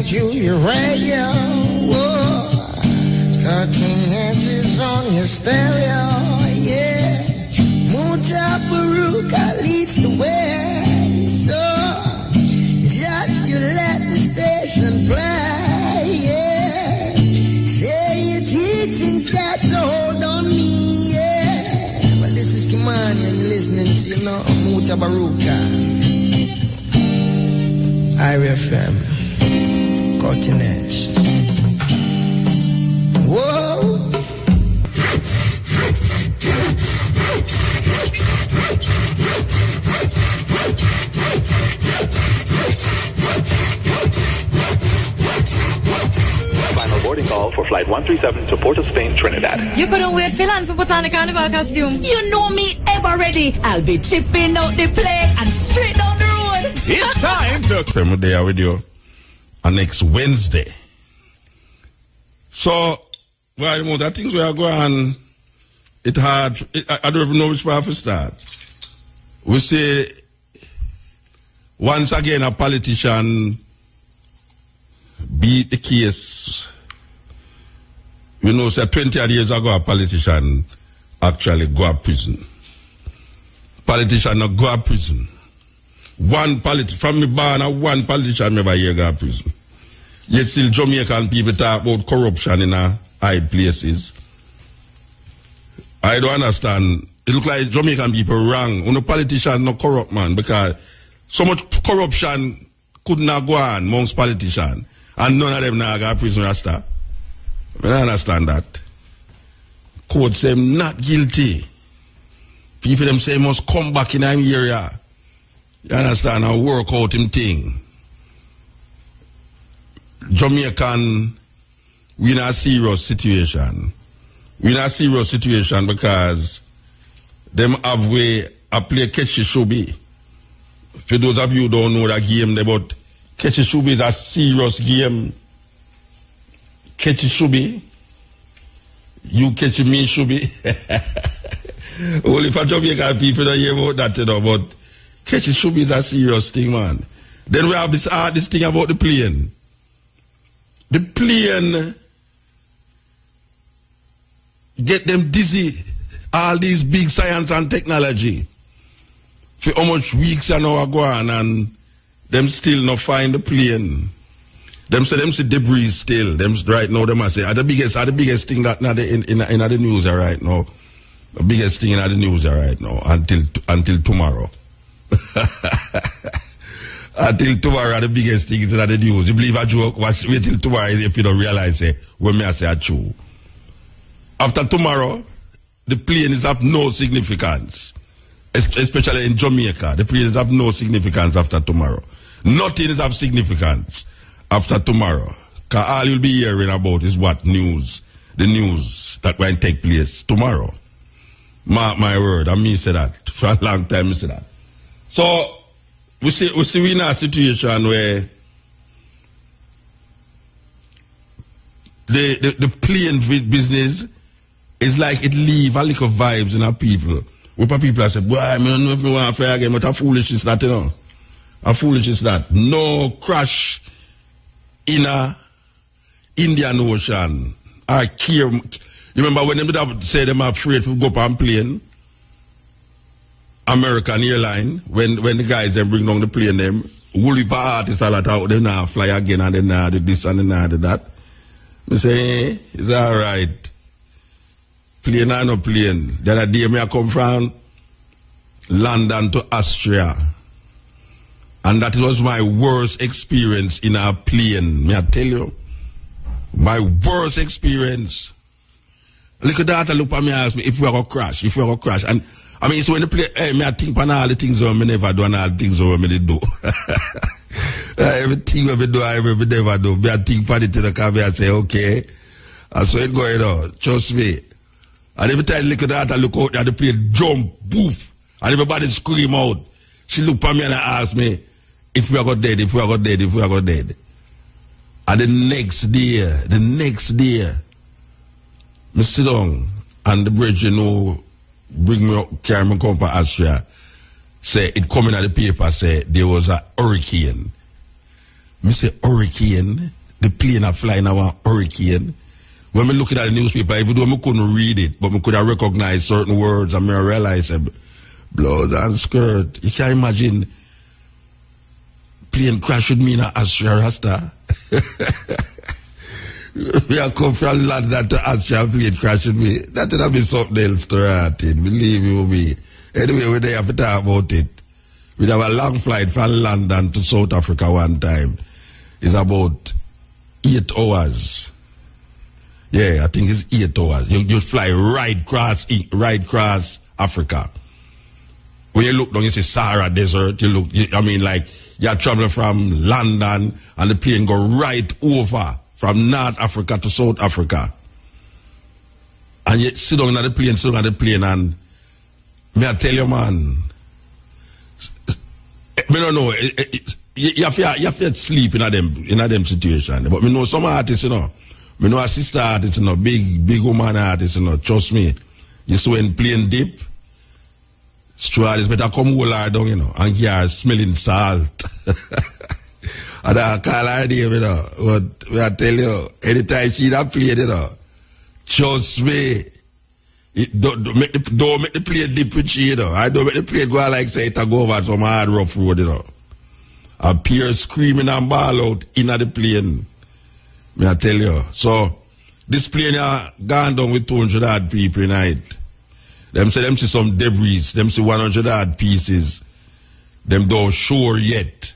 listening to your radio. Whoa. Talking Heads is on your stereo, yeah. Mutabaruka leads the way. So just you let the station play, yeah. Say your teachings got to hold on me, yeah. Well, this is Kimani and you're listening to, you know, Mutabaruka. IRFM, Cutting Edge. Whoa. Final boarding call for flight 137 to Port of Spain, Trinidad. You couldn't wait for land to put on the carnival costume. You know me ever ready. I'll be chipping out the plane and straight down the road. It's time to come there with you on next Wednesday. So, well, you know, the things we are going, it hard. I don't even know which part to start. We say, once again, a politician beat the case. You know, say 20 years ago, a politician actually go to prison. Politician not go to prison. From me born, one politician never here go to prison. Yet still Jamaican people talk about corruption in high places. I don't understand. It looks like Jamaican people wrong. When a politician not corrupt, man, because so much corruption could not go on amongst politicians. And none of them now go to prison, Rasta. I don't understand that. Court say I'm not guilty. People them say must come back in our area. You understand? And work out him thing. Jamaican, we in a serious situation. We in a serious situation because them have way a play Catchy Shubi. For those of you who don't know that game, but Catchy Shubi is a serious game. Catchy Shubi. You catch me Shubi. Only for Jamaican people don't hear about that, you know, but Catchy Shubi is a serious thing, man. Then we have this thing about the plane. The plane get them dizzy. All these big science and technology. For how much weeks and now go on and them still not find the plane. Them see debris still. Them right now them say are the biggest thing that in the news right now. The biggest thing in the news right now until tomorrow. Until tomorrow, the biggest thing is in the news. You believe a joke? Wait till tomorrow if you don't realize when me I say a true. After tomorrow, the plane is of no significance. Especially in Jamaica, the plane is of no significance after tomorrow. Nothing is of significance after tomorrow. Because all you'll be hearing about is what news, the news that will take place tomorrow. Mark my word, and me say that. For a long time, me say that. So, we see in a situation where the plane business is like it leave a little vibes in our people. Where people say, boy, I don't know if we want to fly again, but how foolish is that, you know? How foolish is that? No crash in a Indian Ocean. I care. You remember when they say them are afraid to go up on plane? American airline, when the guys then bring down the plane, them woolly artists all that out, they now fly again and then now do this and then now do that. I say, hey, it's all right. Plane or no plane. The other day I come from London to Austria. And that was my worst experience in a plane. May I tell you? My worst experience. Look at that, look at me and ask me if we are going to crash, And I mean, it's when the plane, hey, me I think on all the things I never do and all the things I do. Everything I do, I never do. Me I think for it in the car, I say, okay. And so it going on. Trust me. And every time I look at that, I look out at the plane, jump, poof. And everybody scream out. She look at me and ask me, if we are going dead. And the next day, I sit down and the bridge, you know, bring me up, carry me come to Austria, say, it coming out the paper, say, there was a hurricane. me say hurricane. The plane are flying around hurricane. When me looking at the newspaper, even though me couldn't read it, but me could have recognized certain words and me realize blood and skirt. You can't imagine plane crash with me in Astra Rasta. We are come from London to Astra, plane crash with me. That would be something else to write in, believe you me. Anyway, we have to talk about it. We have a long flight from London to South Africa one time. It's about 8 hours. Yeah, I think it's 8 hours. You fly right across Africa. When you look down, you see Sahara Desert. You travel from London and the plane go right over from North Africa to South Africa. And you sit down on the plane, and may I tell you, man, me don't know, you have to sleep in them situation. But me know some artists, me know a sister artist, big woman artist, trust me. You see when plane dip, stewardess better come hold her down, and give her smelling salt. And I call her name, but I tell you, anytime she that plane, trust me, don't make the plane dip with she, I don't make the plane go like say it go over some hard rough road, Appear screaming and ball out in the plane. May I tell you. So, this plane gone down with 200 odd people in it. Them see some debris. Them see 100 odd pieces. Them don't sure yet.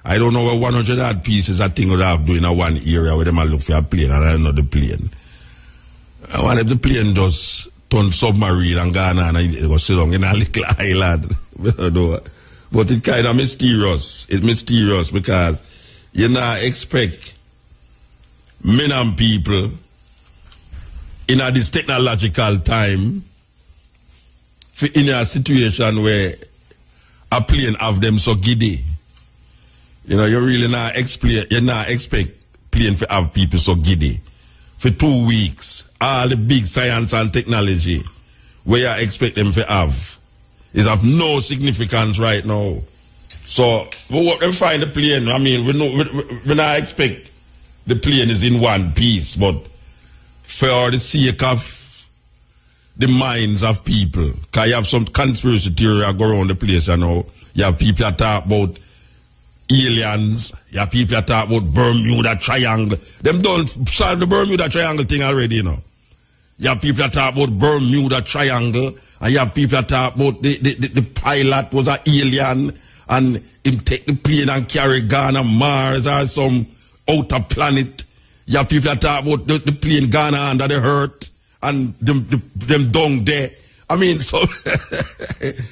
I don't know what 100 odd pieces I think would have doing in one area where them look for a plane and I don't know the plane. I want if the plane just turn submarine and gone on and it go sit down in a little island. I don't know. But it's kind of mysterious. It's mysterious because you not expect men and people in this technological time in a situation where a plane have them so giddy. You really not expect plane to have people so giddy. For 2 weeks, all the big science and technology where you expect them to have is of no significance right now. So, what they find the plane, I mean, we not expect the plane is in one piece, but for the sake of the minds of people, because you have some conspiracy theory go around the place, you have people that talk about aliens, you have people that talk about Bermuda Triangle. Them don't solve the Bermuda Triangle thing already, You have people that talk about Bermuda Triangle, and you have people that talk about the pilot was an alien, and him take the plane and carry gone on Mars or some outer planet. You have people that talk about the plane gone under the earth, and them down there. I mean, so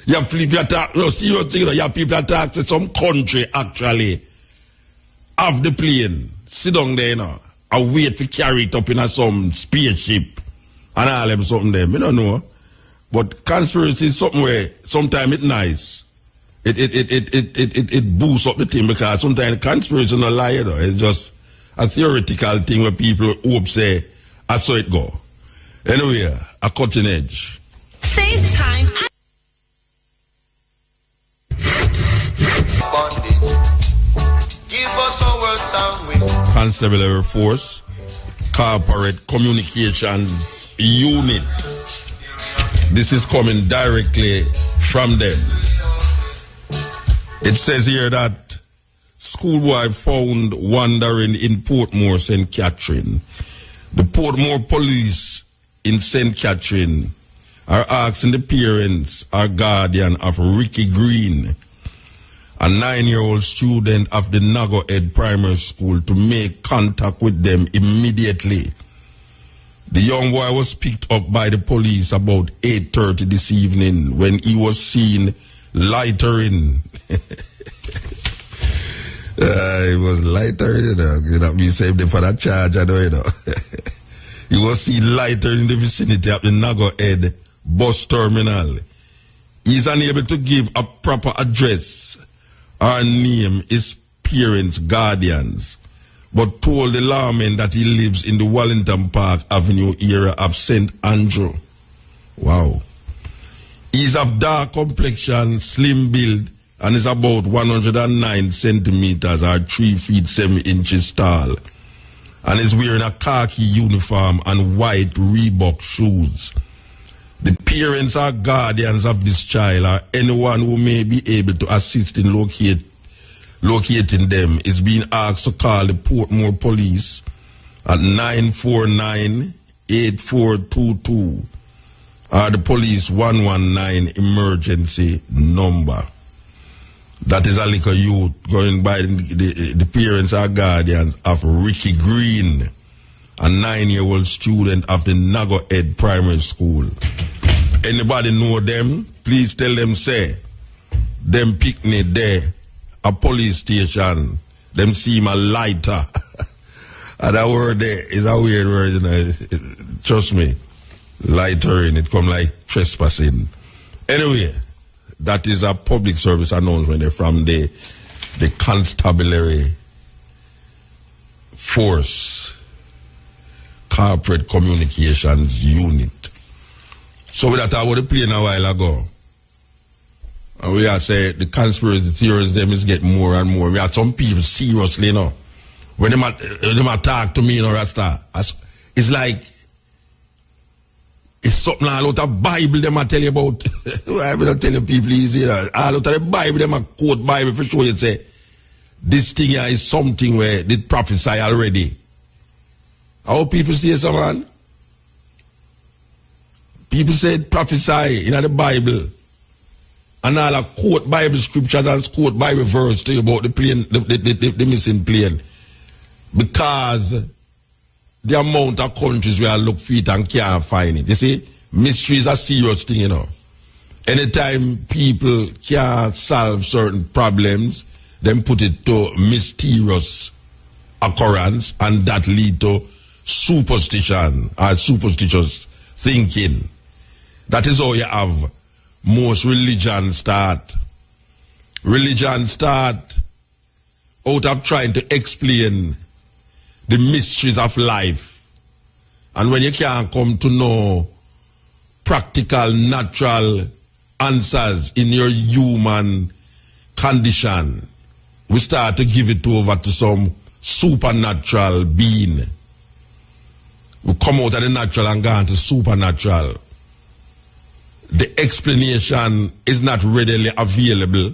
you have people that talk, serious thing, you have people that talk to some country actually have the plane, sit down there, and wait to carry it up in some spaceship and all them something there. I don't know. But conspiracy is something where sometimes it's nice. It boosts up the thing because sometimes conspiracy is not a lie, It's just a theoretical thing where people hope say, I saw it go. Anyway, a cutting edge. Same time. Give us our song with Constabulary Force, Corporate Communications Unit. This is coming directly from them. It says here that schoolboy found wandering in Portmore, St. Catherine. The Portmore police in St. Catherine are asking the parents or guardian of Ricky Green, a 9-year-old student of the Nago Ed Primary School, to make contact with them immediately. The young boy was picked up by the police about 8:30 this evening when he was seen lightering. He was lightering, That means saved him for that charge, He was seen lightering in the vicinity of the Nago Ed bus terminal. He is unable to give a proper address or name his parents, guardians, but told the lawman that he lives in the Wellington Park Avenue area of St. Andrew. Wow. He is of dark complexion, slim build, and is about 109 centimeters or 3 feet 7 inches tall, and is wearing a khaki uniform and white Reebok shoes. The parents or guardians of this child or anyone who may be able to assist in locating them is being asked to call the Portmore Police at 949-8422 or the police 119 emergency number. That is a little youth going by the parents or guardians of Ricky Green, a 9-year-old student of the Nago Ed Primary School. Anybody know them? Please tell them, say, them picnic there, a police station, them seem a lighter. And that word there is a weird word, you know. Trust me, lightering, it come like trespassing. Anyway, that is a public service announcement from the Constabulary Force Corporate Communications Unit. So with that, I was playing a while ago. And we have said the conspiracy theories them is getting more and more. We have some people seriously, you know. When they talk to me, you know, Rasta, it's like it's something all out of Bible them I tell you about. I will not tell you people easy, you know. All out of the Bible them I quote Bible for sure. You say this thing here is something where they prophesy already. How people say so, man? People said prophesy in the Bible. And all I quote Bible scriptures and quote Bible verse to you about the plane, the missing plane. Because the amount of countries where I look for it and can't find it. You see, mystery is a serious thing, you know. Anytime people can't solve certain problems, then put it to mysterious occurrence, and that lead to superstition or superstitious thinking. That is how you have most religion start. Religion start out of trying to explain the mysteries of life. And when you can't come to know practical, natural answers in your human condition, we start to give it over to some supernatural being. We come out of the natural and go into supernatural. The explanation is not readily available,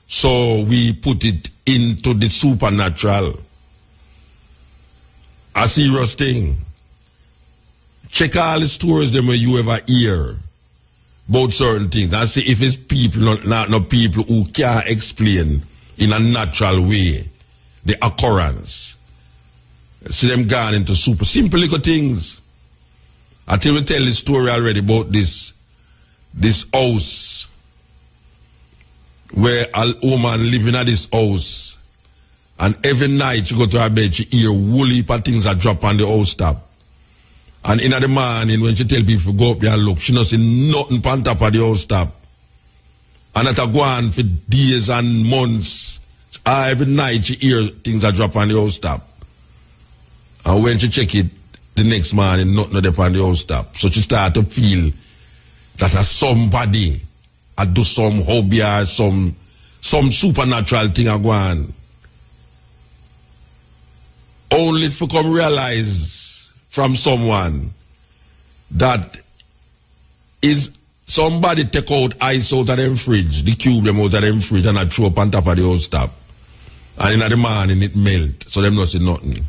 so we put it into the supernatural. A serious thing. Check all the stories them when you ever hear about certain things and see if it's people, not people who can't explain in a natural way the occurrence. See them gone into super simple little things. Until we tell the story already about this house where a woman living at this house, and every night she go to her bed, she hear whole heap of things that drop on the house top. And in the morning when she tell people to go up there and look, she not see nothing on top of the house top. And that go on for days and months. Every night she hear things that drop on the house top. And when she check it the next morning, nothing there on the house top. So she start to feel that somebody I do some hobby or some supernatural thing I go on. Only to come realize from someone that is somebody take out ice out of them fridge, the cube them out of them fridge and I throw up on top of the house top. And in the morning it melt, so them not see nothing.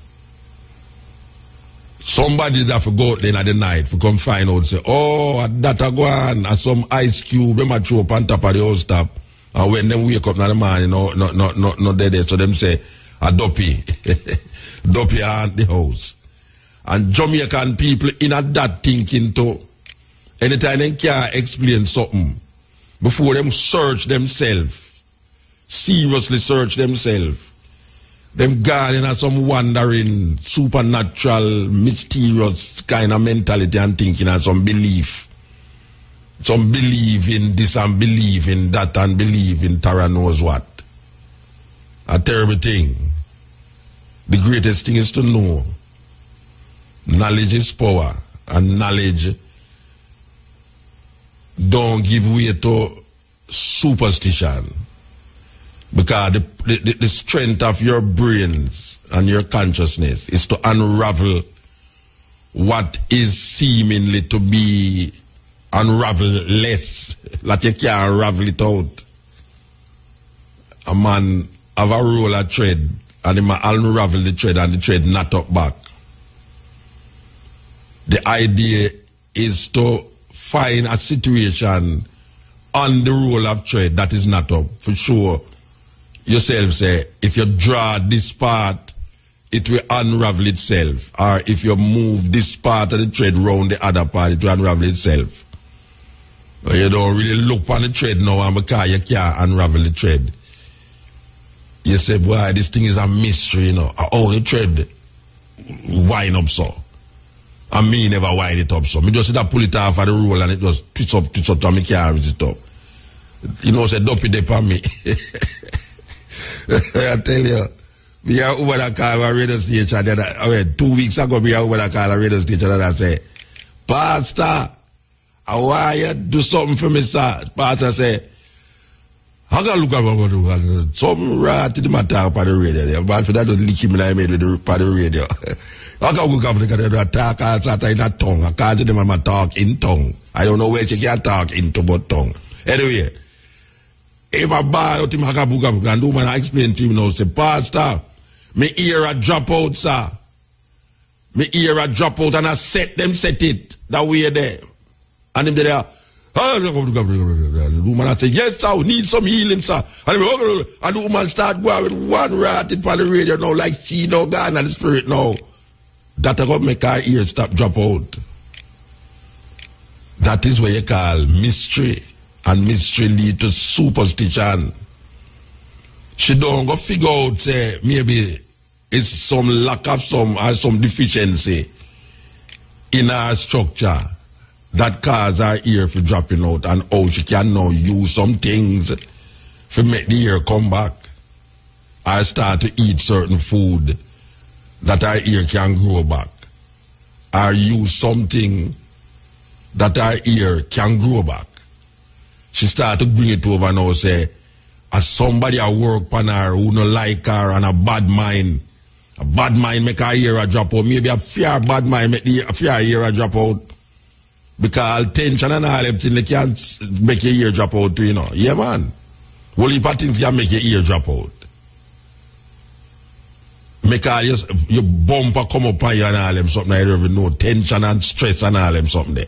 Somebody that forgot then at the night for come find out say, oh, that a go on, and some ice cube them a throw up on top of the house top. And when them wake up in the morning, not there, so them say, a dopey. Dopey at the house. And Jamaican people in a that thinking too. Anytime they can't explain something, before them search themselves, seriously search themselves, them gone in some wandering, supernatural, mysterious kind of mentality and thinking and some belief. Some believe in this and believe in that and believe in Tara knows what. A terrible thing. The greatest thing is to know. Knowledge is power. And knowledge don't give way to superstition. Because the strength of your brains and your consciousness is to unravel what is seemingly to be unravel-less. Like you can't unravel it out. A man have a roll of thread and he might unravel the thread and the thread knot up back. The idea is to find a situation on the roll of thread that is not up. For sure, yourself say, if you draw this part, it will unravel itself. Or if you move this part of the thread round the other part, it will unravel itself. But you don't really look on the thread now and because you can't unravel the thread. You say, boy, this thing is a mystery, you know. Oh, the thread wind up so. And me never wind it up so. Me just see that pull it off of the roll and it just twitch up, and me can't reach it up. You know, say, dopey dip on me. I tell you, we are over the call a radio station. 2 weeks ago, we are over the call a radio station and I say, Pastor, I want you to do something for me, sir. Pastor say, I gotta look at something right in the matter on the radio. But for that, just lick him like I made with the radio. I gotta look up the talk outside in that tongue. I can't do them and talk in tongue. I don't know where she can talk into but tongue. Anyway, if I buy out him, I gotta look up and do man, I explain to him now, say, Pastor, me ear a drop out, sir. Me ear a drop out and I set it that way there. And him there. The woman I say, yes, sir, we need some healing, sir. And the woman start going with one rat in the radio now, like she no gone and the spirit now. That will make her ears stop drop out. That is what you call mystery. And mystery lead to superstition. She don't go figure out, say, maybe it's some lack of some deficiency in her structure that cause her ear for dropping out, and how she can now use some things to make the ear come back. Or start to eat certain food that her ear can grow back. Or use something that her ear can grow back. She start to bring it over now, say, as somebody at work on her who no like her and a bad mind make her ear a drop out. Maybe a fear bad mind make the fear ear a drop out. Because tension and all them things, they can't make your ear drop out too, you know. Yeah, man. Well, if things can make your ear drop out. Make all your bumper come up on you and all them something, I don't even know. Tension and stress and all them something there.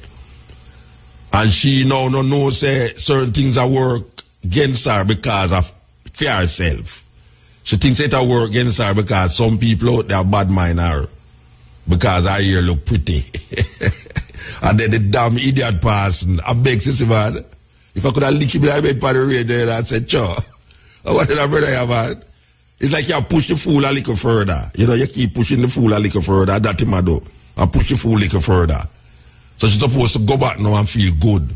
And she now no know say certain things are work against her because of fear herself. She thinks it work against her because some people out there bad mind her. Because her ear look pretty. And then the damn idiot person, I beg you, man. If I could have licked him in the bed the radio, I'd say, sure. I wanted a brother here, man. It's like you push the fool a little further. You know, you keep pushing the fool a little further. That's him I do. I push the fool a little further. So she's supposed to go back now and feel good.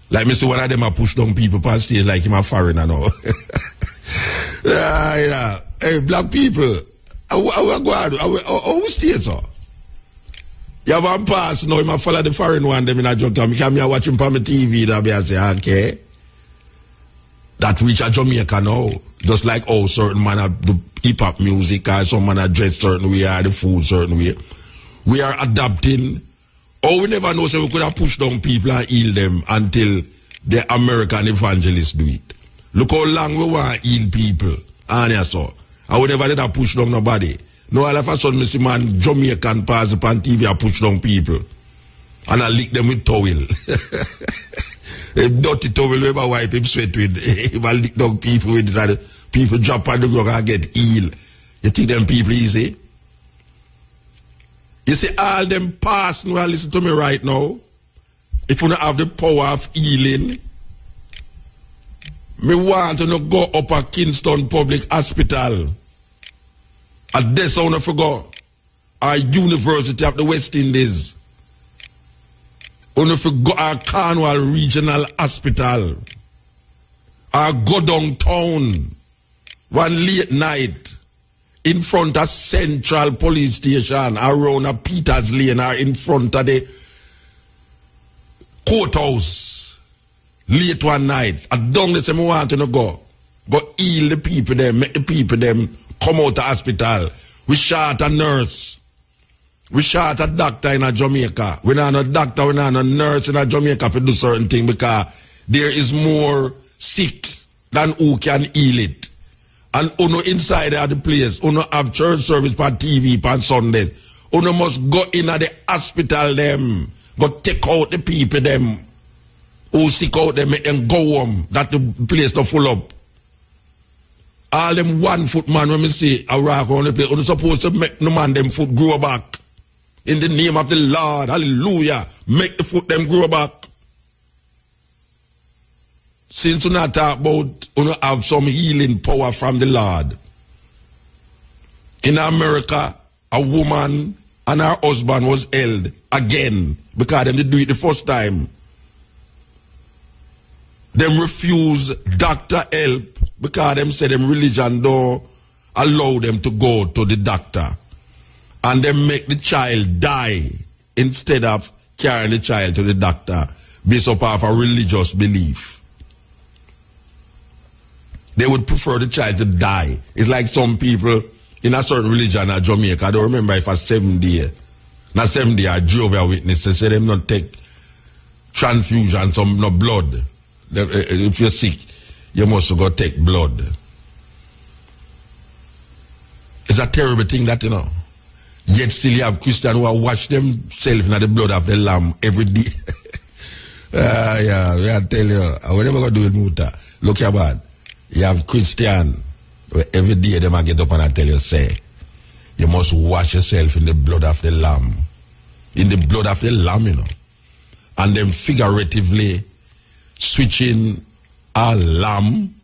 Like me see one of them I push down people on stage like him a foreigner now. Yeah. Hey, black people, how stay so? You have one pass now, I follow the foreign one, them in a joke. I can watch him on my TV, and I say, okay. That reach a Jamaica now. Just like how certain man do hip-hop music, or some man dress certain way, or the food certain way. We are adapting. Oh, we never know, so we could have pushed down people and heal them until the American evangelists do it. Look how long we want to heal people. And so. I would never let that push down nobody. No, all of a sudden, I see man Jamaican pass upon TV and push down people. And I lick them with towel. A dirty towel, we ever wipe him sweat with. If I lick down people with that, people drop on the ground and get ill. You think them people easy? You see, all them past, now listen to me right now. If you don't have the power of healing, me want to go up at Kingston Public Hospital. At this I want to go. Our University of the West Indies. I want to go our Cornwall Regional Hospital. Or go downtown one late night in front of Central Police Station, around a Peters Lane, or in front of the courthouse, late one night. I don't listen, I want to go. go heal the people them, make the people them come out of hospital. We shot a nurse. We shot a doctor in a Jamaica. We not a doctor, we not a nurse in a Jamaica for do certain thing because there is more sick than who can heal it. And uno inside of the place, uno have church service on TV on Sunday. Uno must go in at the hospital them, go take out the people them who sick out them, make them go home. That the place to full up. All them 1 foot man when me see a rock on the place, uno supposed to make no man them foot grow back. In the name of the Lord, hallelujah. Make the foot them grow back. Since we not talk about, we have some healing power from the Lord. In America, a woman and her husband was held again because they didn't do it the first time. Them refuse doctor help because them say them religion don't allow them to go to the doctor. And they make the child die instead of carrying the child to the doctor based upon a religious belief. They would prefer the child to die. It's like some people in a certain religion in Jamaica, I don't remember if a 7 day, not 7 day, a Jehovah's Witness, they say them not take transfusion, some no blood. If you're sick, you must go take blood. It's a terrible thing that, you know. Yet still you have Christians who wash themselves in the blood of the lamb every day. Yeah, I tell you, I will never go do it, Muta. Look here, bad. You have Christian, every day they might get up and I tell you, say, you must wash yourself in the blood of the lamb. In the blood of the lamb, you know. And then figuratively switching a lamb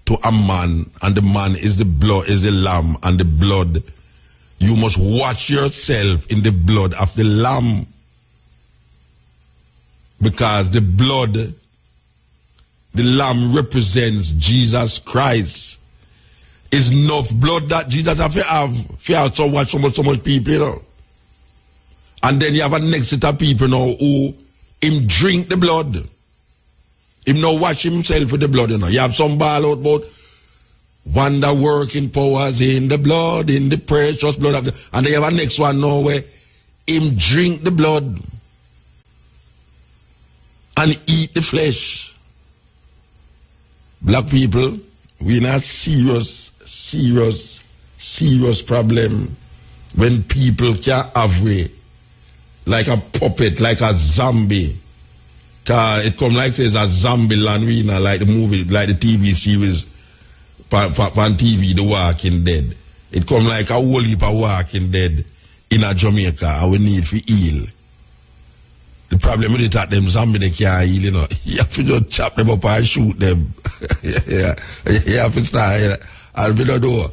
to a man, and the man is the blood, is the lamb, and the blood. You must wash yourself in the blood of the lamb. Because the blood, the lamb represents Jesus Christ. It's enough blood that Jesus have to watch so much people, you know. And then you have a next set of people now who him drink the blood. Him now wash himself with the blood, you know. You have some ball out about wonder working powers in the blood, in the precious blood of the, and they have a next one now where him drink the blood and eat the flesh. Black people, we in a serious problem when people can't have way like a puppet, like a zombie. Cause it come like there's a zombie land, we know, like the movie, like the TV series on TV, The Walking Dead. It come like a whole heap of Walking Dead in a Jamaica, and we need to heal. The problem with it that them zombies they can't heal, you know. You have to just chop them up and shoot them. Yeah. You have to start. Yeah. And we don't know.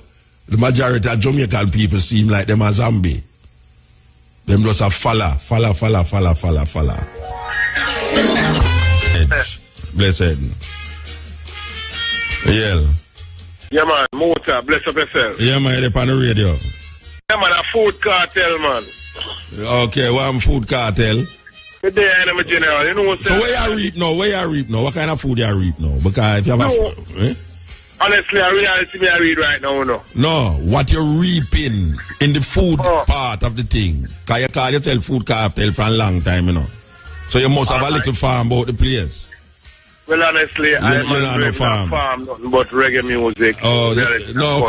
The majority of Jamaican people seem like them a zombie. Them just a falla. Blessed. Yeah. Yeah, man, Motor, bless up yourself. Yeah, man, you're on the radio. Yeah, man, a food cartel, man. Okay, what food cartel? Today, I'm a general, you know what I'm saying? So where you reap now? What kind of food you reap now? Because if you have honestly, a reality me I read right now, no. No, what you're reaping in the food part of the thing. Because you call yourself food cartel for a long time, you know. So you must have a little farm about the place. Well, honestly, I'm not farm nothing but reggae music. Oh,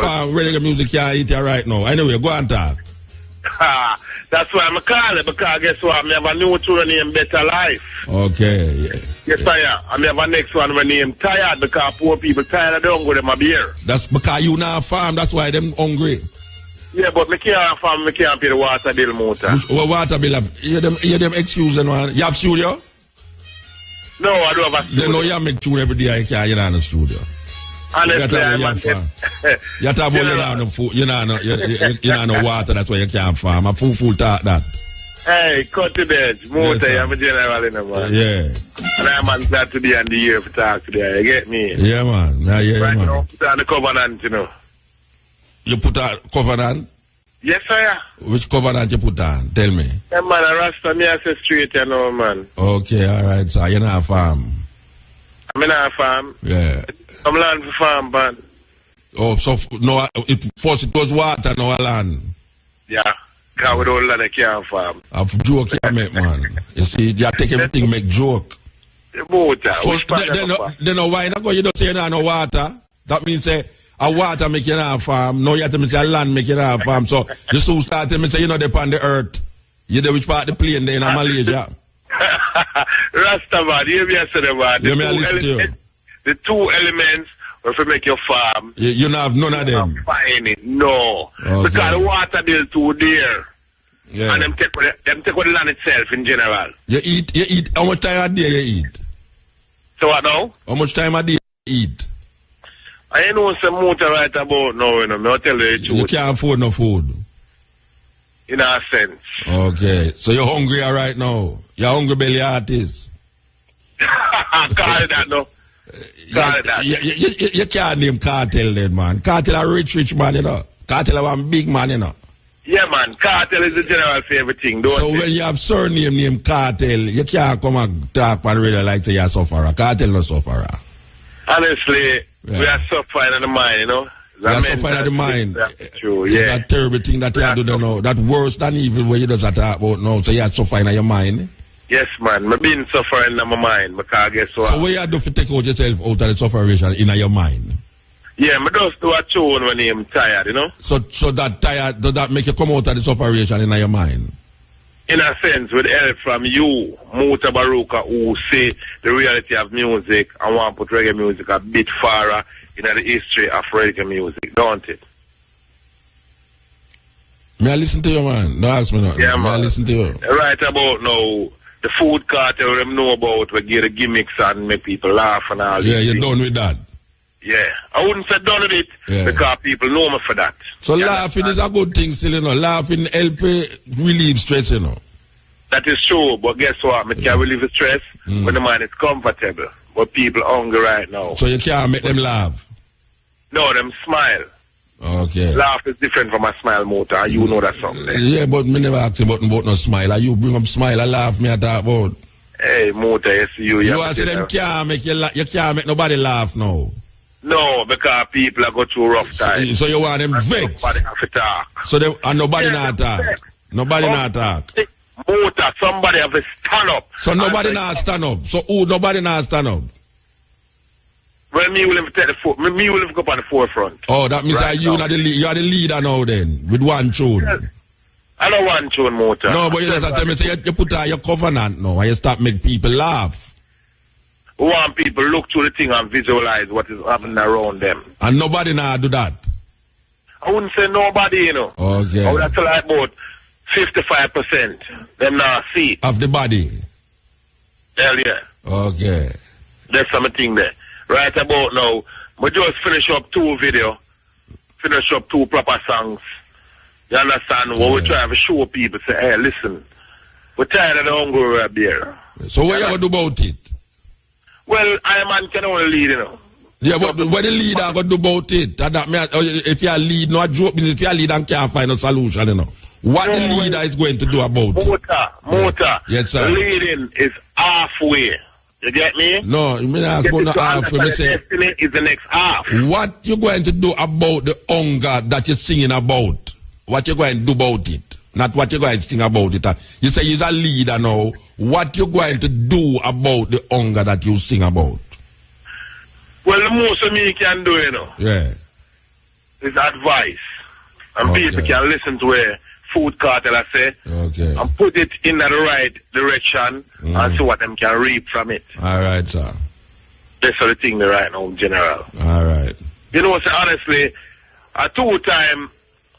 farm reggae music can't eat you right now. Anyway, go and talk. That's why I'm calling, because guess what? I have a new tune named Better Life. Okay. Yes, I am. I have a next one named Tired, because poor people tired of the hunger them a beer. That's because you not farm, that's why them hungry. Yeah, but me can't farm, me can't pay the water bill, Motor. What water bill? Hear them excuse one. You have studio? No, I don't have a studio. They know you make tune every day, you're not in the studio. Honestly, I'm you talk about you're not no food, you're not no water, that's why you can't farm. A fool talk that. Hey, cut to bed. Motor, yes, I'm a general in the man. Yeah. And I'm glad to be on the air for talk today. You get me? Yeah, man. Yeah, right man. Now, put on the covenant, you know. You put on covenant? Yes, sir. Which covenant you put on? Tell me. Yeah, man, I Rasta me I say straight, you know, man. Okay, all right, sir. You're not a farm. I'm in a farm. Yeah. I'm land for farm, man. Oh, so no, first it was water, no land. Yeah. Because we don't land a can farm. A joke you make, man. You see, you take everything make joke. The water. First, then why not go? You don't say no water. That means say a water make you not farm. No, you have to say a land make you not farm. So you soon start to say you know they on the earth. You know which part of the plane there in Malaysia. Rastafari, you hear me about the two elements if you make your farm. You don't have none of them. No. Okay. Because the water bill too there. Yeah. And them take with the land itself in general. You eat how much time a day you eat? So what now? How much time a day you eat? I know some motor right about now, you know, I'll tell you the truth. You can't afford no food. In a sense. Okay. So you're hungry right now. You're hungry belly artist. Call it that no. Call it that. You can't name Cartel then, man. Cartel a rich man, you know. Cartel a one big man, you know. Yeah, man. Cartel is the general favorite thing, don't So when you have surname named Cartel, you can't come and talk and really like say you're a sufferer. Cartel no sufferer. Honestly, we are suffering in the mind, you know. You are suffering in the mind. That's true, yeah. That terrible thing that you do know. That worse than evil where you just talk about now. So you are suffering in your mind. Yes, man. I've been suffering in my mind because guess what? So what you do to take out yourself out of the suffering in your mind? Yeah, I just do a tune when I'm tired, you know. So that tired, does that make you come out of the suffering in your mind? In a sense, with help from you, Muta Baruka, who say the reality of music and want to put reggae music a bit farther in the history of reggae music, don't it? May I listen to you, man? Don't ask me nothing. Yeah, man. May I listen to you? Right about now, the food cartel them know about, we get the gimmicks and make people laugh and all Yeah, these you're things. done with that. Yeah, I wouldn't say done with it because people know me for that. So laughing is a good thing still, you know. Laughing help relieve stress, you know. That is true, but guess what? I can relieve the stress when the mind is comfortable. But people hungry right now. So you can't make them laugh? No, them smile. Okay. Laugh is different from a smile motor. You know that something. Yeah, but me never ask you about no smile. You bring up smile and laugh me at that about. Hey, motor, yes, you. You are saying them can't make you can't make nobody laugh now. No, because people are go through rough times. So you want them vexed. Nobody have to talk. So them and nobody not talk. Nobody not talk. Motor, somebody have to stand up. So nobody not stand up. So who nobody not stand up? Well, me will have to take the me will have to go up on the forefront. Oh, that means right you are the leader now then, with one tune. Yes. I don't want tune, motor. No, but you just tell me say you put on your covenant now and you start make people laugh. We want people look through the thing and visualize what is happening around them. And nobody now do that. I wouldn't say nobody, you know. Okay. I would have to like about 55%. Them now see it. Of the body. Hell yeah. Okay. There's something there. Right about now, we just finish up 2 videos, finish up 2 proper songs. You understand? What we try to show people, say, hey, listen, we're tired of the hungry beer. So what you going to do about it? Well, I man can only lead, you know. Yeah, but what the leader going to do about it? And that if you lead, no joke, if you lead and can't find a solution, you know. What the leader is going to do about it? Motor. Yes, sir. Leading is halfway. You get me? No, you mean ask about the half. Destiny is the next half. What you going to do about the hunger that you're singing about? What you going to do about it? Not what you going to sing about it. You say you're a leader now. What you going to do about the hunger that you sing about? Well, the most of me can do, you know. Yeah. Is advice. And people can listen to a food cartel, I say. Okay. And put it in the right direction and see what them can reap from it. All right, sir. That's the thing right now in general. All right. You know, so honestly, a 2 time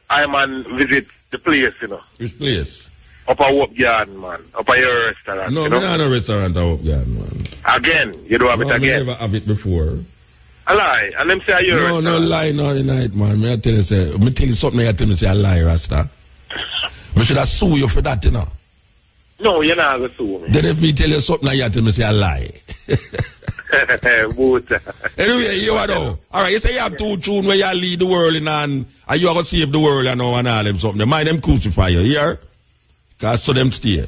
I man visit the place, you know. Which place? Up a Whoop Garden, man. Up a your restaurant. No, you we know? not a restaurant at Whoop Garden, man. Again, you don't have it again. I never have it before. A lie. And them say a your restaurant. No lie, no night, man. Me tell you something, you tell me say a lie, Rasta. Me should have sue you for that, you know. No, you're not going to sue me. Then if me tell you something, you tell me say a lie. Anyway, you know. Alright, you say you have 2 tunes where you lead the world in and you are going to save the world, you know, and all them something. Mind them crucify you, here? Because so them stay.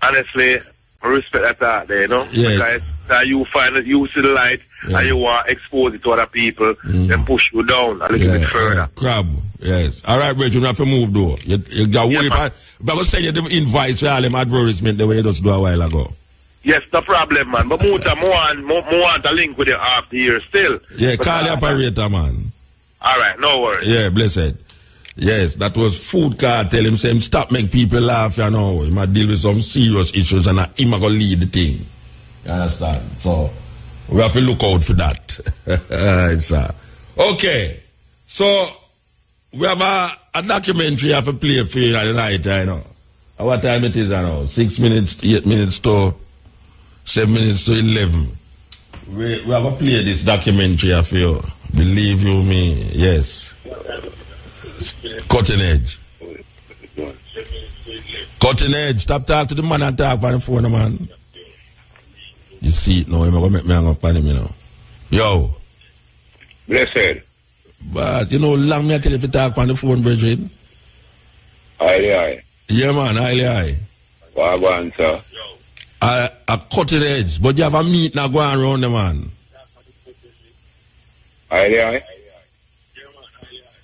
Honestly, I respect that out there, you know? Yeah. Because you find that you see the light and you want to expose it to other people, then push you down a little bit further. Crab, yes. All right, Bridget, you have to move though. You got worried about, but I was saying you didn't invite for all them advertisement the way you just do a while ago. Yes, no problem, man. But more want a link with you after here still. Yeah, call the operator, man. All right, no worries. Yeah, blessed. Yes, that was Food Cartel. Him say him stop make people laugh, you know. He might deal with some serious issues and him gonna lead the thing. You understand? So we have to look out for that. Okay. So we have a documentary I have to play for you tonight, you know. What time it is, I know? 6 minutes, 8 minutes to 7 minutes to 11. We have to play this documentary for you. Believe you me, yes. Cutting Edge. Cutting Edge. Stop talking to the man and talk on the phone, man. You see it now. He's going to make me hang up on him, you know. Yo. Blessed. But, you know, long me I tell you if you talk on the phone, brethren. Aye. Yeah, man. Aye. Wagwan, sir. A Cutting Edge. But you have a meet now going around the man. Aye.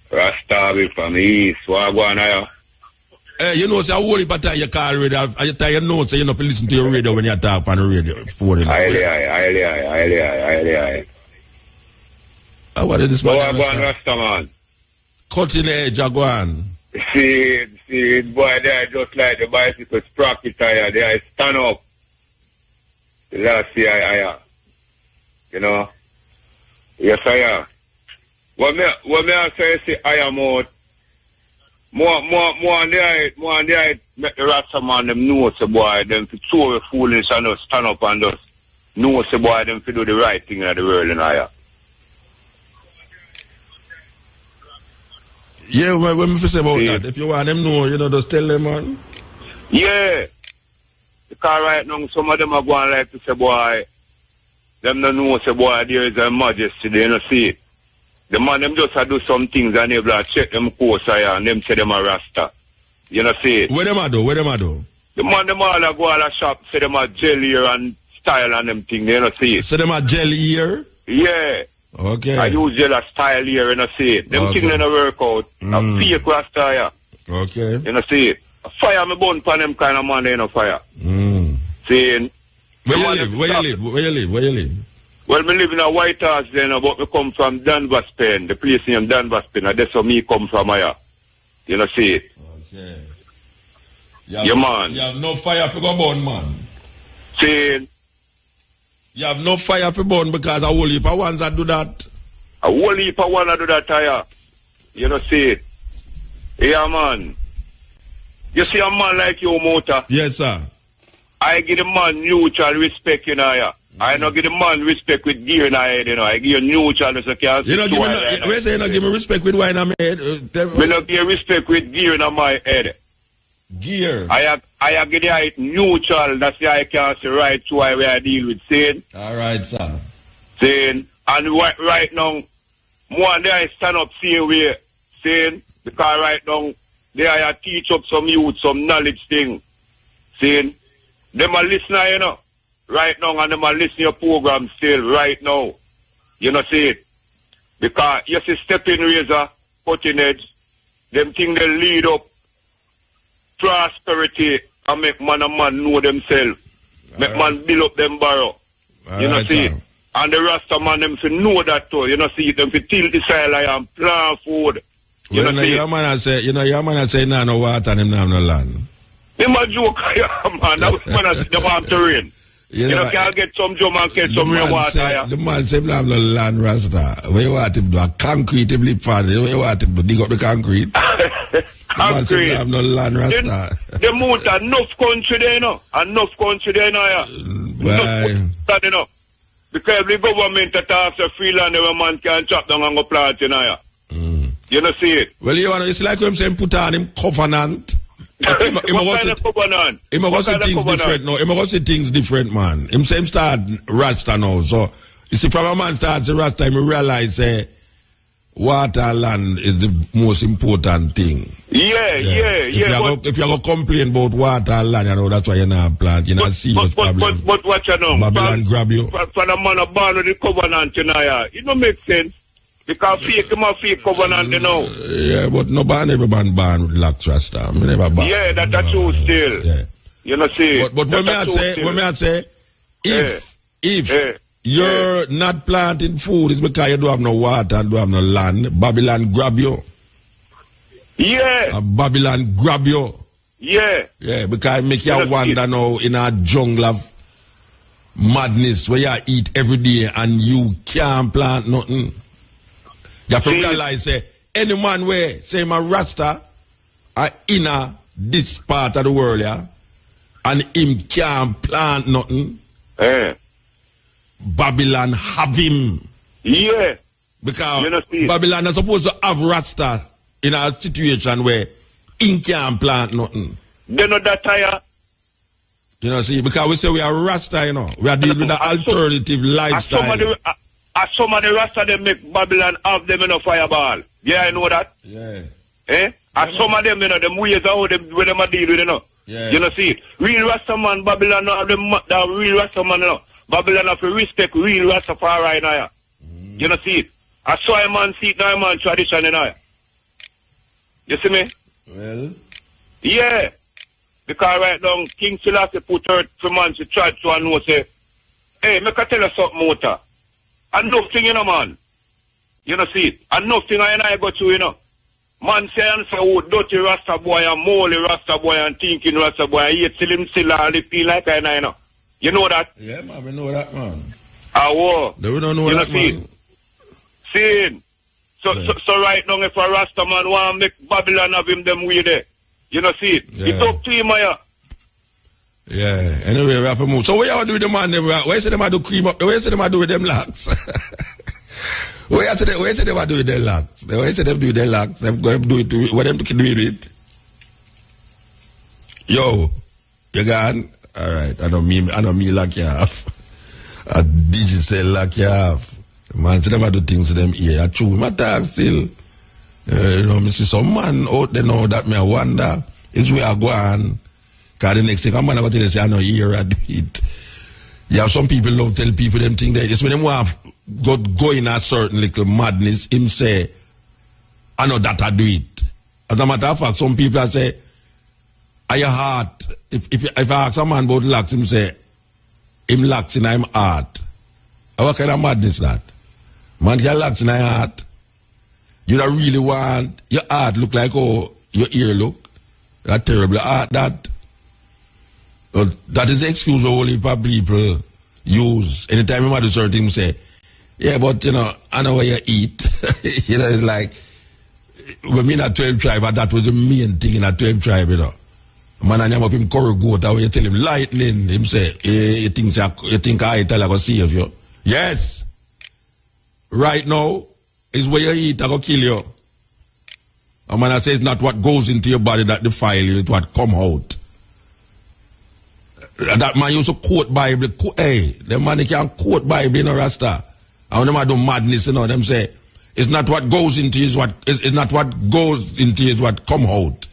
Rastafari from the east. Wagwan, aye. Hey, you know, say a whole heap of time you call radio. You tell your notes, so you don't listen to your radio when you talk on the radio. Aye. What is this man? Wagwan, Rastaman. Cutting Edge, Agwan. See, boy, they are just like the bicycle sprocket tire. They are stand up. Last year, I you know. Yes, I am. What me I say, I am out. More on the eye, make the Rastaman them know, say boy, them to throw the foolish and just stand up and just know, say boy, them to do the right thing in the world in higher. Yeah, when me say about that, if you want them know, you know, just tell them, man. Yeah. Because right now, some of them are going like to say, boy, them don't know, say, boy, there is a majesty, they don't see it. The man, them just do some things and they will check them course and them say them a Rasta. You know, see it. Where them are do? The man, them all go all a shop, say them a gel here and style and them thing, you know, see it. Say them a gel here? Yeah. Okay. I use gel a style here, you know, see it. Them things in a work out. A fake Rasta here. Okay. You know, see it. Fire me bun pan them kind of man, they know fire. Seeing. Where you live? Well, me live in a White House then, but me come from Danvers, Pen. The place named Danvers, Pen. That's where me come from here. You know, see it. Okay. Yeah, man. You have no fire for go burn, man. See. You have no fire for burn because a whole heap of ones that do that. A whole heap of ones that do that, here. You know, see it. Yeah, man. You see a man like you, Mota? Yes, sir. I give the man neutral respect, you know, yeah. I don't give the man respect with gear in my head, you know. I give you neutral so can you know, where say you don't give me respect with wine in my head? Me not give respect with gear in my head. Gear? I give the neutral, that's why I can see right to why I deal with saying. Alright, sir. Saying, and right now, more than I stand up saying we saying, because right now, they I teach up some youth, some knowledge thing. Saying, them a listener, you know. Right now, and them are listening to your program still, right now. You know, see it. Because you see stepping razor, Cutting Edge, them things they lead up prosperity and make man and man know themselves. Make man build up them barrow. You know, see it. And the Rasta man, them to know that too. You know, see it. Them to tilt the soil and plant food. You know, see your man say, nah, no water and him nah have no land. Them a joke, man. That was man say they want to rain. You know, can't get some drum and get some real water. The man say, "Blah blah land Rasta." Where you want him do a concrete? Him live for where you want him to dig up the concrete? Concrete. Have no land Rasta. The mood enough country there, you know. Enough country there, you know. Because the government attacks a free land where man can chop down and go plant, you know. You know, see it. Well, you know, it's like him saying put on him covenant. What kind of covenant? Him go see things different now. Him go see things different, man. Him say him start Rasta now. So you see, from a man starts Rasta, him realize water and land is the most important thing. Yeah. If you're going to complain about water and land, you know, that's why you're not plant. You're not serious problem. But what you know? Babylon grab you. For the man of born with the covenant, you know, it don't make sense. Because fake covenant, you know. Yeah, but no man ever born with lax Rasta. Me never born. Yeah, that's true still. Yeah. You know, see. But when I say, if you're not planting food, it's because you don't have no water and don't have no land. Babylon grab you. Yeah. Babylon grab you. Yeah. Yeah, because make you wander now in a jungle of madness where you eat every day and you can't plant nothing. You have to realize, say, any man where, say, my Rasta, are in this part of the world, yeah, and him can't plant nothing, Babylon have him. Yeah. Because Babylon is supposed to have Rasta in a situation where he can't plant nothing. They know that tire. You know, see, because we say we are Rasta, you know, we are dealing with the alternative lifestyle. Some of the Rasta they make Babylon have them in a fireball. Yeah, I know that. Yeah. Some of them, you know, them ways how them with them a deal with, you know. Yeah. You know, see it. Real Rasta man, Babylon have them the real Rasta man, you know. Babylon have to respect real Rastafari, you know. You know, see it. I saw a man see it now, man tradition, you know. You see me? Well. Yeah. Because right now, King Selassie put her to man to try to know, say, hey, make I tell you something, Mota. And nothing, you know, man. You know, see it. And nothing I go through, you know. Man say and say, oh, dirty Rasta boy and moldy Rasta boy and thinking Rasta boy. He till him still and they feel like I know, you know. You know that? Yeah, man, we know that, man. Whoa. We don't know that, man. See? So right now, if a Rasta man want to make Babylon have him them way there, you know, see it. Yeah. It's up to him, Yeah, anyway, we have to move. So what you do with the man? Where you say them do cream up? Where you say them do with them locks? Where you say them do with them locks? Where you say them do with them locks? They've got to do it. What them to do with it? Yo, you gone? All right. I don't mean lock you off. A digital lock you off. Man, say never do things to them here. I true. My talk still. You know, me see some man out there now that me I wonder is where I go on. Because the next thing I'm going to tell you, say, I know here I do it. You have some people love tell people them things that just when them want to go in a certain little madness, him say, I know that I do it. As a matter of fact, some people say, are your heart? If I ask a man about locks, him say, him locks in him heart. What kind of madness that? Man can locks in his heart. You don't really want your heart look like how your ear look. That terrible heart that. That is the excuse only for people use. Anytime you do certain things, say, yeah, but you know, I know where you eat. You know, it's like when me in a 12 tribe, that was the main thing in a 12 tribe, you know. Man, I name up him curry goat, how you tell him lightning, him say, hey, you think I tell I go save you. Yes. Right now, is where you eat, I go kill you. And man, I say it's not what goes into your body that defile you, it's what come out. That man used to quote Bible. Hey, the man can quote Bible in a Rasta. And when them do madness, you know, them say, it's not what goes into you, it's not what goes into you, is what come out.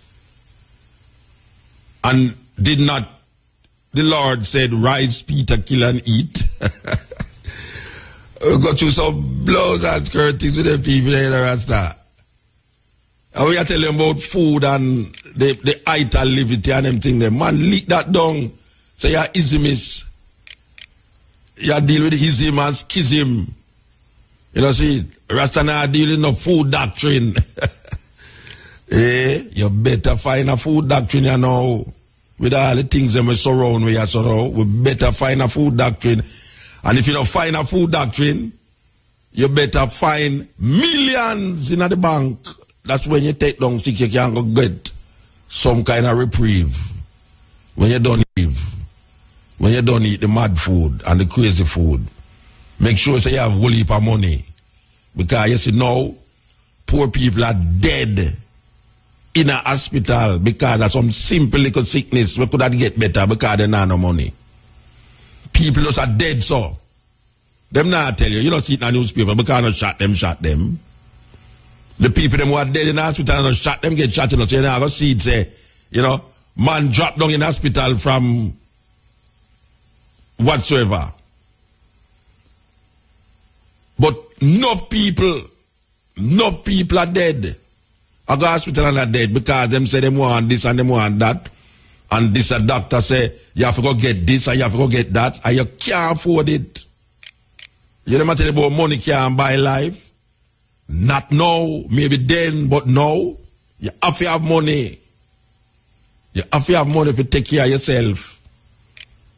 And did not the Lord said, rise, Peter, kill and eat? We got through some blows and skirtings with the people in the Rasta. And we are telling them about food and the ital liberty and them thing. The man leak that down. So you're ismist. You deal with ism and schism. You know, see, Rasta now dealing with food doctrine. You better find a food doctrine, you know. With all the things that we surround with us, so now, we better find a food doctrine. And if you don't find a food doctrine, you better find millions in the bank. That's when you take down sick, you can go get some kind of reprieve. When you don't live. When you don't eat the mad food and the crazy food. Make sure so you have a whole heap of money. Because you see now, poor people are dead in a hospital because of some simple little sickness. We could not get better because they don't have no money. People just are dead, so. Them not tell you. You don't see it in the newspaper because no shot them. The people them who are dead in the hospital and shot them get shot, you know, so you never see it say, you know, man dropped down in hospital from whatsoever. But enough people are dead. I go hospital and are dead because them say them want this and them want that. And this a doctor say, you have to go get this and you have to go get that. And you can't afford it. You never tell about money can't buy life. Not now, maybe then, but now, you have to have money. You have to have money to take care of yourself.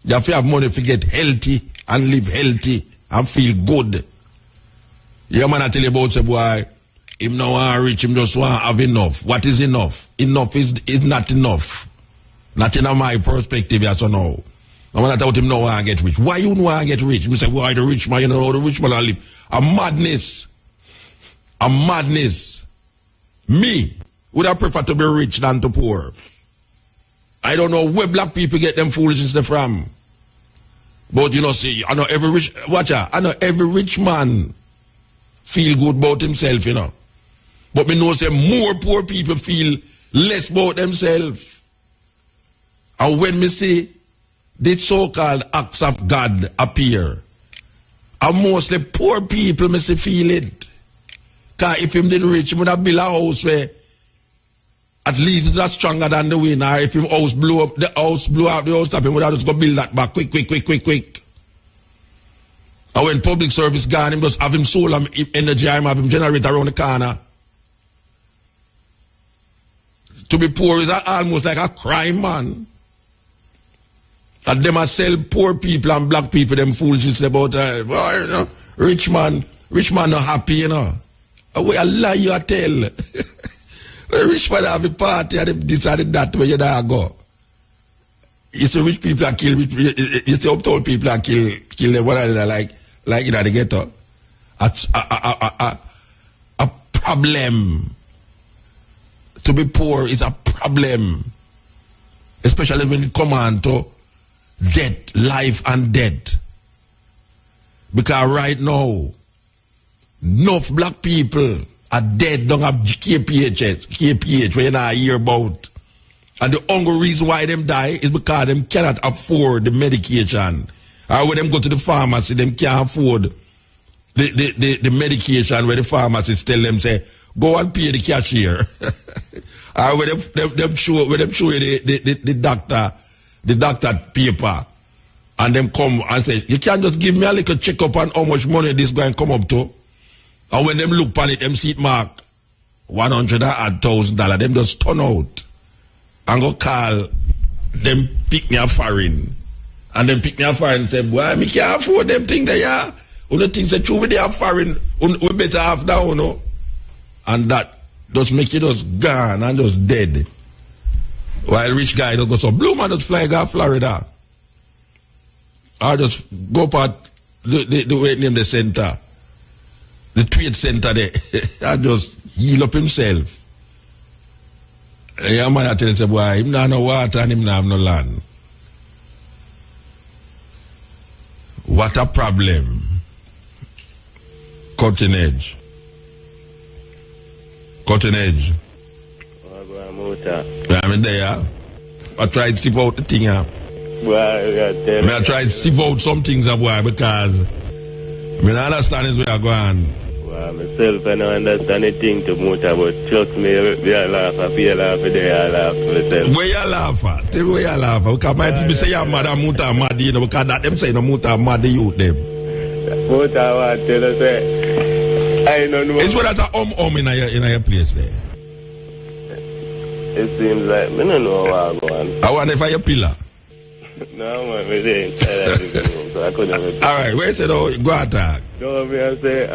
You have to have money to get healthy and live healthy and feel good. Yeah, man, I tell you about, say, boy, him no want rich, him just want have enough. What is enough? Enough is not enough. Not in my perspective, yes or no. I want to tell him no want to get rich. Why you don't want to get rich? You say, why the rich man, you know how the rich man live? A madness. A madness. Me would have preferred to be rich than to poor. I don't know where black people get them foolishness from. But you know, see, I know every rich, watch out, I know every rich man feel good about himself, you know. But me know say more poor people feel less about themselves. And when me see the so-called acts of God appear, and mostly poor people me see feel it. Because if him didn't rich, he would have built a house where at least it's not stronger than the wind. Or if him house blew up, the house top, he would have just go build that back quick. And when public service gone, him just have him solar energy, him have him generator around the corner. To be poor is almost like a crime, man. And them a sell poor people and black people them foolishness about well, you know, rich man not happy, you know. Where a lie you a tell. Rich man have a party and this and that where you don't go. You see rich people are kill rich people. You see uptown people are kill them what are they like in the ghetto. A problem. To be poor is a problem. Especially when it come on to death, life and death. Because right now, enough black people are dead, don't have KPH, where you not hear about. And the only reason why them die is because them cannot afford the medication. Or when them go to the pharmacy, them can't afford the medication where the pharmacist tell them, say, go and pay the cashier. Or when them show you the doctor paper, and them come and say, you can't just give me a little checkup on how much money this going to come up to. And when them look on it, them see it mark $100,000, them just turn out and go call them pick me a foreign. And them pick me a foreign and say, boy, me can't afford them things there, yeah. All the things that true with their foreign, we better have that, you know. And that just make you just gone and just dead. While rich guy don't go so blue man just fly go Florida. I just go up at the way name the center. The trade center there. I just heal up himself. Yeah, man, I tell you, boy, him not no water and him not have no land. What a problem. Cutting edge. I'm there. I tried to sieve out the thing. I tried to sieve out some things, boy, because I don't understand is where I go on. Well, myself, I don't understand anything to Muta, but trust me, we are laughing, I laugh, they are laughing myself. Where you laugh at? Tell me where you laugh at. Because my people say you're mad at Muta mad, you know, because that them say no Muta mad, the youth them. Muta what, tell us, I don't know. It's what that's a in your place there. It seems like, I don't know how I'm going. I want to find your pillar. No, man, we didn't. So I couldn't. All right, where said, oh, go attack. Go over here and say,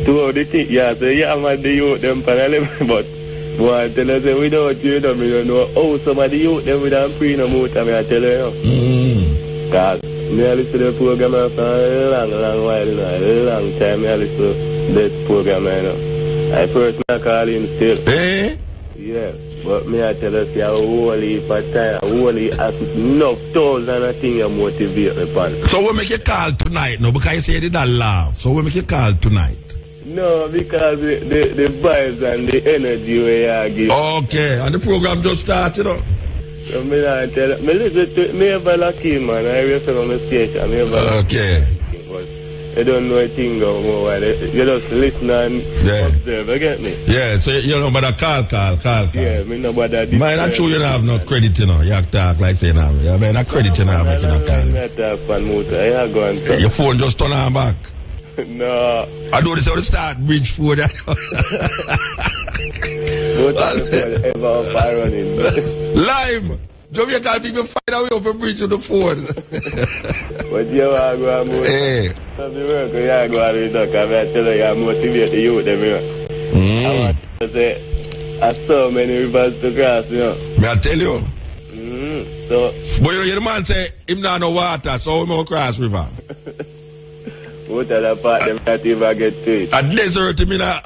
two of the things, yeah, say, yeah, man, the youth, them panel, but boy, tell us, without you, don't know how some of the youth, them without free no more time, I tell you, because me I listen to the program for a long while, you know, a long time, I listen to this program, you know. I first call him still. Eh? Yeah, but me I tell us, a whole heap of time, a whole heap of enough thousand of things you motivate me upon. So we make a call tonight, no, because you say you did not laugh. So we make a call tonight. No, because the vibes and the energy where you give. Okay, and the program just started, you know. So me not tell me listen to me ever lucky man. I listen on the station. Me ever Okay. but you don't know a thing go more. You just listen and observe. You get me? Yeah, so you know, but I call. Yeah, me know about that. Man, I'm sure you don't have no credit, you know. You talk like saying, yeah, man, no credit, you know, making a call. Go and talk. Your phone just turn on back. No. I do this how to start bridge phone. Ever running. Lime! Jamaican people find a way over bridge to the phone. But you are going to Hey. some work, you are going to talk. I'm telling you, I motivate the youth. I want to say, I saw many rivers to cross, you know. May I tell you? So, But you know, the man say, him not no water, so we must cross river. what other part them not even get to it? A desert, I mean, I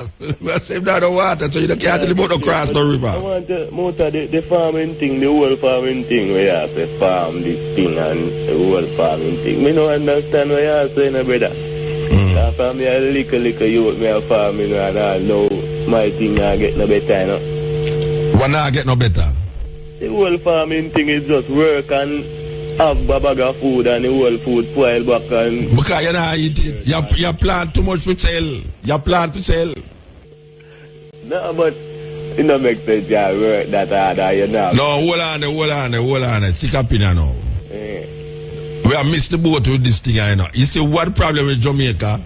say him not no water, so you can't tell him about no cross no I river. want to most of the farming thing, the whole farming thing where you have to farm this thing and the whole farming thing. Me don't understand what you are saying, brother. After me a little youth, me a farming and I know my thing not get no better, you know. Why not get no better? The whole farming thing is just work and have a bag of food and the whole food spoil back and... Because you not eat it. You plant too much for sell. You plant for sell. No, but it don't make sense you work that hard, you know. No, hold on. Stick up in here now. Yeah. We have missed the boat with this thing, you know. You see, what problem with Jamaica?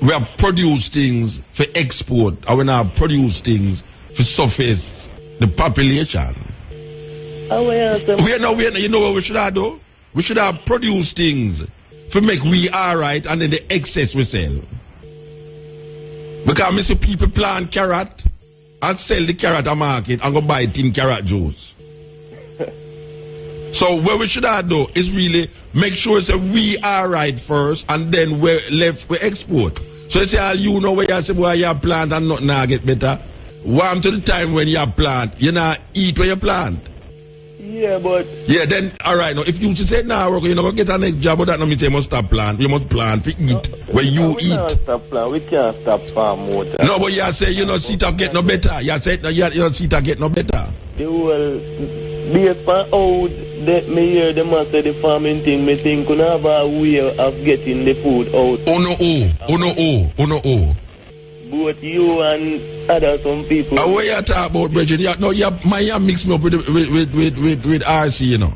We have produced things for export, and we now produce things for surface the population. You know what we should have done? We should have produced things for make we alright, and then the excess we sell. Because I see people plant carrot and sell the carrot at market and go buy 10 carrot juice. So what we should have done is really make sure that we are right first, and then we left we export. So you say, all you know where you say, boy, you plant and nothing now get better. Warm to the time when you plant, you not eat when you plant. Yeah, but... Yeah, then, all right, now, if you say, nah, you're not going to get a next job, but that no mean you must stop plant. You must plant to eat when you eat. We can't stop farm water. No, but you say, you know, see to get no better. You say, you see to get no better. The whole... Based on how me hear the man say the farming thing, me think could have a way of getting the food out. Oh no. Both you and other some people. What you talk about, Bridget? You mix me up with RC, you know.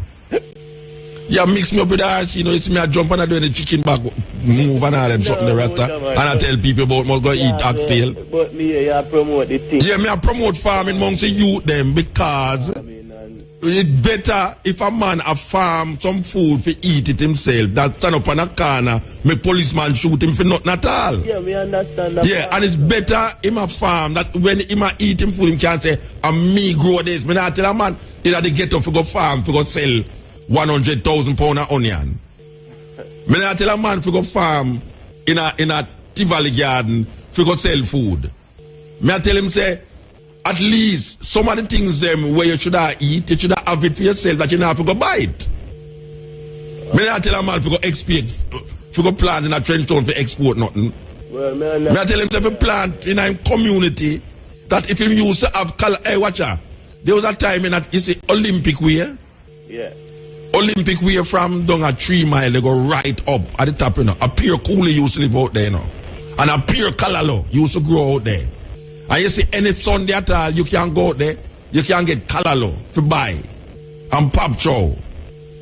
You mix me up with RC, you know. You see me, I jump and I do the chicken back move and all them something the rest of. And I tell people about must go eat oxtail. But me, you promote the thing. Yeah, me I promote farming amongst the youth them because it's better if a man a farm some food for eat it himself than stand up on a corner, make policeman shoot him for nothing at all. Yeah, we understand that. Yeah, and it's better him a farm that when him a eat him food, him can say, I'm me grow this. Me not tell a man, he had to get up to go farm to go sell 100,000 pound of onion. Me not tell a man to go farm in a Tivoli garden to go sell food. Me I tell him say, at least some of the things where you should have eat, you should have it for yourself that you don't have to go buy it. Me not tell a man to go export, to go plant in a trench town for export nothing. Well, me I tell him to plant in a community that if him used to have color, hey, watch out. There was a time in that, you see, Olympic way. Yeah. Olympic way from down a 3 mile, they go right up at the top, you know. A pure coolie used to live out there, you know. And a pure calalo used to grow out there. And you see, any Sunday at all, you can go out there, you can get calalo to buy and pop chow.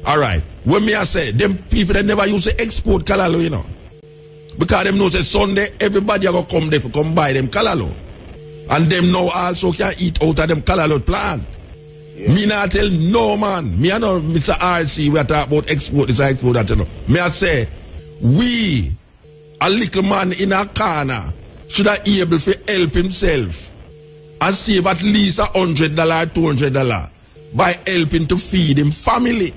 All right. When me I say, them people that never used to export calalo, you know. Because them know say Sunday, everybody going to come there to come buy them calalo. And them now also can eat out of them calalo plant. Yeah. Me not tell no man. Me I know Mr. RC, we are talking about export, this export, that you know. Me I say, we, a little man in a corner, should have able to help himself and save at least $100, $200 by helping to feed him family.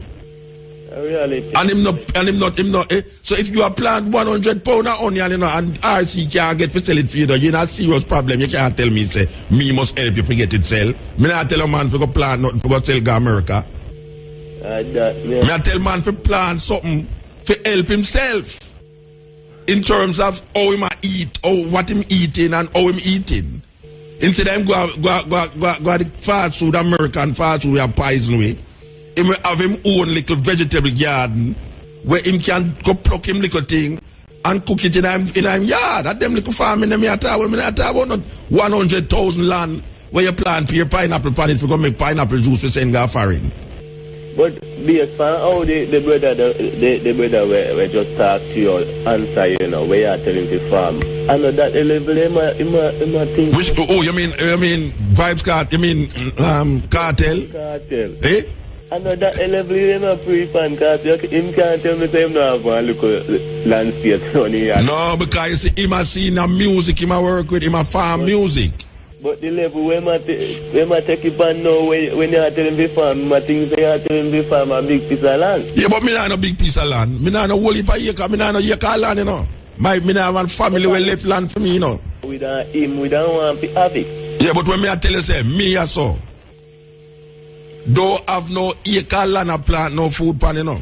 And him not. So if you are plant 100 pound of onion, you know, and RC can't get for sell it for you, you're not serious problem. You can't tell me say me must help you to get it sell. Me not tell a man for go plant nothing for go sell to America. Me I tell man for plant something for help himself. in terms of how him a eat, or what him eating and how him eating. Instead of him go the fast food, American fast food, we are poison way. He will have him own little vegetable garden where him can go pluck him little thing and cook it in him yard. That them little farm in them yard. When I talk about not 100,000 land where you plant your pineapple pan if you go make pineapple juice for send go foreign. But based on how the brother we just talk to you answer, you know, where you are telling the farm. I know that level him think. Which you mean Vibes Cartel? You mean Cartel? Cartel. Eh? I know that level him a pre-fan because him can't tell me say him not have one look landscape on here. No, because you see him a seen a music, him a work with him a farm music. But the level where I take it back now when you are telling the farm, I think they are telling the farm a big piece of land. Yeah, but me not no big piece of land. Me not no whole heap of acre. Me not no acre land, you know. Me not one family where left land for me, you know. We don't want to have it. Yeah, but when me I tell you say, me a so. Don't have no acre land a plant no food pan, you know.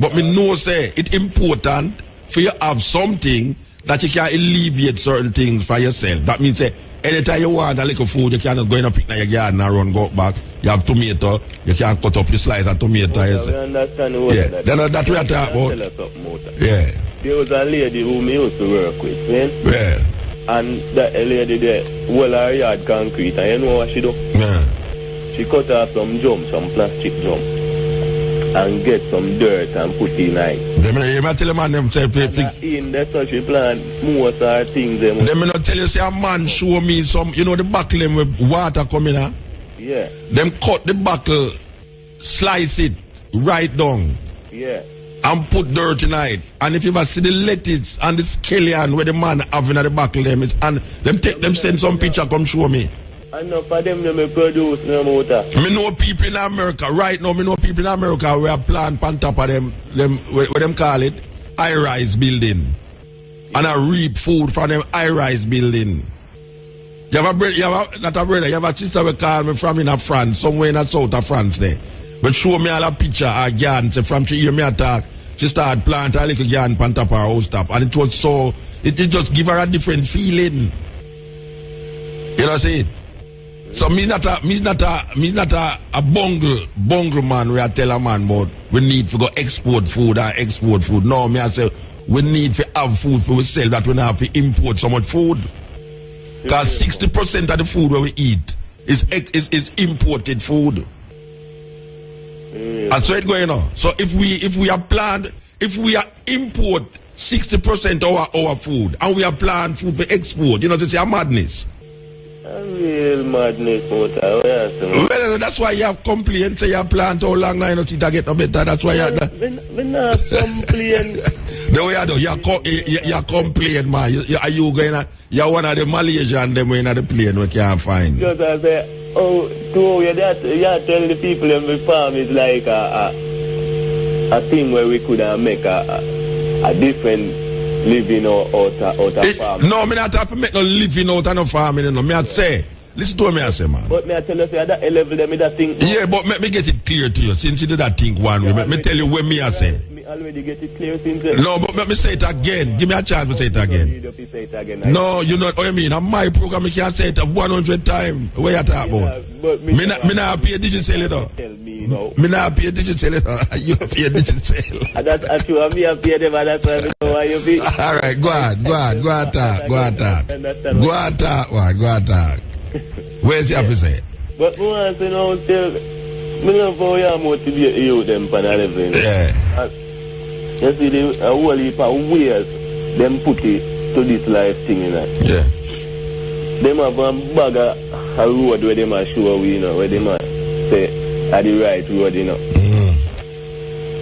But me know say it important for you have something that you can alleviate certain things for yourself. That means say anytime you want a little food, you cannot go in a pick in your garden and run go back. You have tomato, you can cut up your slice of tomato. I understand what yeah, that's what I talk about. Yeah. There was a lady who me used to work with, man. Yeah. And that lady there, well, her yard concrete, and you know what she do? Yeah. She cut off some plastic jump, and get some dirt and put in it. You might tell a man them say fix. That's how she plant most of her things. Them not tell you say a man show me some, you know the buckle them with water coming out. Yeah. Them cut the buckle, slice it right down. Yeah. And put dirt in it. And if you ever see the lettuce and the scallion where the man having at the buckle them, and them take them send some picture come show me. I know for them they produce no motor. Me know people in America right now. Me know people in America where a plant on top of them what them call it high-rise building, and I reap food from them high-rise building. You have a brother, not a brother. You have a sister we call me from in France, somewhere in the south of France there. But show me all a picture a garden. Say from she hear me attack, she started planting a little garden on top of her house top, and it was so it just give her a different feeling. You know what I say? So me not a bungle man where I tell a man about we need to go export food. No, me I say we need to have food for ourselves that we not have to import so much food. Because 60% of the food where we eat is imported food. And so it's going on. So if we are import 60% of our food and we are planned food for export, you know, it's a madness. A real madness, well, that's why you have complaints. Say you plant how long now, you know, see that get no better. That's why you have that. We not complain. The way you do, you complain, man. You going? You're one of the Malaysian them in the plane we can't find. Because I say, you tell the people in the farm is like a thing where we could make a different living out of farm. No, me not have to make no living out of no farming. You know. Me I say, listen to what me I say, man. But me I tell you, that level them that thing. Yeah, but me get it clear to you. Since you did that thing one way, me tell you what me I say. Me already get it clear since. No, but let me say it again. Give me a chance to say it again. No, you know what I mean. On my program, I can't say it 100 times. Where you talk about? But me not pay digital it though. Tell me now. Me not pay digital it though. You pay digital. That's true. Me pay them, and that's why I know why you pay. All right, go on, talk. Where's your officer? But me want to know still. Me love how you motivate you them for everything. Yeah. You see the whole heap of ways them put it to this life thing, you know. Yeah. Them have a bag of a road where they might show we, you know, where they might say at the right road, you know.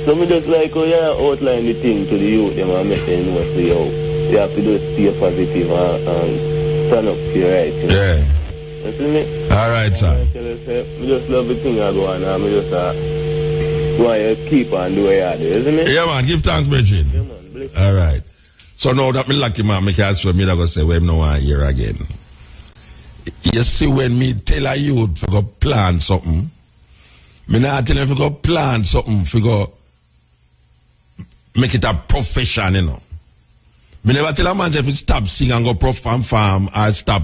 So me just like how you outline the thing to the youth, them and make them know say how you have to just stay positive and stand up for your right, you know. Yeah. You see me? All right, sir. I just love the thing I go on and I just go and keep on doing what you do, isn't it? Yeah, man, give thanks, Bridget. Yeah, man, bless. All right. So now that me lucky, man, me can't show me that go say, well, no one here again. You see, when me tell a youth to go plan something, me not tell him to go plan something, to go make it a profession, you know. Me never tell a man if he stop sing and go perform farm or stop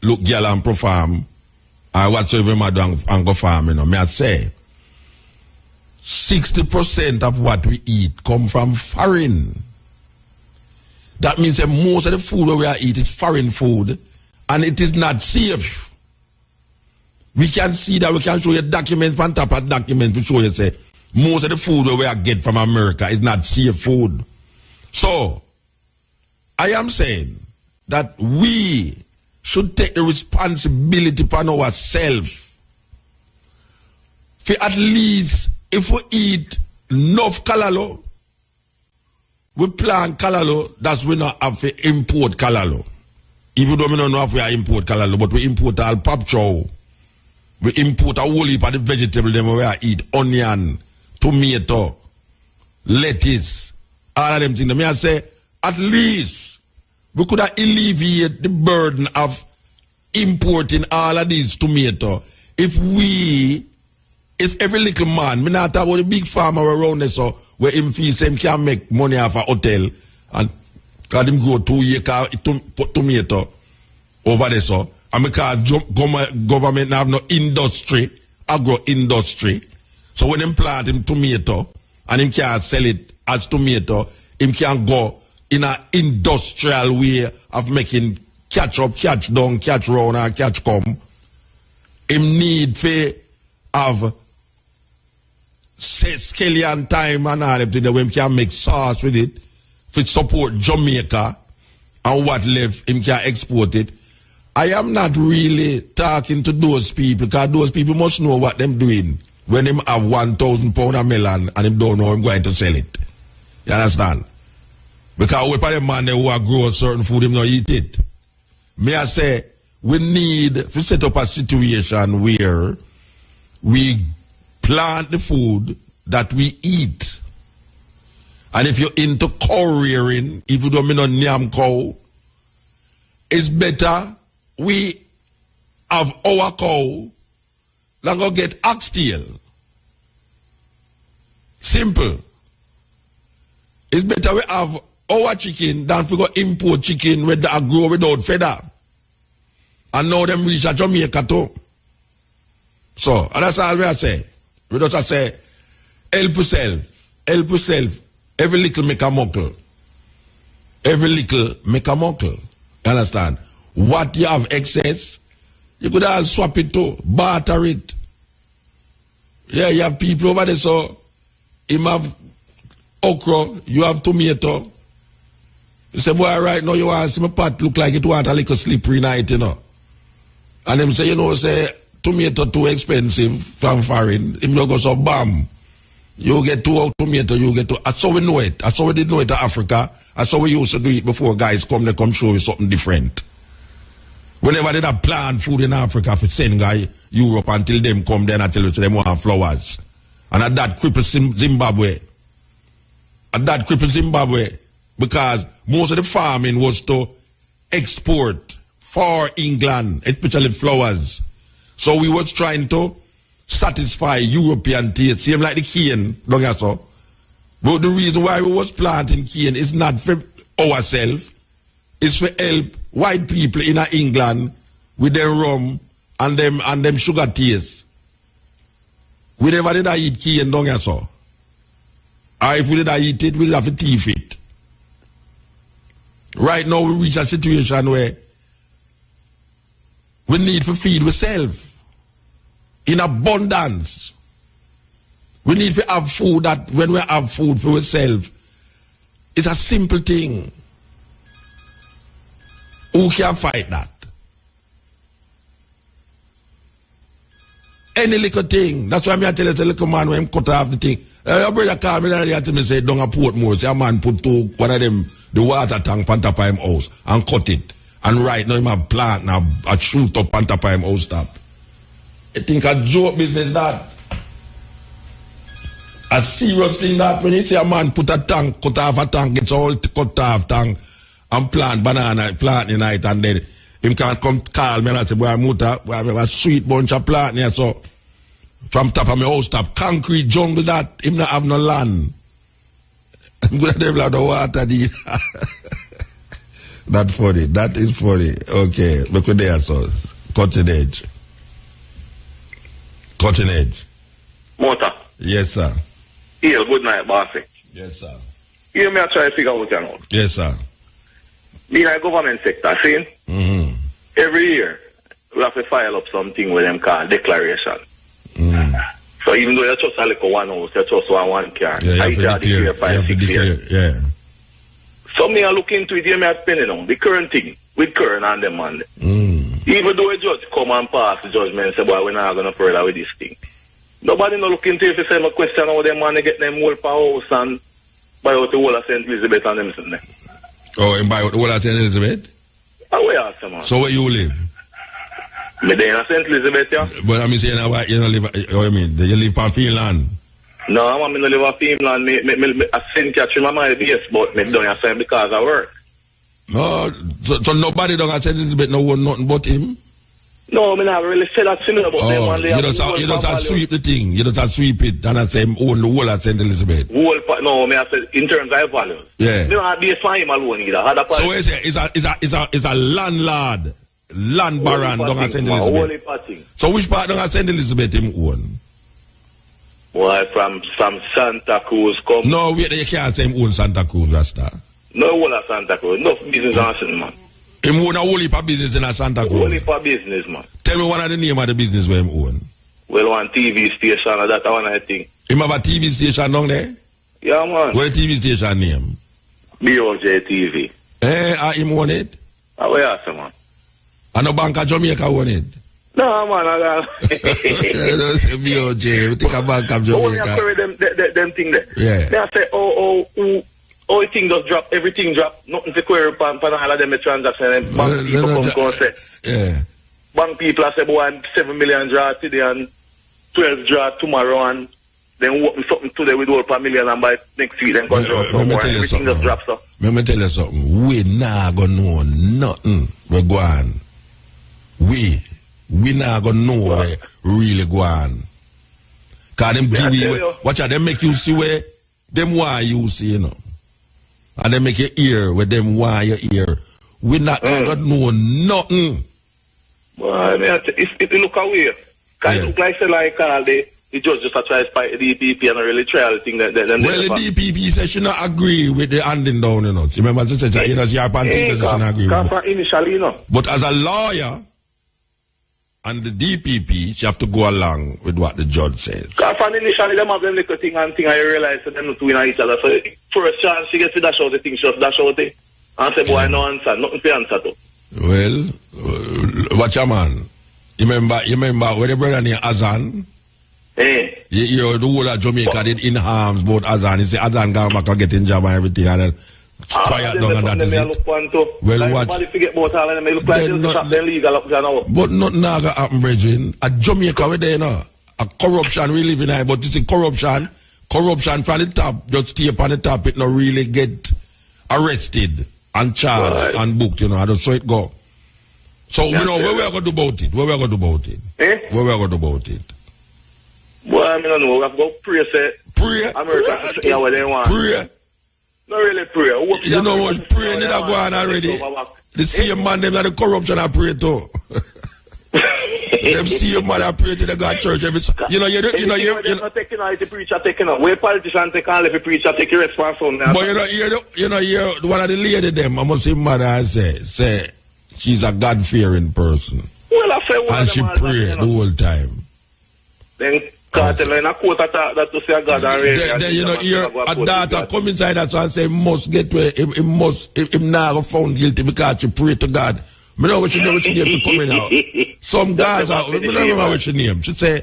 look girl and perform or whatsoever man do and go farm, you know. Me I say 60% of what we eat come from foreign. That means that most of the food we eat is foreign food and it is not safe. We can see that, we can show you a document on top of document to show you say most of the food we get from America is not safe food. So I am saying that we should take the responsibility upon ourselves. For at least if we eat enough kalalo, we plant kalalo, that's we not have to import kalalo. Even though we don't know if we import kalalo, but we import all pop chow. We import a whole heap of the vegetable them we eat, onion, tomato, lettuce, all of them things. I say, at least we could have alleviated the burden of importing all of these tomato if every little man, me not talk about the big farmer around there, so where him feel him can make money off a hotel and can him grow 2 acre tomato over there, so and because government have no industry, agro industry, so when him plant him tomato and him can sell it as tomato, him can go in an industrial way of making catch up, catch down, catch round and catch come. Him need for have scallion time and all that when him can make sauce with it for support Jamaica and what left him can export it. I am not really talking to those people because those people must know what them doing when them have 1,000 pound of melon and them don't know I'm going to sell it. You understand? Because we probably man who are grow certain food, him not eat it. May I say, we need to set up a situation where we plant the food that we eat. And if you're into cow rearing, if you don't mean no nyam cow, it's better we have our cow than go get oxtail. Simple. It's better we have our chicken than we go import chicken with that grow without feather. And now them reach a Jamaica too. So, and that's all we say. We just say, help yourself. Help yourself. Every little make a muckle. Every little make a muckle. You understand? What you have excess, you could all swap it to, barter it. Yeah, you have people over there, so him have okra, you have tomato. You say, boy, right now you want to see my pot look like it want a little slippery night, you know. And them say, you know, say, tomato too expensive from foreign. Him you go so bam. You get 2 tomato, you get 2. That's how we know it. That's how we did know it in Africa. That's how we used to do it before guys come, they come show you something different. Whenever they have plant food in Africa for send guy Europe until them come then I tell you so them want flowers. And at that cripple Zimbabwe. At that cripple Zimbabwe. Because most of the farming was to export for England, especially flowers. So we was trying to satisfy European taste, same like the cane, long as so. But the reason why we was planting cane is not for ourselves, it's for help white people in England with their rum and them sugar taste. We never did eat cane, long as so. Or if we did eat it, we'll have to teeth it. Right now we reach a situation where we need to feed ourselves in abundance. We need to have food that when we have food for ourselves, it's a simple thing. Who can fight that? Any little thing. That's why I tell you, the little man when him cut off the thing. Your brother called me and tell me, say, don't a Portmore. Say, a man put one of them, the water tank on top of him house and cut it. And right now him have plant now a shoot up on top of him house top. I think a joke business that. A serious thing that when you say a man put a tank, cut off a tank, gets all cut off tank and plant banana, plant in night and then him can't come call me and say, boy, Muta, boy, I have a sweet bunch of plant here, so from top of my house top, concrete jungle that, him not have no land. I'm gonna develop the water there. That funny. That is funny. Okay. Look at there, so cutting edge. Cutting edge. Motor. Yes, sir. Yeah, good night, bossy. Yes, sir. You may try to figure out what you know. Yes, sir. Being a government sector, see? Mm-hmm. Every year, we have to file up something with them called declaration. So even though you just a little one house, you just one car. Yeah, you have to declare. Yeah. So me I look into it, you may have penny now. The current thing, with current and them man. Even though a judge come and pass the judgment and say, boy, we're not going to further with this thing. Nobody no look into it if you say my question how them man get them whole power house and buy out the whole of St. Elizabeth and them something. Oh, and buy out the whole of St. Elizabeth? Where else, man? So where you live? Me there in St. Elizabeth, yeah. But I mean, saying you don't live, what you mean? You live on Finland? No, I don't live in Finland. I send catch my mind, yes, but me don't have because I work. No, so nobody don't have St. Elizabeth no one nothing but him? No, I never really said that similar about them. Oh, you don't have sweep the thing. You don't have sweep it and I say own the whole of St. Elizabeth. No, I said in terms of value. Yeah. Me not be for him alone either. So it's a landlord, land baron don't have St. Elizabeth. So which part don't have St. Elizabeth him own? Why from Santa Cruz come? No, wait, you can't say him own Santa Cruz, Rasta. No, whole of Santa Cruz. No business answer, man. Him own a whole heap of business in a Santa Cruz. Whole heap of business, man. Tell me one of the name of the business where him own. Well, one TV station or that one I think. Him have a TV station down there? Yeah, man. What TV station name? BOJ TV. Him own it? Where else, man? And no Bank of Jamaica own it? No, man, I got... Don't say BOJ. We think a Bank of Jamaica. Oh, them thing there. Yeah. They say, everything just drop, everything drop, nothing to query upon all of them transactions. Bank people come and say, yeah. Bank people say, boy, 7 million draw today and 12 draw tomorrow and then work something today with $1 million and by next week then come draw some more. Everything just drops up. Let me tell you something. We not gonna know nothing. We go on. We not gonna know where really go on. Cause them give you, watch out, them make you see where them why you see, you know. And they make you hear with them why you hear. We not gonna know nothing. Well, I mean, if you look away, because it look like the judge just try to fight the DPP and really try the thing that well, the DPP says she not agree with the handing down, you know. You remember she said, you know, she not agree with initially, you know. But as a lawyer and the DPP, she have to go along with what the judge says. Because initially, them have them little thing and thing, I realize that they're not doing each other. So, for a chance, she gets to dash out the thing, she just dash out it. And say, boy, no answer, nothing to answer to. Well, watch your man. You remember when the brother named Azan? You hear the whole of Jamaica did in harms about Azan. He said, Azan got back and get in job and everything. And then quiet down and that is it. Well, what? But nothing going to happen, brethren. At Jamaica, we there, you know. A corruption we live in here, but you see corruption from the top, just stay up on the top, it not really get arrested and charged and booked, you know. I don't so it go. So, you know, where we are going to do about it? Where we are going to do about it? Where we are going to do about it? Well, I mean, I know. We have to go pray, say. Pray? America, yeah, what they want. Pray? Not really pray. You know what? Pray need to go on already. The same man, them that the corruption I pray too. Them same man I pray to the God church. You're not taking out the preacher taking out. Where politicians take all if the preacher take your response on that. But you know, one of the lady them, I must say mother and say she's a God-fearing person. Well, I say and she pray the whole time. Then cartel in a quote that to say God and raise. Then you know, here a daughter come inside that and say must get where him now found guilty because she pray to God. I know what she name to come in now. Some guys are, I don't remember what she name. She say,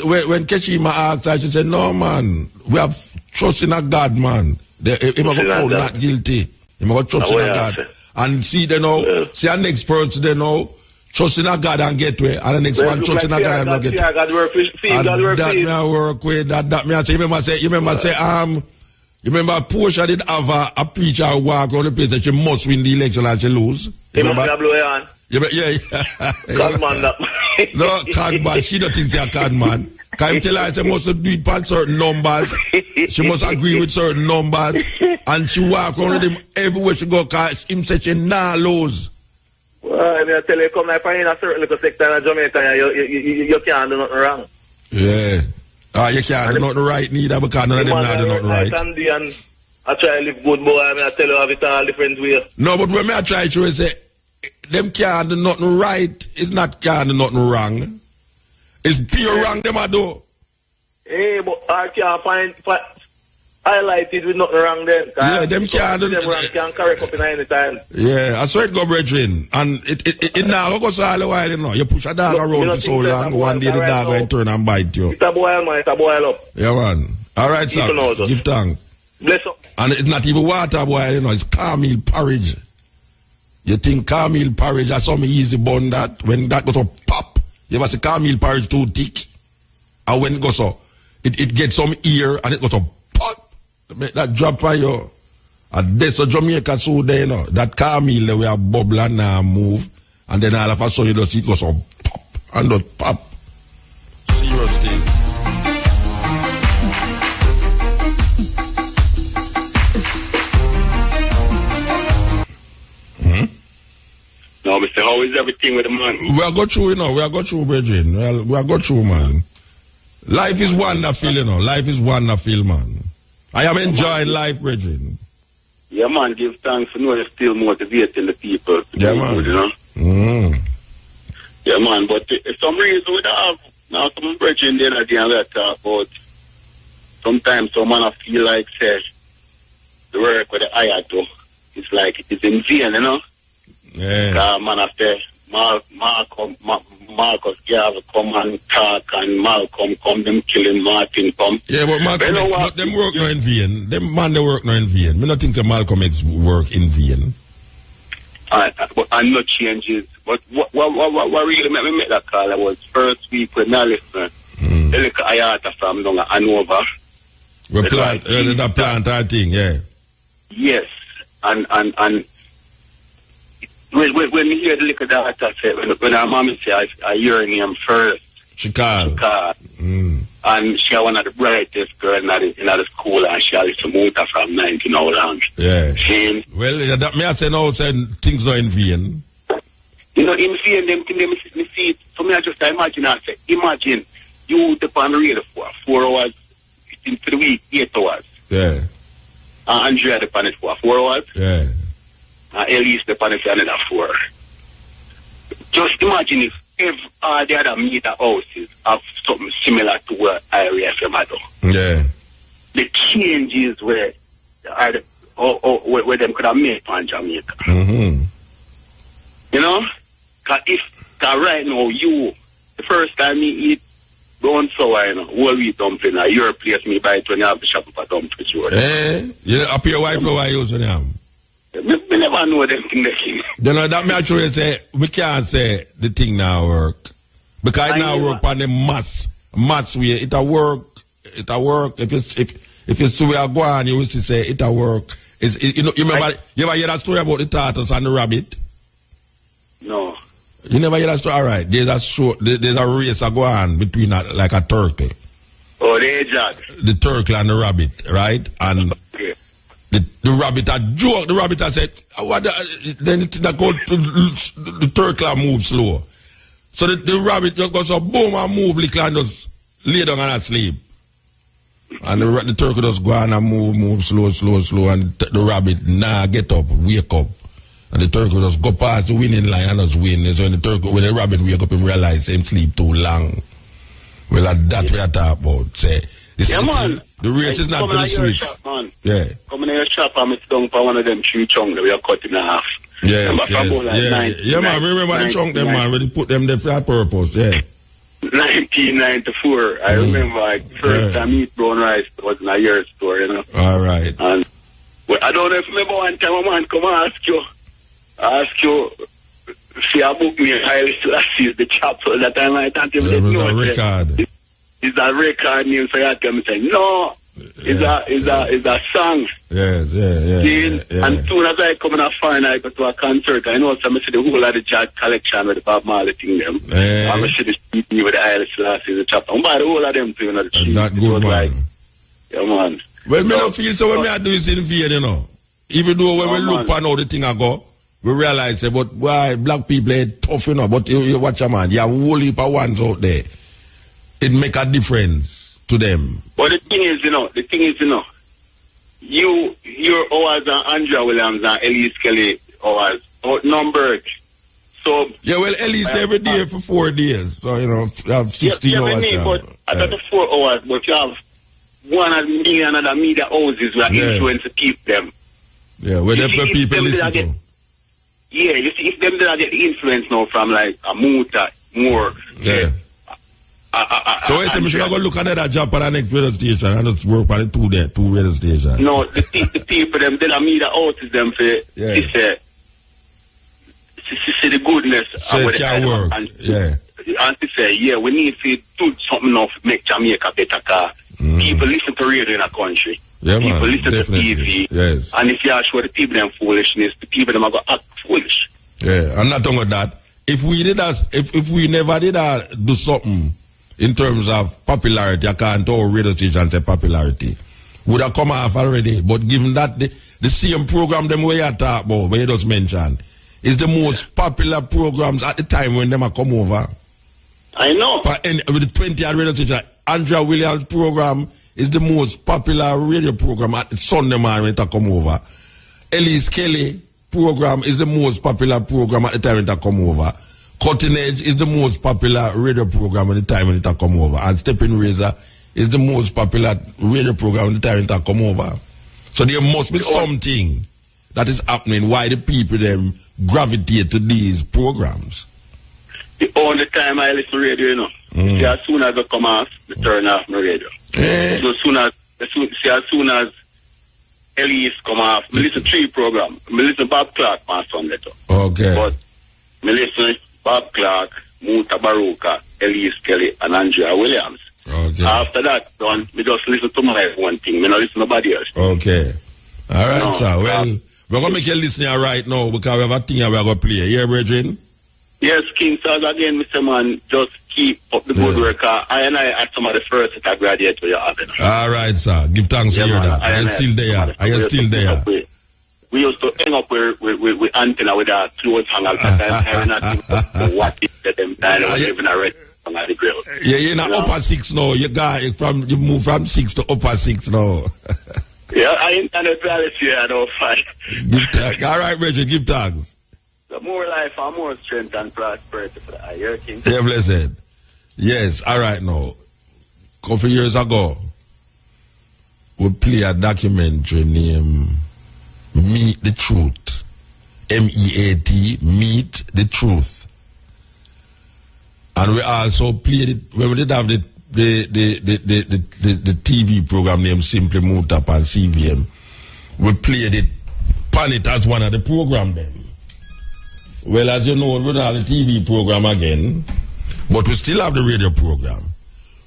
when Keshima asked her, she said, no man, we have trust in a God, man. He might go found not guilty. He might go trust in a God. And see, they know, see our next person, they know, trust in a God and get way. And the next one, trust in a God and not get way. That me I work with, that me I say, you remember Portia did have a preacher walk around the place that she must win the election and she lose. Remember? Yeah. Cardman that. No, cardman. She don't think she's a cardman. Can you tell her she must do it on certain numbers? She must agree with certain numbers. And she walk around with him everywhere she go, cause him say she nah lose. Well, I mean, I tell you, come like in a certain little sector in Jamaica, you can't do nothing wrong. Yeah. You can't do nothing right neither because none of them not do nothing right. I try to live good, boy. I mean, I tell you, I have it all different way. No, but when I try to say, them can't do nothing right, it's not can't do nothing wrong. It's pure wrong them I do. Hey, but I can't find highlight it with nothing wrong then. Yeah, them can't do them wrong, can't correct up in any time. Yeah, I saw it go, brethren. And it now goes all the while, you know. You push a dog around for so long, one day the dog will turn and bite you. It's a boil, man. It's a boil up. Yeah, man. All right, sir. Give thanks. Bless up. And it's not even water boil, you know. It's cornmeal porridge. You think cornmeal porridge, that's some easy bun that. When that goes up, pop. You ever see cornmeal porridge too thick? And when it goes up, it gets some ear and it goes up, pop. Make that drop on you. And that's a Jamaica so there, you know. That cornmeal, they will bubble and move. And then all of a sudden, you just see it goes up, pop. And just pop. Seriously. No, Mr. How is everything with the man? We are go through, you know. We are go through, brethren. We are go through, man. Life is wonderful, you know. Life is wonderful, man. I am enjoying life, brethren. Yeah, man. Give thanks for knowing still motivating the people. Yeah, man. Good, you know? Yeah, man. But for some reason, we don't have now some brethren there that we talk about. Sometimes some man feel like, say, the work with the eye do. It's like it's in vain, you know? Yeah. Man, after Marcus Garvey come and talk and Malcolm come, them killing Martin come. Yeah, but Malcolm, but them work no in vain. Them man, they work no in vain. Me not think that Malcolm makes work in vain. And no changes. But what really made me make that call was first week when I listened. The little Ayata from down at Hanover. We plant, that plant that thing, yeah. Yes, and when you hear the little daughter say, when our mom say, I hear her name first. She called. And she was one of the brightest girls in the school, and she had some motor from 19 hours long. Yeah. Well, that may I say now, things not in vain. You know, in vain, them see it. For me, I just imagine, imagine you depend on the radio for 4 hours, for the week, 8 hours. Yeah. And Andrea depend it for 4 hours. Yeah. Elise depend it for another 4. Just imagine if all the other meter houses have something similar to what IRFM had done. Yeah. The changes where them could have made on Jamaica. Mm-hmm. You know? Because right now, the first time you eat brown sour, you know, whole wheat dumpling, your place me buy it when you have the shop for dumpling. Yeah, up your wife, why you using them? We never know them things. You know, that me actually say, we can't say the thing now work. Because it now work on the mass way. It'll work. If you see where I go on, you will say it'll work. You remember, you ever hear that story about the turtles and the rabbit? No. You never hear that story? All right. There's a race that go on between like a turtle. Oh, the hedgehog. The turtle and the rabbit, right? And okay. The rabbit had joke. The rabbit had said, then the turtle move slow. So the rabbit just goes up, boom, and move little and just lay down and sleep. And the turtle just go on and move slow. And the rabbit get up, wake up. And the turtle just go past the winning line and just win. So when the rabbit wake up and realize him sleep too long. Well, that's what I talk about. Say, the race is not very sweet. Yeah. Come in your shop and it's down for one of them tree chunks that we are cutting in half. Yeah, man, remember the chunk them, man, when they put them there for a purpose, yeah. 1994, I remember first time I eat brown rice was in a year store, you know. All right. And well, I don't know if you remember one time a man come and ask you, see a book me Haile Selassie the chapel that time I thought you didn't know. It's a record name, so you tell me say, no, it's a song. Yeah. And soon as I come in a foreign, I go to a concert, I know some see the whole of the jazz collection with the Bob Marley thing them. Yeah. I'm see the CD with the Haile Selassie the chapel. I'm buy the whole of them too, you know, the cheap. That good, man. Like, yeah, man. Well, me don't feel so when I do this in vain, you know. Even though when we look on how the thing I go, we realize, but why black people are tough, you know, but you watch a man, you have a whole heap of ones out there. It make a difference to them. But the thing is, your hours and Andrea Williams and Elise Kelly hours outnumbered. So yeah, well, Elise every day for 4 days. So, you know, you have 16 hours. Yeah, but I got the 4 hours, but you have 1 million other media houses where influence to keep them. Yeah, where the people listen to. Yeah, you see, if them that get the influence now from like a Muta, more. Yeah. So I say we should go look at that job for the next radio station and just work on the two radio stations. No, the people them, they are media houses them for see the goodness of what they work. And to say, yeah, we need to do something enough to make Jamaica better, because people listen to radio in a country. Yeah, people man, listen definitely. to TV. Yes. And if you ask what the people them foolishness, the people them are going to act foolish. Yeah, and not only that, if we did that, if we never did do something in terms of popularity, I can't tell radio station say popularity, would have come off already. But given that the same program them where you talk about, where you just mentioned, is the most popular programs at the time when them are come over. I know. But with the 20th radio station, Andrea Williams program is the most popular radio program at Sunday morning when it come over. Elise Kelly program is the most popular program at the time when it come over. Cutting Edge is the most popular radio program at the time when it come over. And Stepping Razor is the most popular radio program at the time when it come over. So there must be something that is happening why the people them gravitate to these programs. The only time I listen to radio, you know, see, as soon as I come off, I turn off my radio. So as soon as Elise come off, I listen to 3 programs. I listen to Bob Clark on Sunday too. Okay. But I listen to Bob Clark, Muta Baruka, Elise Kelly, and Andrea Williams. Okay. After that, I just listen to my one thing. I don't listen to nobody else. Okay. All right, sir. Well, we're going to make you listen here right now because we have a thing we're going to play. Yeah, brethren? Yes, King Charles, again, Mr. Man, just keep up the good work. I are some of the first that I graduate with you having. All right, sir. Give thanks to hear that. I am still there. I am still there. We used to hang up with antenna with our clothes hung out. I'm not what it them time I was living already on the grill. Yeah, you're in upper 6 now. You move from 6 to upper 6 now. Yeah, I internet reality, I don't fight. Give thanks. All right, Bridget, give thanks. The more life and more strength and prosperity for the year, King. Yeah, blessed. Yes, all right now. A couple years ago, we play a documentary named Meet the Truth. MEAT, Meet the Truth. And we also played it when we did have the TV program named Simply Moved Up on CVM. We played it, pan it as one of the program then. Well, as you know, we don't have the TV program again, but we still have the radio program.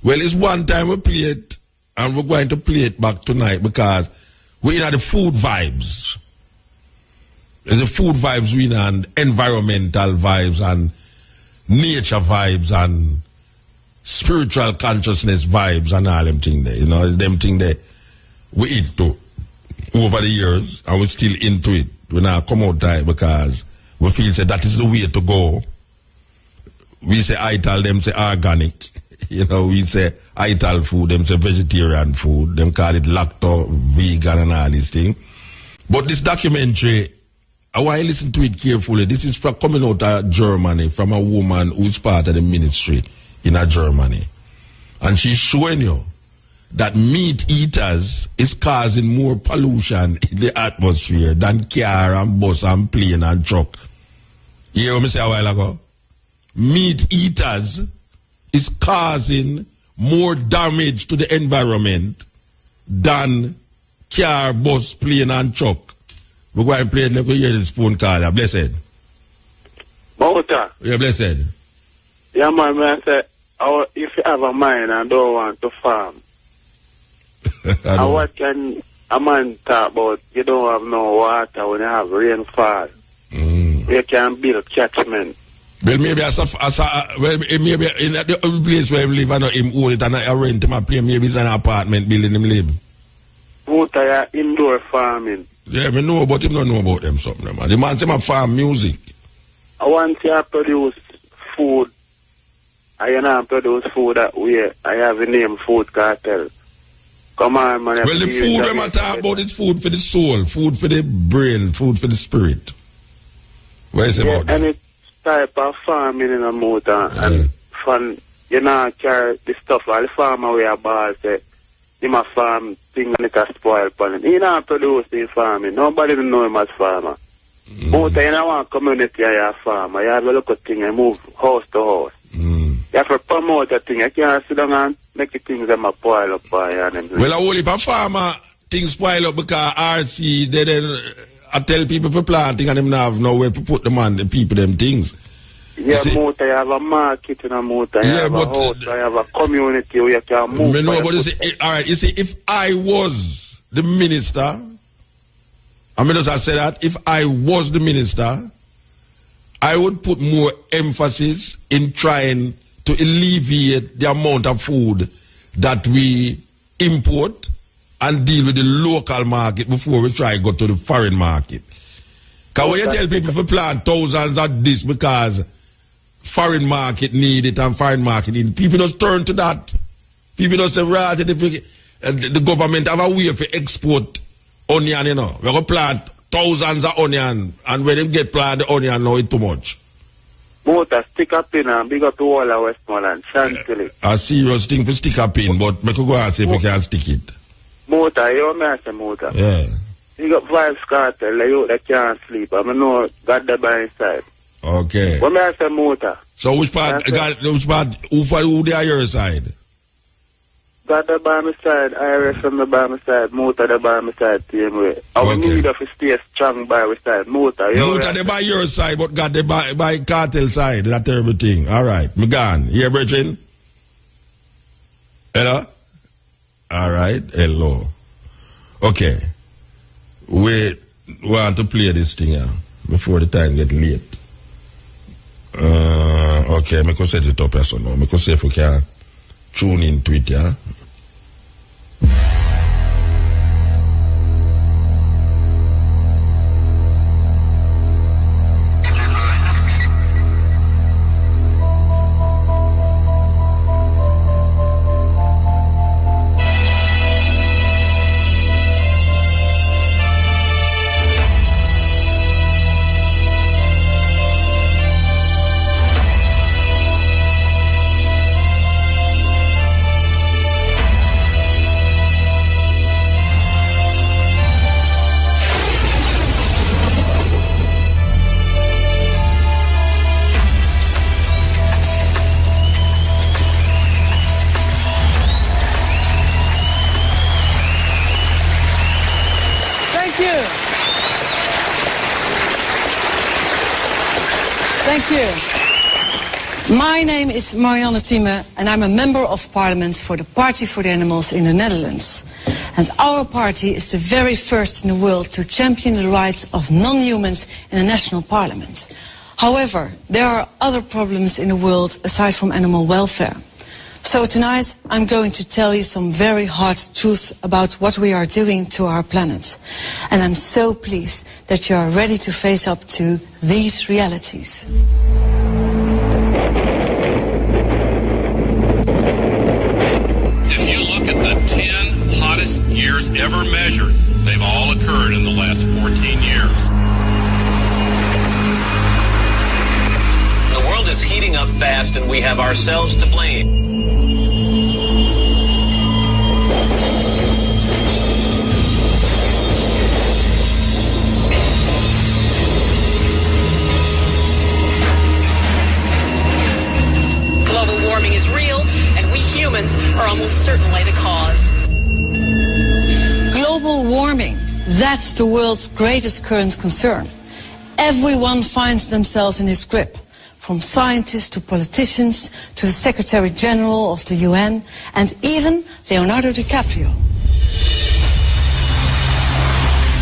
Well, it's one time we play it, and we're going to play it back tonight because we're in the food vibes. There's the food vibes, we and environmental vibes, and nature vibes, and spiritual consciousness vibes, and all them things there. You know, it's them things there we eat to over the years, and we're still into it. We now come out there because we feel say that is the way to go. We say ital, them say organic. You know, we say ital food, them say vegetarian food. Them call it lacto, vegan and all these things. But this documentary, I want you to listen to it carefully. This is from coming out of Germany from a woman who's part of the ministry in Germany. And she's showing you that meat eaters is causing more pollution in the atmosphere than car and bus and plane and truck. You hear what I say a while ago? Meat eaters is causing more damage to the environment than car, bus, plane and truck. We're going to play it, let me hear this phone call. You're blessed. Mota. You're blessed. Yeah, man, say, if you have a mind and don't want to farm, and what can a man talk about? You don't have no water when you have rainfall. You can build catchment. Well, maybe maybe in the place where he live, I know him own it and I rent him a place. Maybe it's an apartment building him live. Mota, indoor farming. Yeah, me know, but him don't know about them something, man. The man say my farm music. I want to produce food. I not produce food that way. I have a name, Food Cartel. Come on, man. Well, the food when I talk about is food for the soul, food for the brain, food for the spirit. What is it about that? Any type of farming in a motor and fun, you know, carry the stuff. All the farmer we are ball say, him a farm thing and it a spoil upon him. He not produce the farming. Nobody don't know him as farmer. Motor, you know, one community you are a farmer. You have a look at thing and move house to house. You have to promote a thing. You can't sit down and make the things that might spoil up by them. Well, I only a farmer things spoil up because RC, they then I tell people for planting and them not have nowhere to put them on the people them things. Yeah, motor, you have a market in a motor, you have a house, you have a community where you can move. Me know, but you see, alright, you see, if I was the minister, I mean, as I say that, if I was the minister, I would put more emphasis in trying to alleviate the amount of food that we import and deal with the local market before we try to go to the foreign market. Because when you tell people to plant thousands of this because foreign market need it and foreign market need it, people just turn to that. People just say, right, the government have a way for export onion, you know. We're going to plant thousands of onion and when they get plant the onion, now it's too much. Motor, stick up in and big up to all of Westmoreland, Chantilly. A serious thing for stick up in, but I could go and see if we can stick it. Motor, you know me motor. Yeah. You got Vibes Cartel, like you that can't sleep. I know God the by inside. Okay. What I say motor? So which part, who they are your side? God the by my side, IRS from the by my side, motor the by my side, same way. I need to stay strong by my side, motor. Motor the by your side, but God the by cartel side, that terrible thing. Alright, me gone. Here, brethren? Hello? Alright, hello. Okay. We want to play this thing here before the time get late. Okay, me can set it up as now. Me can see if we can tune in to it, yeah. Thank you. My name is Marianne Thieme and I'm a member of parliament for the Party for the Animals in the Netherlands. And our party is the very first in the world to champion the rights of non-humans in the national parliament. However, there are other problems in the world aside from animal welfare. So tonight I'm going to tell you some very hard truths about what we are doing to our planet. And I'm so pleased that you are ready to face up to these realities. If you look at the 10 hottest years ever measured, they've all occurred in the last 14 years. The world is heating up fast and we have ourselves to blame. Global warming is real, and we humans are almost certainly the cause. Global warming, that's the world's greatest current concern. Everyone finds themselves in its grip, from scientists to politicians to the Secretary General of the UN and even Leonardo DiCaprio.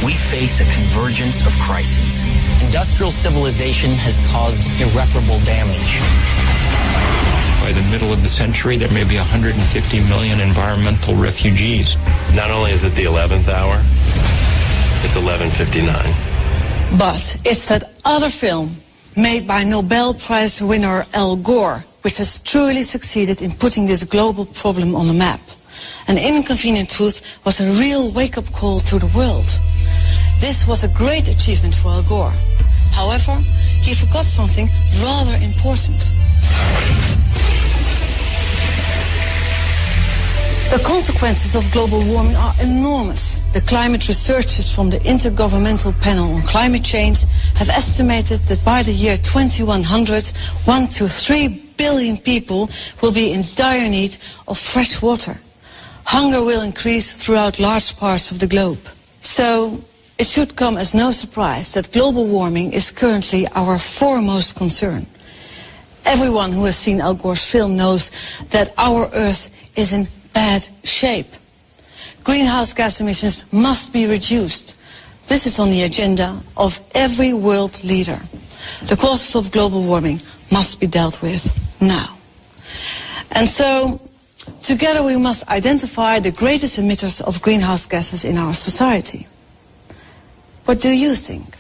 We face a convergence of crises. Industrial civilization has caused irreparable damage. By the middle of the century, there may be 150 million environmental refugees. Not only is it the 11th hour, It's 11:59. But it's that other film made by Nobel Prize winner Al Gore which has truly succeeded in putting this global problem on the map. An Inconvenient Truth was a real wake-up call to the world. This was a great achievement for Al Gore. However, he forgot something rather important. The consequences of global warming are enormous. The climate researchers from the Intergovernmental Panel on Climate Change have estimated that by the year 2100, 1 to 3 billion people will be in dire need of fresh water. Hunger will increase throughout large parts of the globe. So it should come as no surprise that global warming is currently our foremost concern. Everyone who has seen Al Gore's film knows that our Earth is in bad shape. Greenhouse gas emissions must be reduced. This is on the agenda of every world leader. The causes of global warming must be dealt with now. And so, together we must identify the greatest emitters of greenhouse gases in our society. What do you think?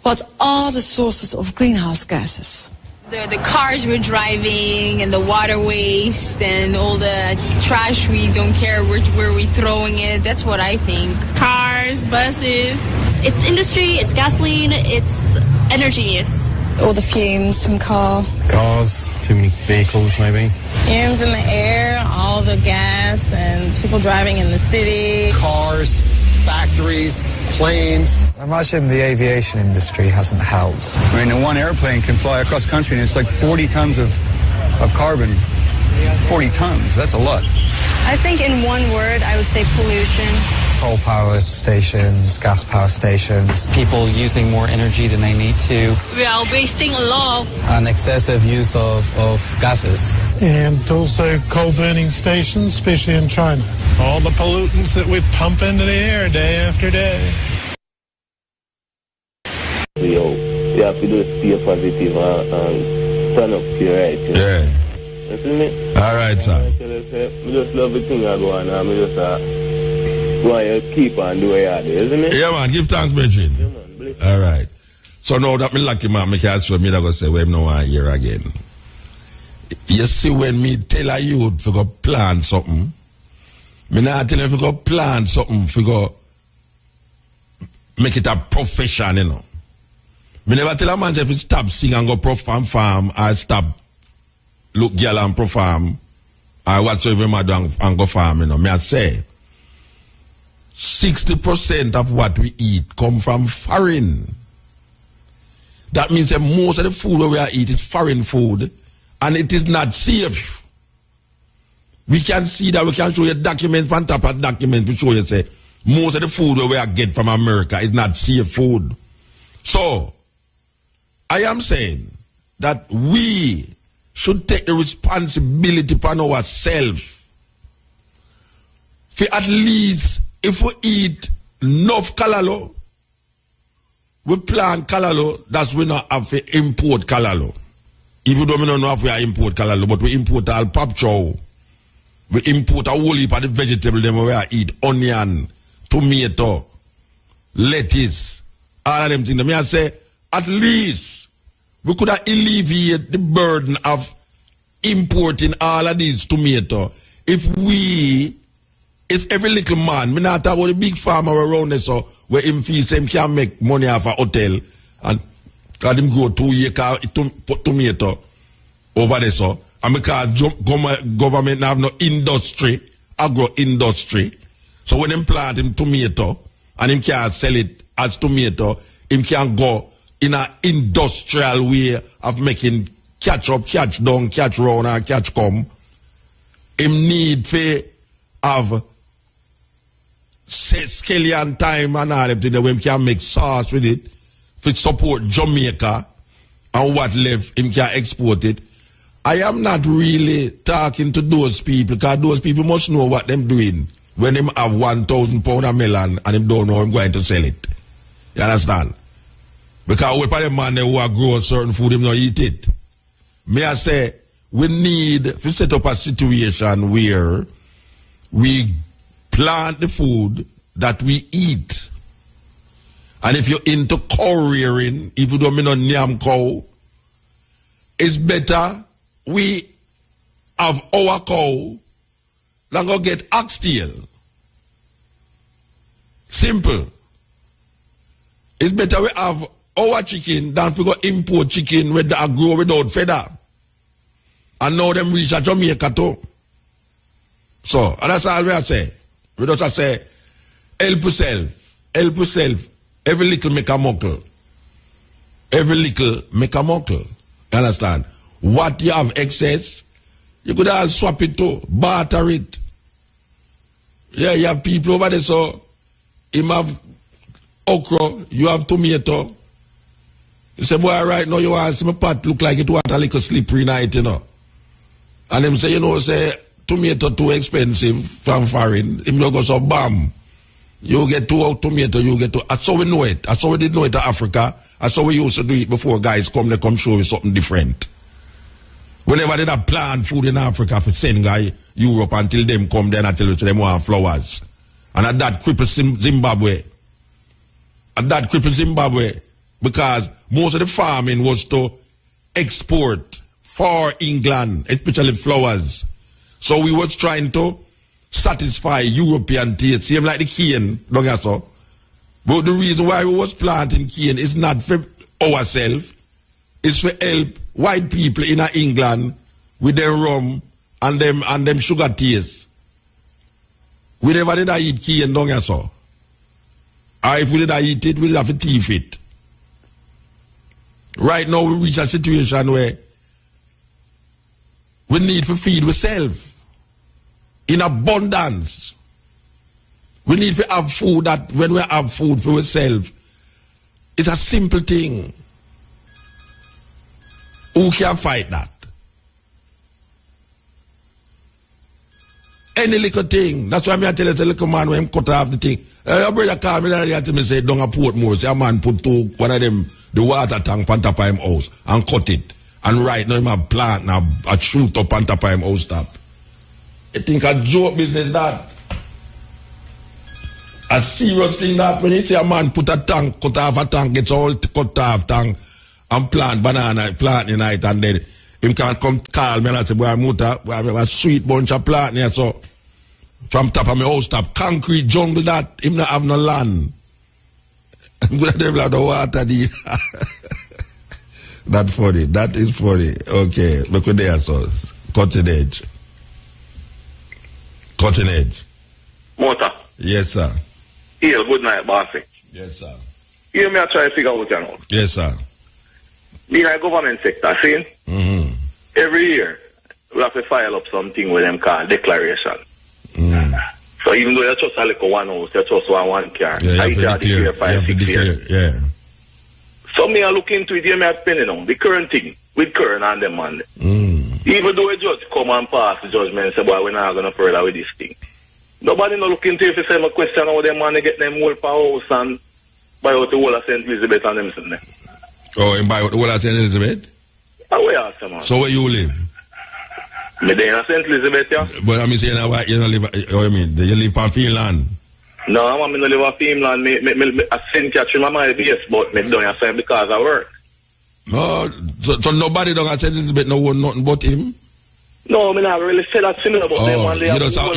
What are the sources of greenhouse gases? The cars we're driving and the water waste and all the trash we don't care where we're throwing it. That's what I think. Cars, buses. It's industry, it's gasoline, it's energy use. All the fumes from Cars, too many vehicles maybe. fumes in the air, all the gas and people driving in the city. Cars, factories, planes. I imagine the aviation industry hasn't helped. I mean, one airplane can fly across country and it's like 40 tons of carbon. 40 tons, that's a lot. I think in one word, I would say pollution. Coal power stations, gas power stations. People using more energy than they need to. We are wasting a lot. An excessive use of gases. And also coal burning stations, especially in China. All the pollutants that we pump into the air day after day. Yo, you have to do stay positive and turn up to your right. Yeah. You see me? All right, sir. I just love the thing I go on and I just want to keep on doing what you do, isn't it? Yeah, man. Give thanks, Benjamin. Yeah, man. Bless All right. So now that me lucky, man, me can't show me that go say, well, no one here again. You see, when me tell a youth to go plan something, me not tell him to go plan something, to go make it a profession, you know. Me never tell a man if he stop sing and go perform farm, or stop look girl and perform, or whatsoever man do and go farm, you know. Me I say, 60% of what we eat come from foreign. That means that most of the food we eat is foreign food, and it is not safe. We can see that, we can show you document on top of document to show you say most of the food we get from America is not safe food. So I am saying that we should take the responsibility upon ourselves. For at least if we eat enough calalo, we plant calalo, that's we not have to import calalo. Even though we don't know if we import calalo, but we import all pop chow. We import a whole heap of the vegetable them we eat, onion, tomato, lettuce, all of them things. I say, at least we could have alleviated the burden of importing all of these tomato if every little man, me not talk about the big farmer around there, so where him feels him can make money off a hotel and got him grow 2 acre tomato over there, so and because government have no industry, agro industry, so when him plant him tomato and him can sell it as tomato, him can go in an industrial way of making catch up, catch down, catch round and catch come. Him need for have scallion time and all them when can make sauce with it for support Jamaica and what left him can export it. I am not really talking to those people because those people must know what them doing when them have 1,000 pound of melon and them don't know I'm going to sell it. You understand? Because we probably man who are growing certain food, them not eat it. May I say, we need to set up a situation where we plant the food that we eat. And if you're into cow rearing, if you don't mean on yam cow, it's better we have our cow than go get oxtail. Simple. It's better we have our chicken than we go import chicken where they grow without feather. And now them reach a Jamaica too. So, and that's all we are say. We just say, help yourself. Every little make a muckle. Every little make a muckle. You understand? What you have excess, you could all swap it too, barter it. Yeah, you have people over there, so him have okra, you have tomato. You say, boy, right now you want to see my pot look like it want a little slippery night, you know. And him say, you know, say, tomato too expensive from foreign. Him don't go so bam. You get two tomato, you get two. That's how we know it. That's how we did know it in Africa. That's how we used to do it before guys come, they come show you something different. Whenever they have plant food in Africa for send guy Europe until them come then until they want flowers. And at that cripple Zimbabwe. Because most of the farming was to export for England, especially flowers. So we was trying to satisfy European taste, same like the cane, don't you so? But the reason why we was planting cane is not for ourselves, it's for help white people in England with their rum and them sugar taste. We never did eat cane, don't you so? Or if we did eat it, we did have to teeth it. Right now we reach a situation where we need to feed ourselves in abundance. We need to have food that when we have food for ourselves, it's a simple thing. Who can fight that? Any little thing. That's why I tell you, the little man when him cut off the thing. Your brother called me and he say, don't a Portmore. Say a man put one of them, the water tank on top of him house and cut it. And right now him have plant now a shoot up on top of him house top. I think a joke business that. A serious thing that when you see a man put a tank, cut off a tank, gets all cut off tank and plant banana, plant in night and then him can't come call me and I say, boy, Muta, boy, I have a sweet bunch of plant here, so from top of my house top, concrete jungle that, him not have no land. I'm going to develop the water there. That's funny. That is funny. Okay, look at there, so cutting edge. Cutting edge. Mota. Yes, sir. Here, good night, bossy. Yes, sir. Here, me I try to figure out you know. Yes, sir. Me in the government sector, see? Mm-hmm. Every year, we have to file up something with them called declaration. So even though you just a little one house, you just want one car. Yeah, I tell you 5, 6 years. Yeah. So me I look into it, you may have spending on the current thing with current and them man. Even though a judge come and pass the judgment and say, boy, we're not going to further with this thing. Nobody no look into if you say my question how them man get them whole for house and buy out the whole of St. Elizabeth and them sitting there. Oh, and buy out the whole of St. Elizabeth? Where else, man? So where you live? Me there in St. Elizabeth, yeah. But I mean, say, you don't live, you mean, you live on Finland? No, I don't live on Finland. I send catch my mind, yes, but me don't have time because I work. No, so nobody don't have St. Elizabeth, no one, nothing but him? No, I not really say that similar about them. And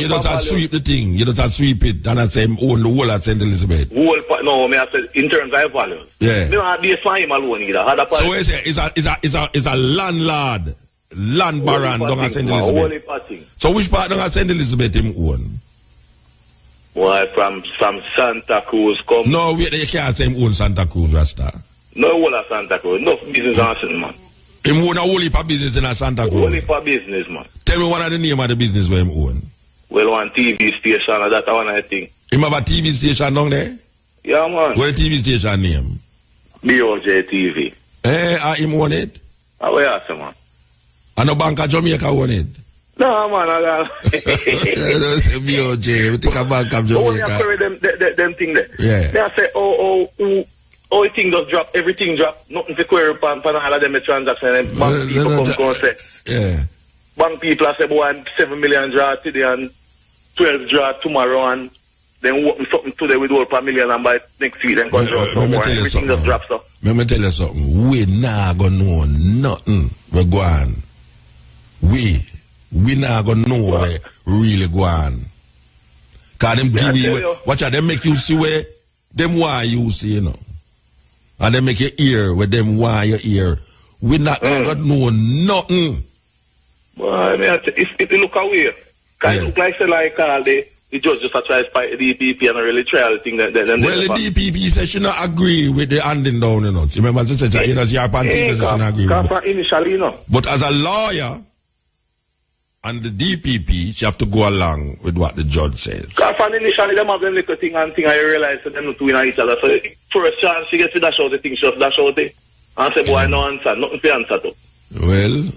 you don't have sweep the thing. You don't have sweep it and I say own the whole of St. Elizabeth. No, I say in terms of values. Yeah. You don't have to find him alone either. So what is a landlord, land baron don't have St. Elizabeth. So which part don't have St. Elizabeth him own? Why from Santa Cruz come? No, wait, you can't say him own Santa Cruz, Rasta. No, whole of Santa Cruz. No business action, man. Him own a whole heap of business in a Santa Cruz. Whole heap of business, man. Tell me one of the name of the business where him own. Well, one TV station, that's one of the thing. Him have a TV station down there? Yeah, man. What the TV station name? BOJ TV. Him own it? Where else, man? And no Bank of Jamaica own it? No, man, I got BOJ, we think of Bank of Jamaica. Oh, them thing there. Yeah. They say, oh, thing just drop, everything drop, nothing to query upon all of them transaction. And bank people come and say, yeah. Bank people say, boy, 7 million draw today and 12 draw tomorrow and then open something today with over $1 million and by next week then control everything just drops up. Let me tell you something. We not gonna know nothing we're going. We not gonna know where really going. Cause them give you watch out, them make you see where them why you see, you know. And they make you hear where them why you hear. We not gonna know nothing. Well, I mean, it look away. Cause it look like say like the judge just try to fight the DPP and really try the thing that well, the DPP says she not agree with the handing down, you know. You remember she said, you know, she not agree with initially, you know. But as a lawyer and the DPP, she have to go along with what the judge says. Because initially, them have them little thing and thing, I realize that they're not doing each other. So first chance she gets to dash out the thing, she just dash out it. And say, boy, no answer, nothing to answer to. Well,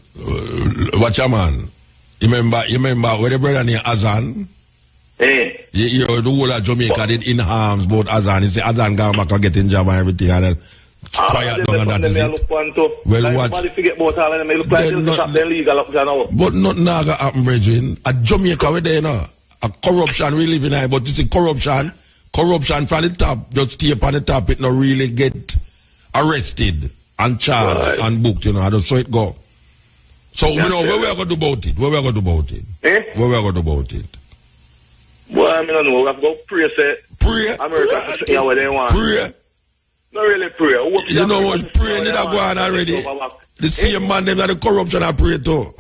watch your man. You remember where the brother named Azan? You the whole of Jamaica did in arms about Azan. He said Azan got back and get in job and everything and then quiet down and that is it. Well, what? But nothing now gonna happen, brethren. At Jamaica we there, you know. A corruption we live in here, but this is corruption from the top, just stay up on the top, it not really get arrested and charged and booked, you know. That's how it go. So you know where we are going to do about it? Where we are going to do about it? Where we are going to do about it? Well, I mean, I know we have to go pray, say. Pray? America to what they want. Pray? Not really pray. You know what? Pray need to go on already. The same man, them that the corruption I pray too.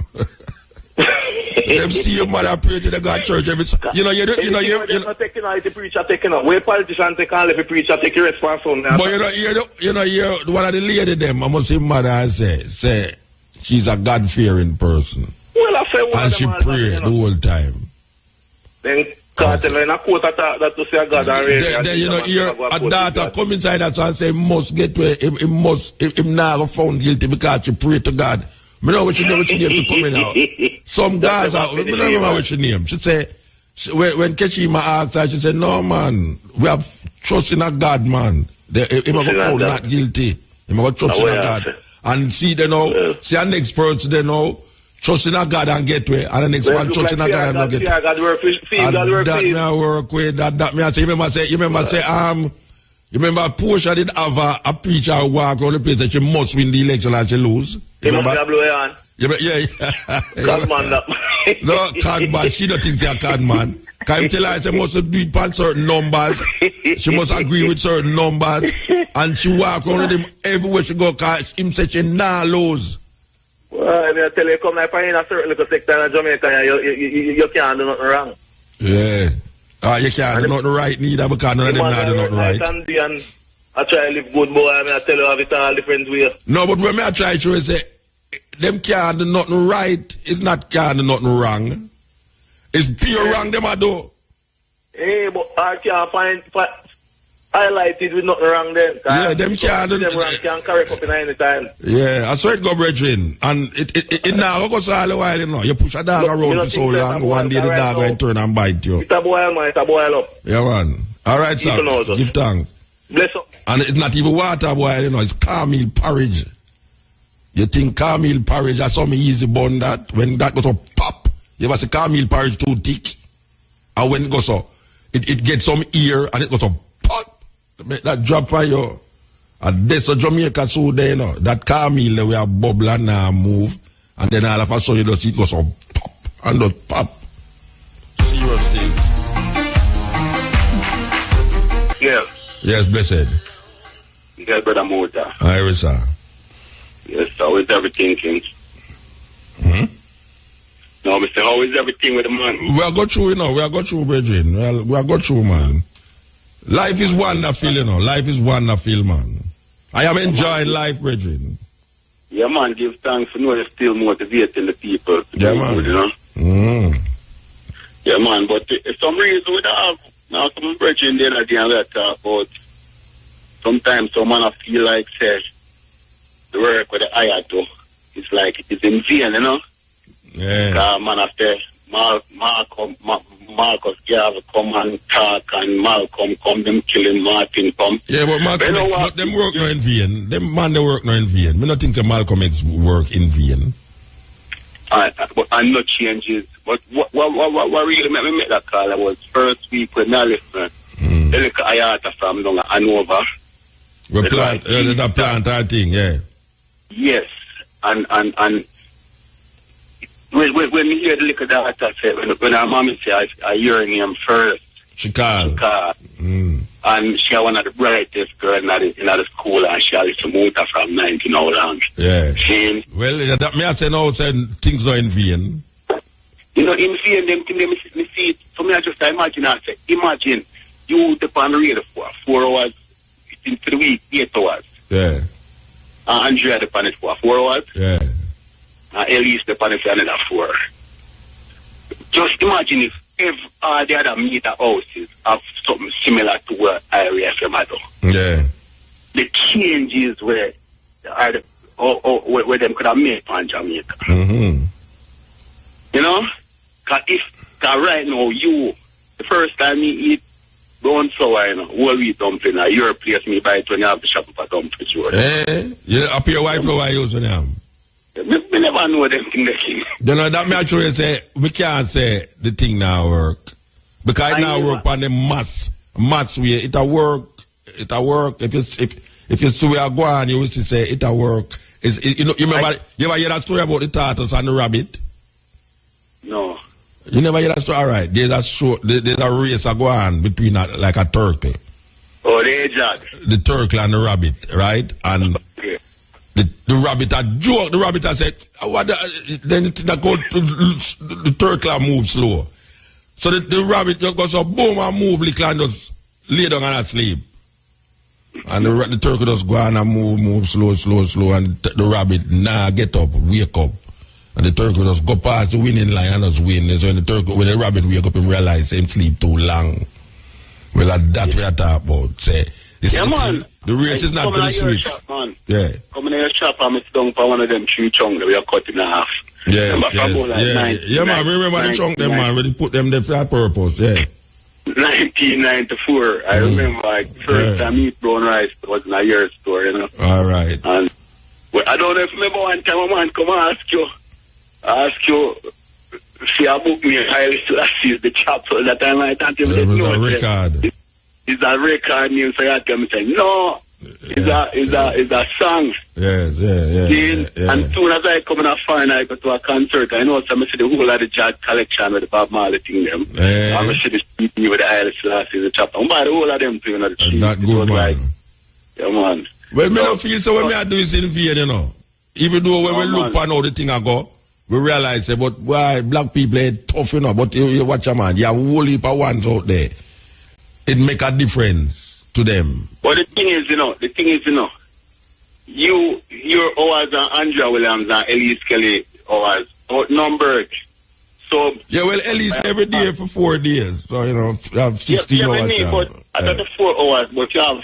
Them same man I pray to the God church every. You know, you're not taking out the preacher taking out. Where politicians take all if the preacher take your response on that. But you know, one of the lady them, I must say, mother, I say, she's a God-fearing person. Well, I say and she pray the whole time. Then, in a quote that to say a God and really. Then you know, here a daughter come inside that and say, must get where him now found guilty because she pray to God. I know what she name to come in out. Some guys are, I don't remember what she name. She say, when Keshima asked her, she said, no man, we have trust in a God, man. Him a go found not guilty. Him a go trust in a God. And see they know, see our next person they know, trust in a God and get way, and the next one trust in a God and not get way. And that me I work with, that me I say, you remember Portia did have a preacher who walk on the place that she must win the election and she lose. You remember? Yeah. No, card man, she don't think she's a card man. Can you tell her she must do it on certain numbers? She must agree with certain numbers. And she walk around with him everywhere she go because him say she nah lose. Well, I tell you, come like in a certain little sector in Jamaica, you can't do nothing wrong. Yeah. You can't do nothing right neither because none of them not do nothing right. I try to live good, boy. I tell you, I have it all different ways. No, but when I try to say, them can't do nothing right, it's not can't do nothing wrong. It's pure wrong them I do. Hey, but I can't find highlighted with nothing wrong then. Yeah, them can't do them wrong, can't correct up in any time. Yeah, I saw it go, brethren. And it now goes all the while, you know. You push a dog around for so long, one day the dog will turn and bite you. It's a boil, man. It's a boil up. Yeah, man. All right, sir. Give thanks. Bless up. And it's not even water boil, you know. It's cornmeal porridge. You think cornmeal porridge is some easy bun that when that goes up pop, you ever see cornmeal porridge too thick? And when it goes up, it gets some ear and it goes up pop. Make that drop on you. And that's a Jamaica so there, you know. That cornmeal we have bubble and move. And then all of a sudden you just see it goes up pop and just pop. Seriously. Yeah. Yes, blessed. Yes, brother Mota. Hi, sir. Yes, how is everything, King? No, Mr. How is everything with the man? We are go through, you know. We are go through, brethren. We are go through, man. Life is wonderful, you know. Life is wonderful, man. I am enjoying life, brethren. Yeah, man. Give thanks for knowing still motivating the people. Yeah, man. Good, you know? Yeah, man. But if some reason we don't have now some brethren there at the end of talk about sometimes some man feel like say the work with the eye do. It's like it is in vain, you know? Yeah. Man after Marcus Garvey come and talk and Malcolm come, them killing Martin come. Yeah, but Malcolm, but them work no in vain. Them man they work no in vain. Me not think that Malcolm X work in vain. and no changes. But what really made me make that call? I was first week when I listen. The little Ayata from Hanover. We plant, the plant our thing, yeah. Yes, and when you hear the little daughter say, when our mommy say, I hear her name first. She called. And she was one of the brightest girls in the school, and she had to move from 19 how long. Yeah. She, well, that me I say now, things not in vain. You know, in vain, them see it. So me I just imagine, I say, imagine you depend on the radio for 4 hours into the week, 8 hours. Yeah. Andrea depend it for 4 hours. Yeah. Elise depend it for another 4. Just imagine if the other meter houses have something similar to what Area FM do. Yeah. The changes where them could have made on Jamaica. Mm-hmm. You know? Because right now, the first time you eat brown sour, you know, whole wheat dumpling, your place, me buy it when you have the shop for dumpling. You up your white flour using them? We never know them things. You know, that me actually say, we can't say the thing now work. Because it now work on the mass way. It'll work. If you see where I go on, you will say it'll work. You remember, you ever hear that story about the turtles and the rabbit? No. You never hear that story? All right. There's a race that go on between like a turtle. Oh, the hedgehog. The turtle and the rabbit, right? And the rabbit had joke. The rabbit had said, then the turtle move slow. So the rabbit just goes so boom and move little and just lay down and sleep. And the turtle just go on and move slow. And the rabbit get up, wake up. And the turtle just go past the winning line and just win. So when the rabbit wake up and realize him sleep too long. Well, that's what I talk about. Say, man. The race is not very sweet. Shop, man. Yeah. Come in your shop and it's down for one of them tree chunks that we are cutting in half. Yeah, man. Remember the chunk them, man. When they put them there for that purpose, yeah. 1994. I remember first time I eat brown rice was in a year store, you know. All right. And well, I don't know if remember one time a man come and ask you if you book me highly to assist the chapter that time I thought you it was a record. It's a record name, so I tell me say, no, it's a song. Yeah. And soon as I come in a foreign, I go to a concert, I know some see the whole of the jazz collection with the Bob Marley thing them. I'm see the CD with the Haile Selassie, the chapter. I'm buy the whole of them too, you know, the cheese. Not good, man. Like, yeah, man. Well, me don't feel so when me I do is in vain, you know. Even though when we look on how the thing I go, we realize, but why black people are tough, you know, but you watch a man, you have a whole heap of ones out there. It make a difference to them. But the thing is, your hours and Andrea Williams and Elise Kelly hours outnumbered. So yeah, well, Elise every day for 4 days. So, you know, you have 16 hours. But I got the 4 hours, but you have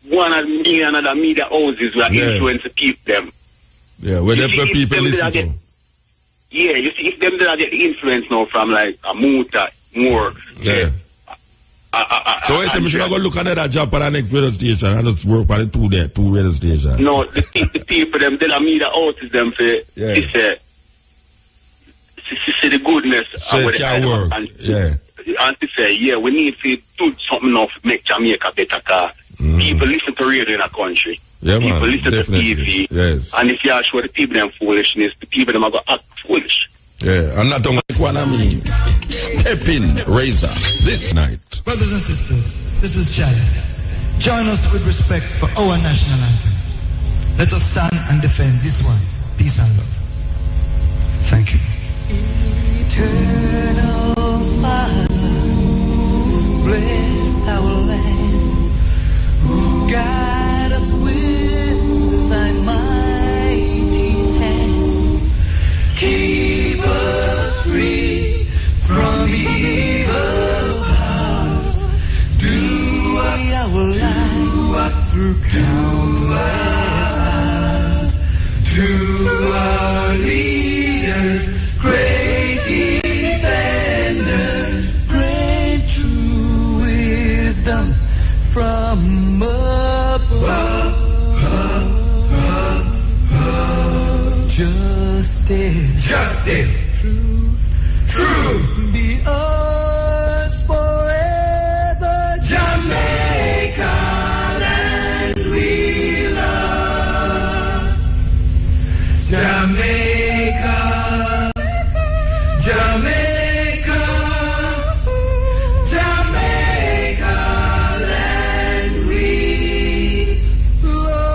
one and me and another media houses where influence to keep them. Yeah, where the people listen to. Yeah, you see, if them that get the influence now from like a Muta, more. Yeah. So I say, we should go look at that job for the next radio station and just work for the two radio stations. No, the people, them, they meet the artists, them, say, see the goodness so of it can work. And to say, yeah, we need to do something now to make Jamaica better, because people listen to radio in a country. Yeah, people man, listen definitely. to TV. Yes. And if you are sure the people them foolishness, the people them are going to act foolish. Yeah, and not only one, I mean, step in, Razor, this night. Brothers and sisters, this is Chad. Join us with respect for our national anthem. Let us stand and defend this one. Peace and love. Thank you. Eternal Father, bless our land, who guide us with thy mighty hand. Keep us free from evil powers. Do our life through countless hours. To our leaders, great defenders, great true wisdom from above. Just justice. Justice. Truth. Be us forever. Jamaica, land we love. Jamaica. Jamaica. Jamaica, land we love.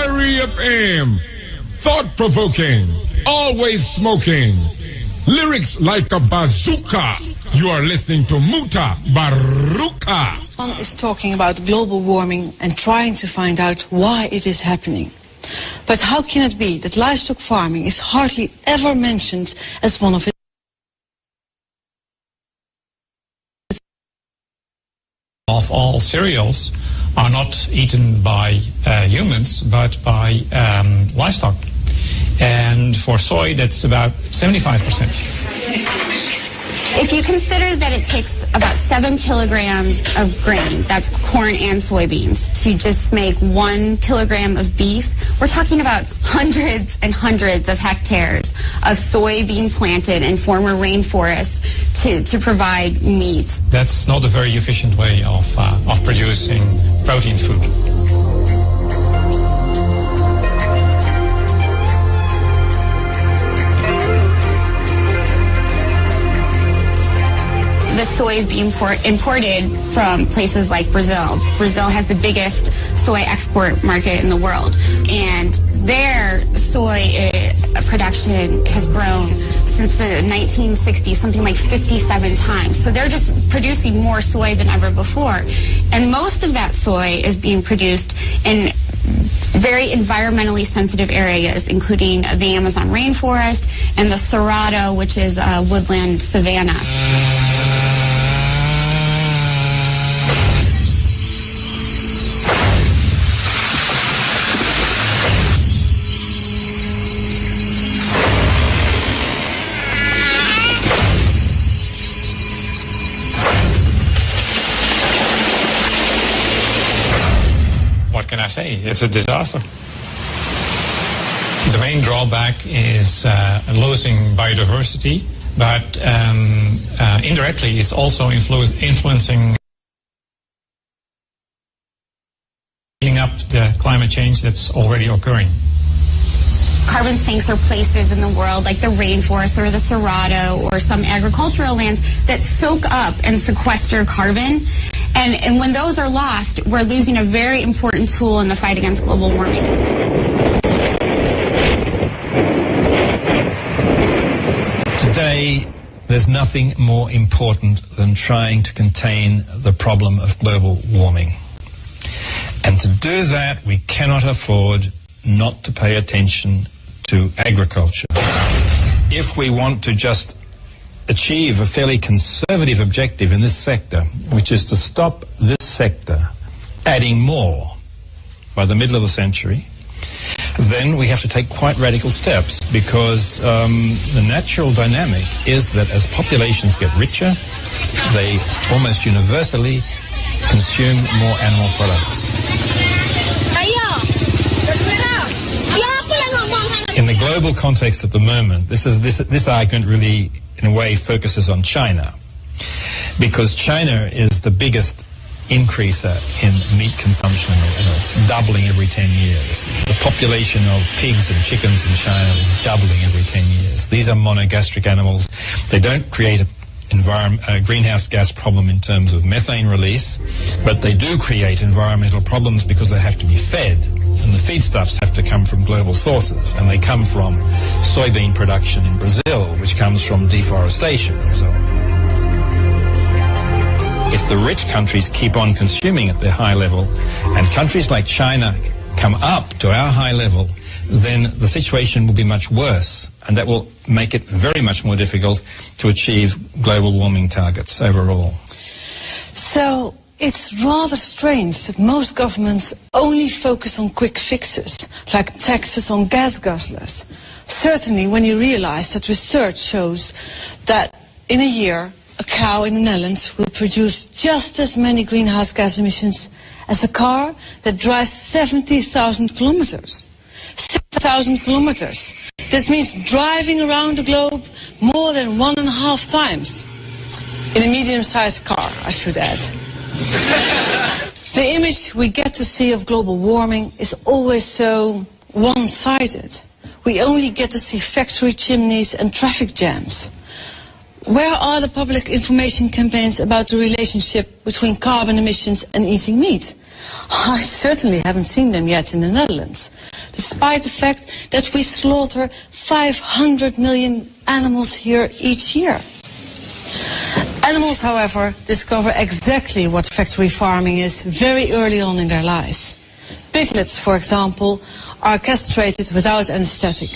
REFM. Thought-provoking, always smoking, lyrics like a bazooka. You are listening to Muta Baruka. One is talking about global warming and trying to find out why it is happening. But how can it be that livestock farming is hardly ever mentioned as one of its of all cereals are not eaten by humans, but by livestock. And for soy, that's about 75%. If you consider that it takes about 7 kilograms of grain, that's corn and soybeans, to just make 1 kilogram of beef, we're talking about hundreds and hundreds of hectares of soy being planted in former rainforest to provide meat. That's not a very efficient way of producing protein food. The soy is being imported from places like Brazil. Brazil has the biggest soy export market in the world, and their soy production has grown since the 1960s, something like 57 times. So they're just producing more soy than ever before. And most of that soy is being produced in very environmentally sensitive areas, including the Amazon rainforest and the Cerrado, which is a woodland savanna. What can I say? It's a disaster. The main drawback is losing biodiversity, but indirectly it's also influencing up the climate change that's already occurring. Carbon sinks are places in the world like the rainforest or the Cerrado or some agricultural lands that soak up and sequester carbon. And when those are lost, we're losing a very important tool in the fight against global warming. Today, there's nothing more important than trying to contain the problem of global warming. And to do that, we cannot afford not to pay attention to agriculture. If we want to just achieve a fairly conservative objective in this sector, which is to stop this sector adding more by the middle of the century, then we have to take quite radical steps, because the natural dynamic is that as populations get richer, they almost universally consume more animal products. In the global context at the moment, this argument really, in a way, focuses on China, because China is the biggest increaser in meat consumption. It's doubling every 10 years. The population of pigs and chickens in China is doubling every 10 years. These are monogastric animals. They don't create a greenhouse gas problem in terms of methane release, but they do create environmental problems because they have to be fed, and the feedstuffs have to come from global sources, and they come from soybean production in Brazil, which comes from deforestation and so on. If the rich countries keep on consuming at their high level, and countries like China come up to our high level, then the situation will be much worse, and that will make it very much more difficult to achieve global warming targets overall. So it's rather strange that most governments only focus on quick fixes, like taxes on gas guzzlers. Certainly when you realize that research shows that in a year, a cow in the Netherlands will produce just as many greenhouse gas emissions as a car that drives 70,000 kilometers. 7,000 kilometers. This means driving around the globe more than 1.5 times. In a medium-sized car, I should add. The image we get to see of global warming is always so one-sided. We only get to see factory chimneys and traffic jams. Where are the public information campaigns about the relationship between carbon emissions and eating meat? I certainly haven't seen them yet in the Netherlands, despite the fact that we slaughter 500 million animals here each year. Animals, however, discover exactly what factory farming is very early on in their lives. Piglets, for example, are castrated without anesthetic.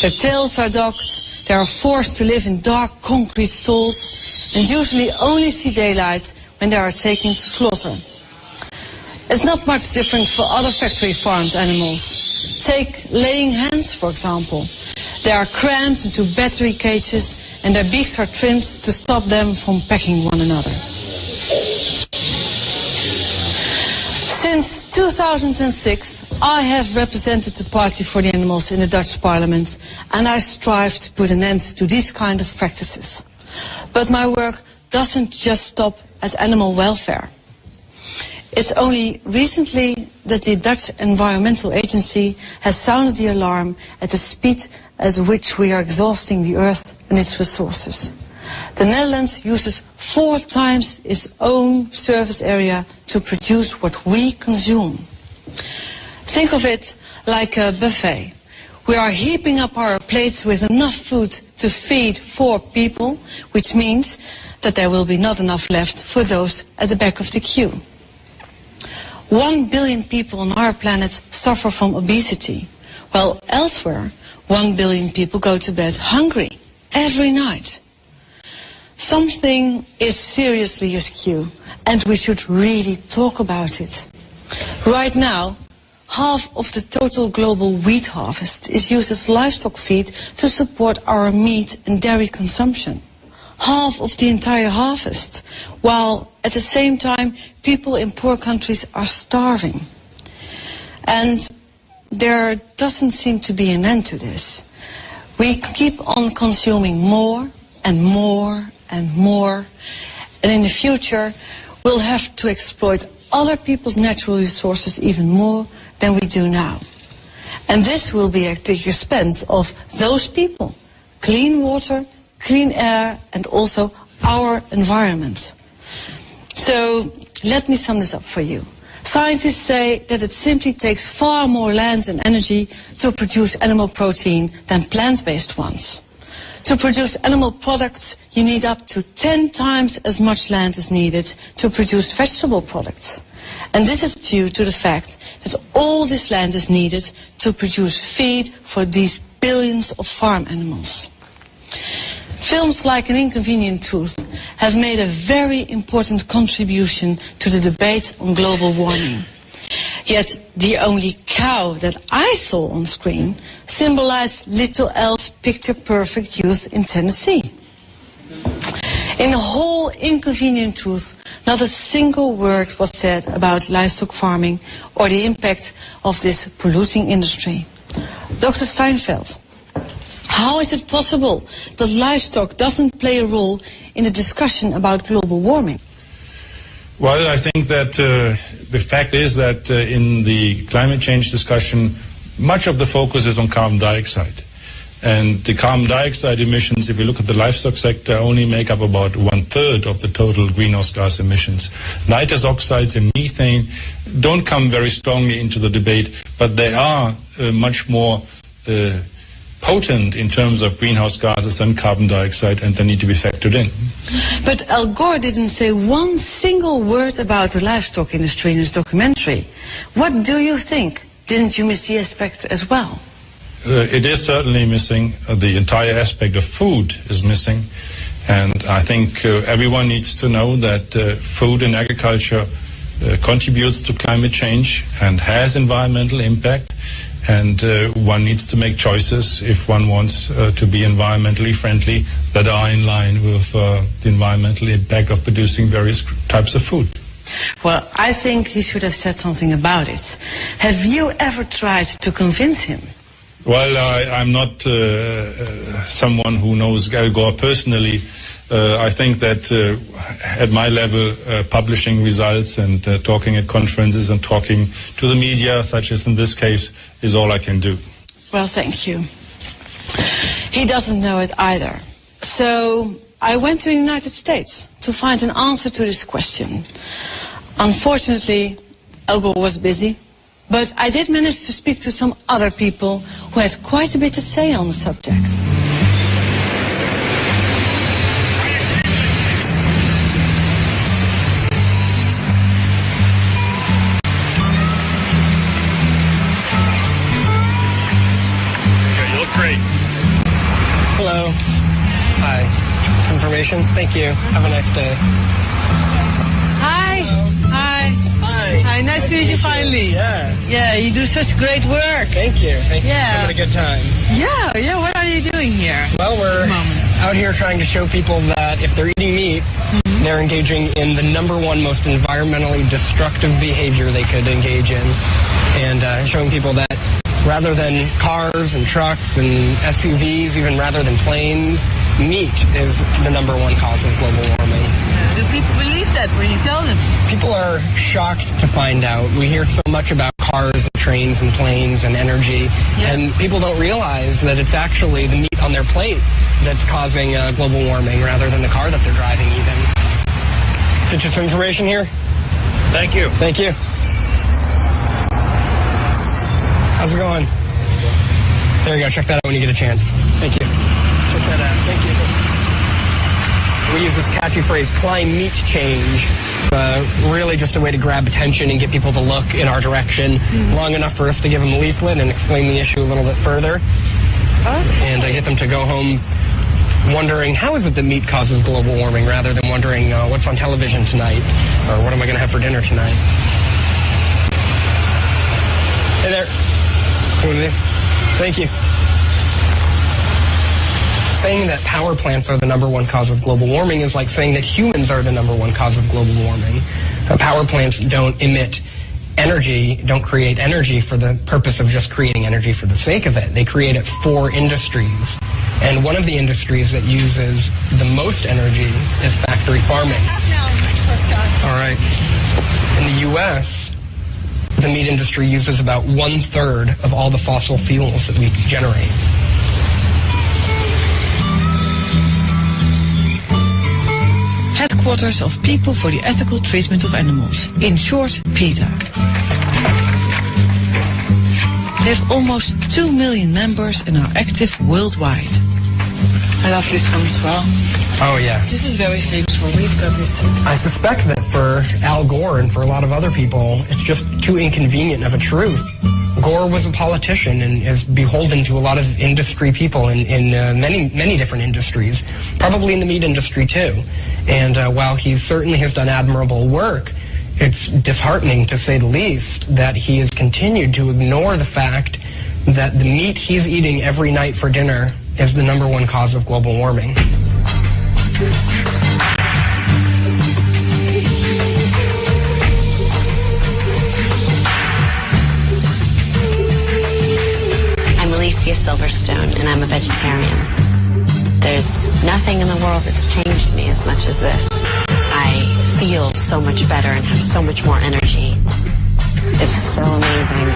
Their tails are docked, they are forced to live in dark concrete stalls, and usually only see daylight when they are taken to slaughter. It's not much different for other factory-farmed animals. Take laying hens, for example. They are crammed into battery cages and their beaks are trimmed to stop them from pecking one another. Since 2006, I have represented the Party for the Animals in the Dutch Parliament, and I strive to put an end to these kind of practices. But my work doesn't just stop at animal welfare. It's only recently that the Dutch Environmental Agency has sounded the alarm at the speed at which we are exhausting the earth and its resources. The Netherlands uses 4 times its own surface area to produce what we consume. Think of it like a buffet. We are heaping up our plates with enough food to feed 4 people, which means that there will be not enough left for those at the back of the queue. 1 billion people on our planet suffer from obesity, while elsewhere 1 billion people go to bed hungry every night. Something is seriously askew, and we should really talk about it. Right now, half of the total global wheat harvest is used as livestock feed to support our meat and dairy consumption. Half of the entire harvest, while at the same time people in poor countries are starving. And there doesn't seem to be an end to this. We keep on consuming more and more and more, and in the future we'll have to exploit other people's natural resources even more than we do now. And this will be at the expense of those people, clean water, clean air, and also our environment. So let me sum this up for you. Scientists say that it simply takes far more land and energy to produce animal protein than plant-based ones. To produce animal products, you need up to 10 times as much land as needed to produce vegetable products. And this is due to the fact that all this land is needed to produce feed for these billions of farm animals. Films like An Inconvenient Truth have made a very important contribution to the debate on global warming. Yet the only cow that I saw on screen symbolized little Elle's picture-perfect youth in Tennessee. In the whole Inconvenient Truth, not a single word was said about livestock farming or the impact of this polluting industry. Dr. Steinfeld, how is it possible that livestock doesn't play a role in the discussion about global warming? Well, I think that the fact is that in the climate change discussion, much of the focus is on carbon dioxide. And the carbon dioxide emissions, if you look at the livestock sector, only make up about 1/3 of the total greenhouse gas emissions. Nitrous oxides and methane don't come very strongly into the debate, but they are much more potent in terms of greenhouse gases than carbon dioxide, and they need to be factored in. But Al Gore didn't say one single word about the livestock industry in his documentary. What do you think? Didn't you miss the aspect as well? It is certainly missing. The entire aspect of food is missing. And I think everyone needs to know that food and agriculture contributes to climate change and has environmental impact. And one needs to make choices if one wants to be environmentally friendly that are in line with the environmental impact of producing various types of food. Well, I think he should have said something about it. Have you ever tried to convince him? Well, I'm not someone who knows Al Gore personally. I think that at my level, publishing results and talking at conferences and talking to the media, such as in this case, is all I can do. Well, thank you. He doesn't know it either. So I went to the United States to find an answer to this question. Unfortunately, Al Gore was busy, but I did manage to speak to some other people who had quite a bit to say on the subject. You look great. Hello. Hi. Some information? Thank you. Have a nice day. Hi. Hi. Hi. Hi. Nice to meet you finally. Yeah. Yeah, you do such great work. Thank you. Thank you. Yeah. Having a good time. Yeah. What are you doing here? Well, we're out here trying to show people that if they're eating meat, they're engaging in the #1 most environmentally destructive behavior they could engage in. And showing people that rather than cars and trucks and SUVs, even rather than planes, meat is the #1 cause of global warming. Do people believe that when you tell them? People are shocked to find out. We hear so much about cars and trains and planes and energy, and people don't realize that it's actually the meat on their plate that's causing global warming rather than the car that they're driving even. Get you some information here? Thank you. Thank you. How's it going? There you go. Check that out when you get a chance. Thank you. Check that out. Thank you. We use this catchy phrase, climate change. It's really just a way to grab attention and get people to look in our direction long enough for us to give them a leaflet and explain the issue a little bit further. And get them to go home wondering, how is it that meat causes global warming, rather than wondering what's on television tonight or what am I going to have for dinner tonight. Hey there. One of these. Thank you. Saying that power plants are the #1 cause of global warming is like saying that humans are the #1 cause of global warming. Power plants don't emit energy, don't create energy for the purpose of just creating energy for the sake of it. They create it for industries. And one of the industries that uses the most energy is factory farming. All right. In the U.S., the meat industry uses about 1/3 of all the fossil fuels that we generate. Headquarters of People for the Ethical Treatment of Animals. In short, PETA. They have almost 2 million members and are active worldwide. I love this one as well. Oh, yeah. This is very famous for. We've got this. I suspect that for Al Gore and for a lot of other people, it's just too inconvenient of a truth. Gore was a politician and is beholden to a lot of industry people in many different industries, probably in the meat industry too. And while he certainly has done admirable work, it's disheartening, to say the least, that he has continued to ignore the fact that the meat he's eating every night for dinner is the #1 cause of global warming. I'm Alicia Silverstone, and I'm a vegetarian. There's nothing in the world that's changed me as much as this. I feel so much better and have so much more energy. It's so amazing.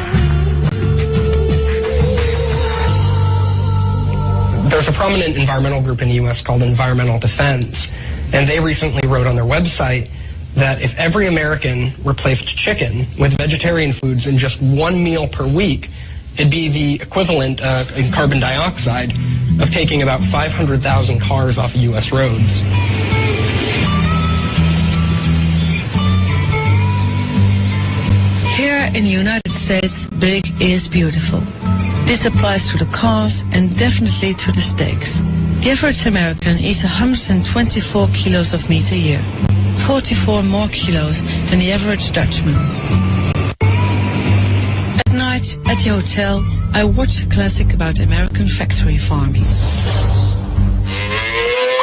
There's a prominent environmental group in the U.S. called Environmental Defense, and they recently wrote on their website that if every American replaced chicken with vegetarian foods in just 1 meal per week, it'd be the equivalent in carbon dioxide of taking about 500,000 cars off of U.S. roads. Here in the United States, big is beautiful. This applies to the cars and definitely to the steaks. The average American eats 124 kilos of meat a year, 44 more kilos than the average Dutchman. At night, at the hotel, I watch a classic about American factory farming.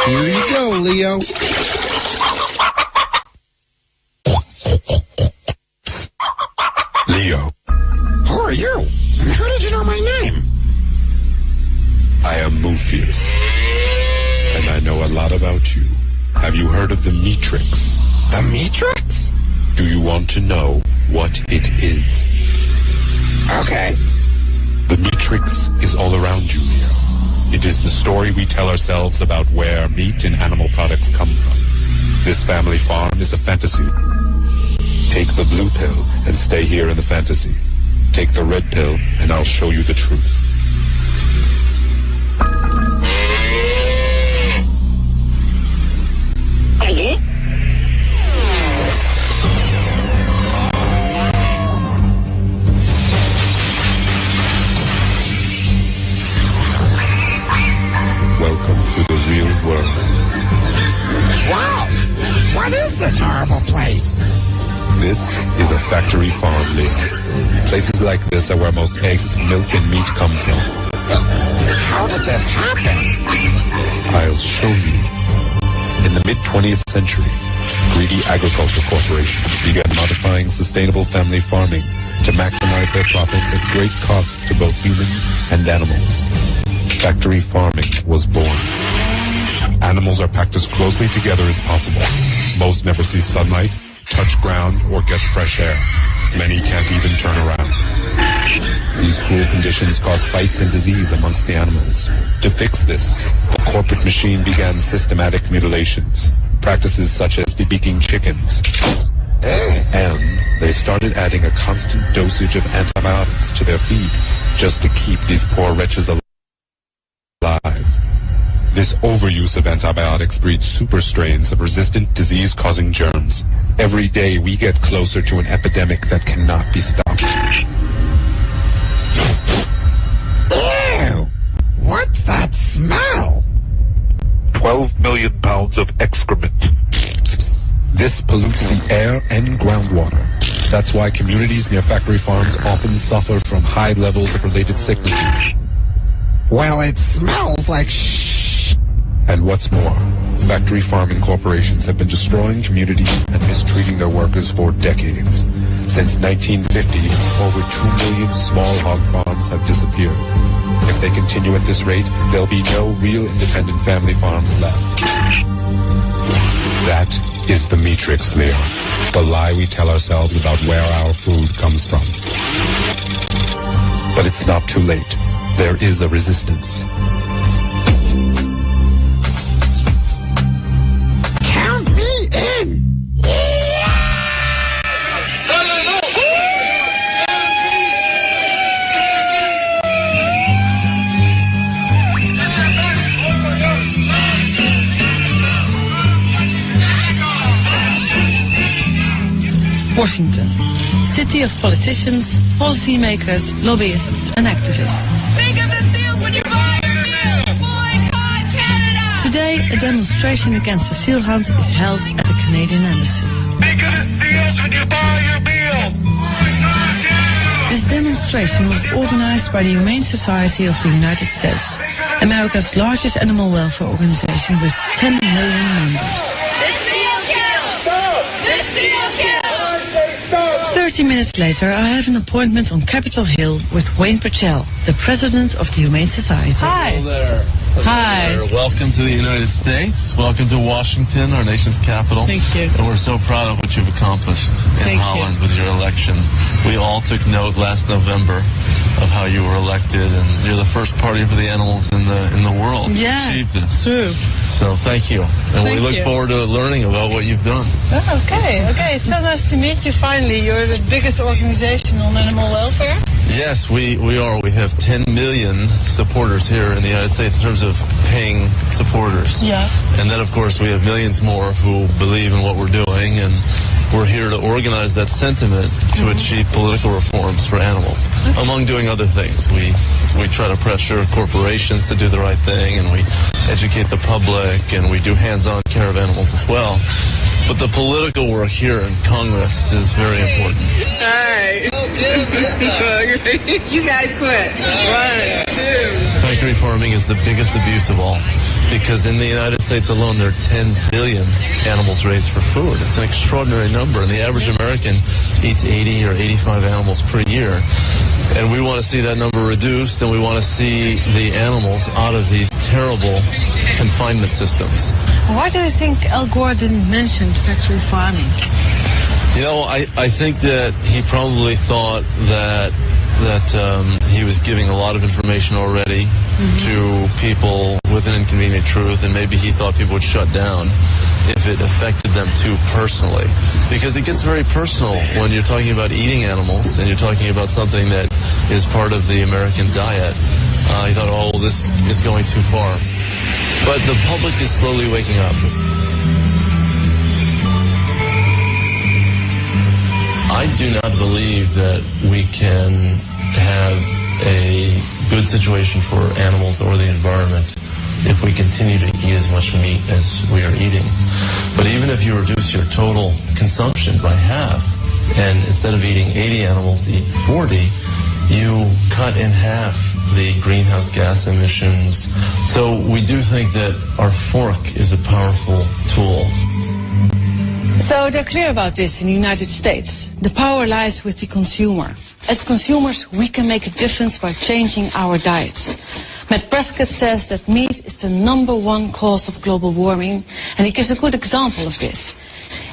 Here you go, Leo. know a lot about you. Have you heard of the Matrix? The Matrix? Do you want to know what it is? Okay. The Matrix is all around you here. It is the story we tell ourselves about where meat and animal products come from. This family farm is a fantasy. Take the blue pill and stay here in the fantasy. Take the red pill and I'll show you the truth. Welcome to the real world. Wow! What is this horrible place? This is a factory farm, Lee. Places like this are where most eggs, milk, and meat come from. How did this happen? I'll show you. In the mid-20th century, greedy agriculture corporations began modifying sustainable family farming to maximize their profits at great cost to both humans and animals. Factory farming was born. Animals are packed as closely together as possible. Most never see sunlight, touch ground, or get fresh air. Many can't even turn around. These cruel conditions cause fights and disease amongst the animals. To fix this, the corporate machine began systematic mutilations, practices such as debeaking chickens. And they started adding a constant dosage of antibiotics to their feed just to keep these poor wretches alive. This overuse of antibiotics breeds super strains of resistant disease-causing germs. Every day we get closer to an epidemic that cannot be stopped. Ew! What's that smell? 12 million pounds of excrement. This pollutes the air and groundwater. That's why communities near factory farms often suffer from high levels of related sicknesses. Well, it smells like shh. And what's more, factory farming corporations have been destroying communities and mistreating their workers for decades. Since 1950, over 2 million small hog farms have disappeared. If they continue at this rate, there'll be no real independent family farms left. That is the Matrix, Leo. The lie we tell ourselves about where our food comes from. But it's not too late. There is a resistance. Count me in! Washington, city of politicians, policymakers, lobbyists, and activists. Think of the seals when you buy your meal. Boycott Canada. Today, a demonstration against the seal hunt is held at the Canadian Embassy. Think of the seals when you buy your meal. This demonstration was organized by the Humane Society of the United States, America's largest animal welfare organization with 10 million members. The seal kills. The seal kills. 30 minutes later, I have an appointment on Capitol Hill with Wayne Purcell, the president of the Humane Society. Hi. Hello there. Hi. Welcome to the United States. Welcome to Washington, our nation's capital. Thank you. And we're so proud of what you've accomplished in Holland with your election. We all took note last November of how you were elected, and you're the first party for the animals in the world to achieve this. True. So thank you. And we look forward to learning about what you've done. Oh, okay. So nice to meet you finally. You're the biggest organization on animal welfare. Yes, we are. We have 10 million supporters here in the United States in terms of paying supporters. Yeah. And then, of course, we have millions more who believe in what we're doing, and we're here to organize that sentiment to achieve political reforms for animals, among doing other things. We try to pressure corporations to do the right thing, and we educate the public, and we do hands-on care of animals as well. But the political work here in Congress is very important. Hi. You guys quit. 1, 2. Factory farming is the biggest abuse of all, because in the United States alone there are 10 billion animals raised for food. It's an extraordinary number, and the average American eats 80 or 85 animals per year. And we want to see that number reduced, and we want to see the animals out of these terrible confinement systems. Why do you think Al Gore didn't mention factory farming? You know, I think that he probably thought that he was giving a lot of information already to people with an inconvenient truth, and maybe he thought people would shut down if it affected them too personally. Because it gets very personal when you're talking about eating animals and you're talking about something that is part of the American diet. He thought, oh, this is going too far. But the public is slowly waking up. I do not believe that we can have a good situation for animals or the environment if we continue to eat as much meat as we are eating. But even if you reduce your total consumption by half, and instead of eating 80 animals, eat 40, you cut in half the greenhouse gas emissions. So we do think that our fork is a powerful tool. So they're clear about this in the United States. The power lies with the consumer. As consumers, we can make a difference by changing our diets. Matt Prescott says that meat is the #1 cause of global warming, and he gives a good example of this.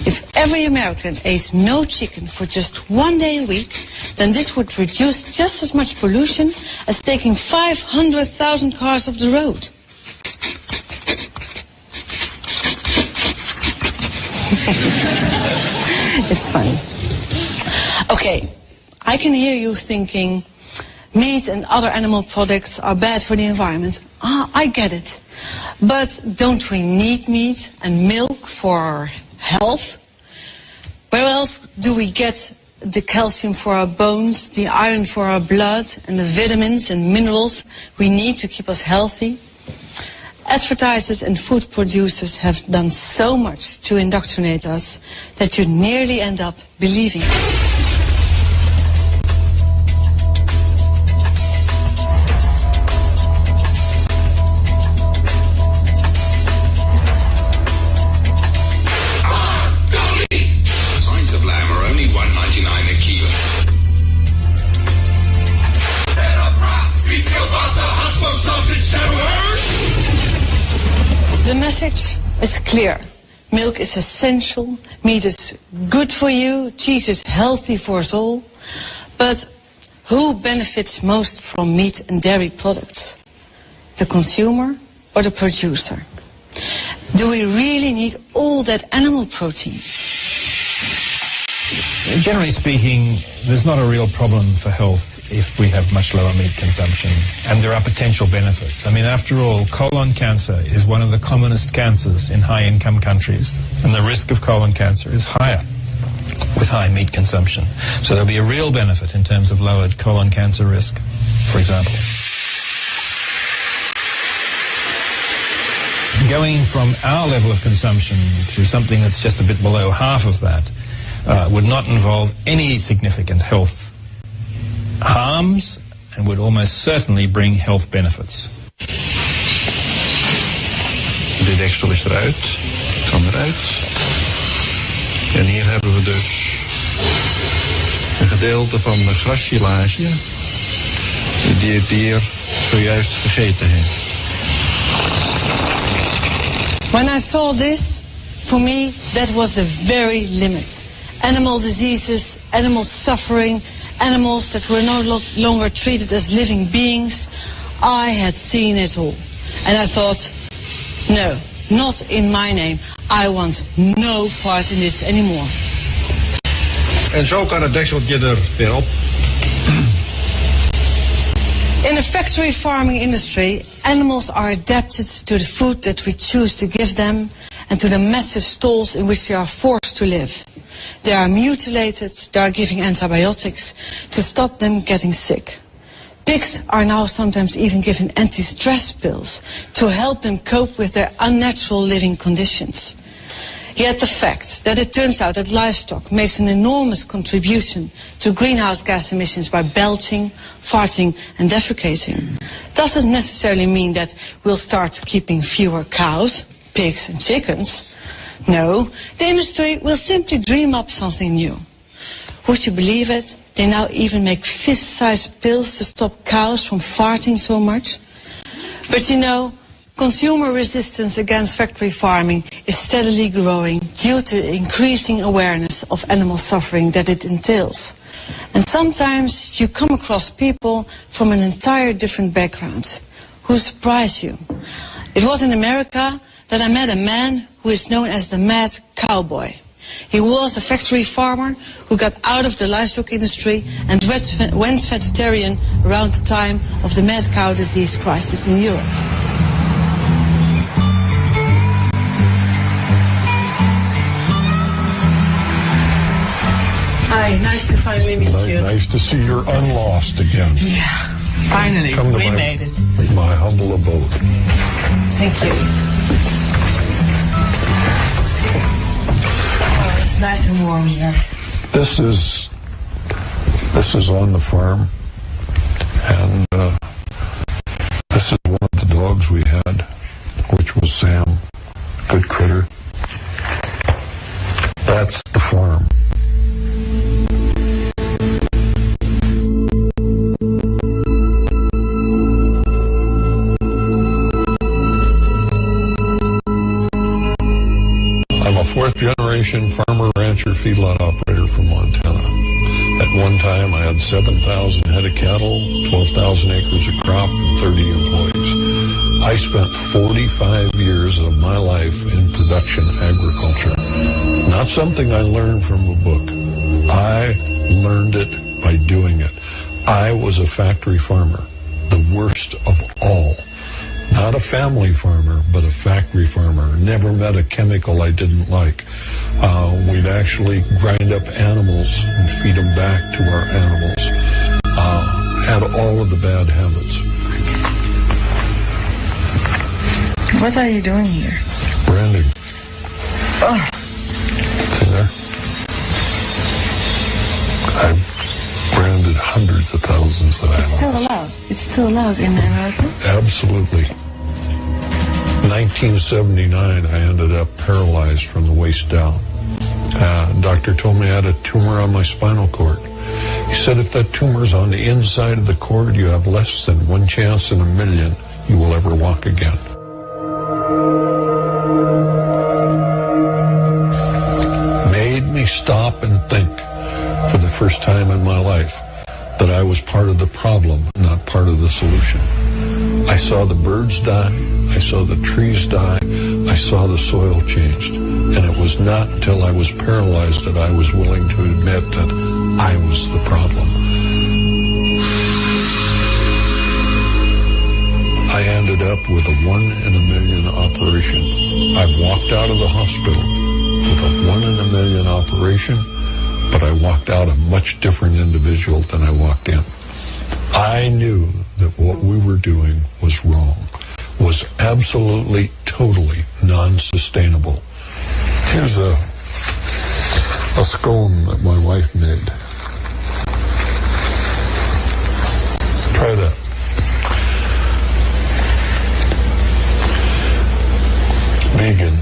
If every American ate no chicken for just 1 day a week, then this would reduce just as much pollution as taking 500,000 cars off the road. It's funny. Okay, I can hear you thinking meat and other animal products are bad for the environment. I get it. But don't we need meat and milk for our health? Where else do we get the calcium for our bones, the iron for our blood, and the vitamins and minerals we need to keep us healthy? Advertisers and food producers have done so much to indoctrinate us that you nearly end up believing it. The message is clear. Milk is essential, meat is good for you, cheese is healthy for us all. But who benefits most from meat and dairy products? The consumer or the producer? Do we really need all that animal protein? Generally speaking, there's not a real problem for health if we have much lower meat consumption, and there are potential benefits. I mean, after all, colon cancer is one of the commonest cancers in high-income countries, and the risk of colon cancer is higher with high meat consumption. So there'll be a real benefit in terms of lowered colon cancer risk, for example. Going from our level of consumption to something that's just a bit below half of that would not involve any significant health harms and would almost certainly bring health benefits. De deksel is eruit, kan eruit. En hier hebben we dus een gedeelte van de grassilage die het dier zojuist gegeten heeft. When I saw this, for me, that was the very limit. Animal diseases, animal suffering, animals that were no longer treated as living beings. I had seen it all. And I thought, no, not in my name. I want no part in this anymore. En zo kan het dekseltje er weer op. In the factory farming industry, animals are adapted to the food that we choose to give them and to the massive stalls in which they are forced to live. They are mutilated, they are given antibiotics to stop them getting sick. Pigs are now sometimes even given anti-stress pills to help them cope with their unnatural living conditions. Yet the fact that it turns out that livestock makes an enormous contribution to greenhouse gas emissions by belching, farting and defecating doesn't necessarily mean that we'll start keeping fewer cows, pigs and chickens. No, the industry will simply dream up something new. Would you believe it? They now even make fist-sized pills to stop cows from farting so much. But you know, consumer resistance against factory farming is steadily growing due to the increasing awareness of animal suffering that it entails. And sometimes you come across people from an entire different background who surprise you. It was in America that I met a man who is known as the Mad Cowboy. He was a factory farmer who got out of the livestock industry and went vegetarian around the time of the mad cow disease crisis in Europe. Hi, nice to finally meet you. Nice to see you're unlost again. Yeah, finally, we made it. My humble abode. Thank you. Oh, it's nice and warm here. This is on the farm, and this is one of the dogs we had, which was Sam. Good critter. That's the farm. I'm a fourth-generation farmer, rancher, feedlot operator from Montana. At one time, I had 7,000 head of cattle, 12,000 acres of crop, and 30 employees. I spent 45 years of my life in production agriculture. Not something I learned from a book. I learned it by doing it. I was a factory farmer, the worst of all. Not a family farmer, but a factory farmer. Never met a chemical I didn't like. We'd actually grind up animals and feed them back to our animals. Had all of the bad habits. What are you doing here? Branding. Oh. See there? I've branded hundreds of thousands of animals. It's still allowed. It's still allowed in America? Absolutely. 1979, I ended up paralyzed from the waist down. Doctor told me I had a tumor on my spinal cord. He said if that tumor's on the inside of the cord, you have less than 1 chance in a million you will ever walk again. Made me stop and think for the first time in my life that I was part of the problem, not part of the solution. I saw the birds die, I saw the trees die, I saw the soil changed. And it was not until I was paralyzed that I was willing to admit that I was the problem. I ended up with a 1 in a million operation. I've walked out of the hospital with a 1 in a million operation, but I walked out a much different individual than I walked in. I knew that what we were doing was wrong, was absolutely, totally non-sustainable. Here's a scone that my wife made. Try that. Vegan.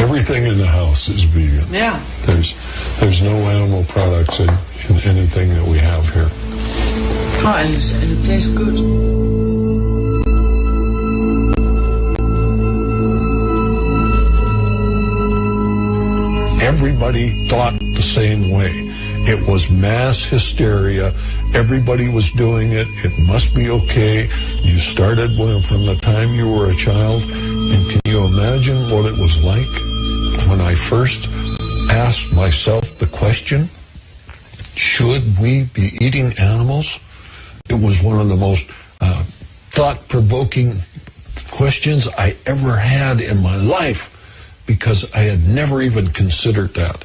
Everything in the house is vegan. Yeah. There's no animal products in anything that we have here. Oh, and it tastes good. Everybody thought the same way. It was mass hysteria. Everybody was doing it. It must be okay. You started from the time you were a child. And can you imagine what it was like when I first asked myself the question, should we be eating animals? It was one of the most thought-provoking questions I ever had in my life because I had never even considered that.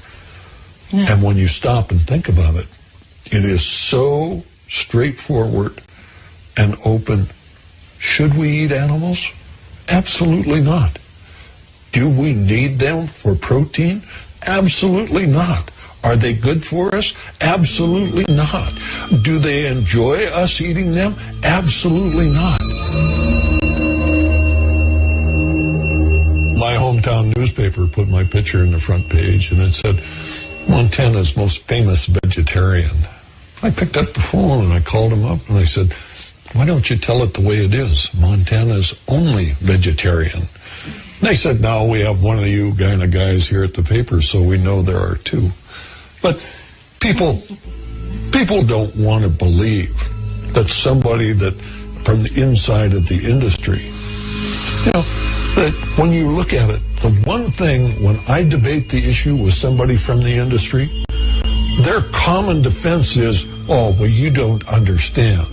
Yeah. And when you stop and think about it, it is so straightforward and open. Should we eat animals? Absolutely not. Do we need them for protein? Absolutely not. Are they good for us? Absolutely not. Do they enjoy us eating them? Absolutely not. My hometown newspaper put my picture in the front page and it said, Montana's most famous vegetarian. I picked up the phone and I called them up and I said, why don't you tell it the way it is? Montana's only vegetarian. And they said, no, we have one of you kind of guys here at the paper, so we know there are two. But people don't want to believe that somebody that from the inside of the industry, you know, that when you look at it, the one thing when I debate the issue with somebody from the industry, their common defense is, oh, well, you don't understand.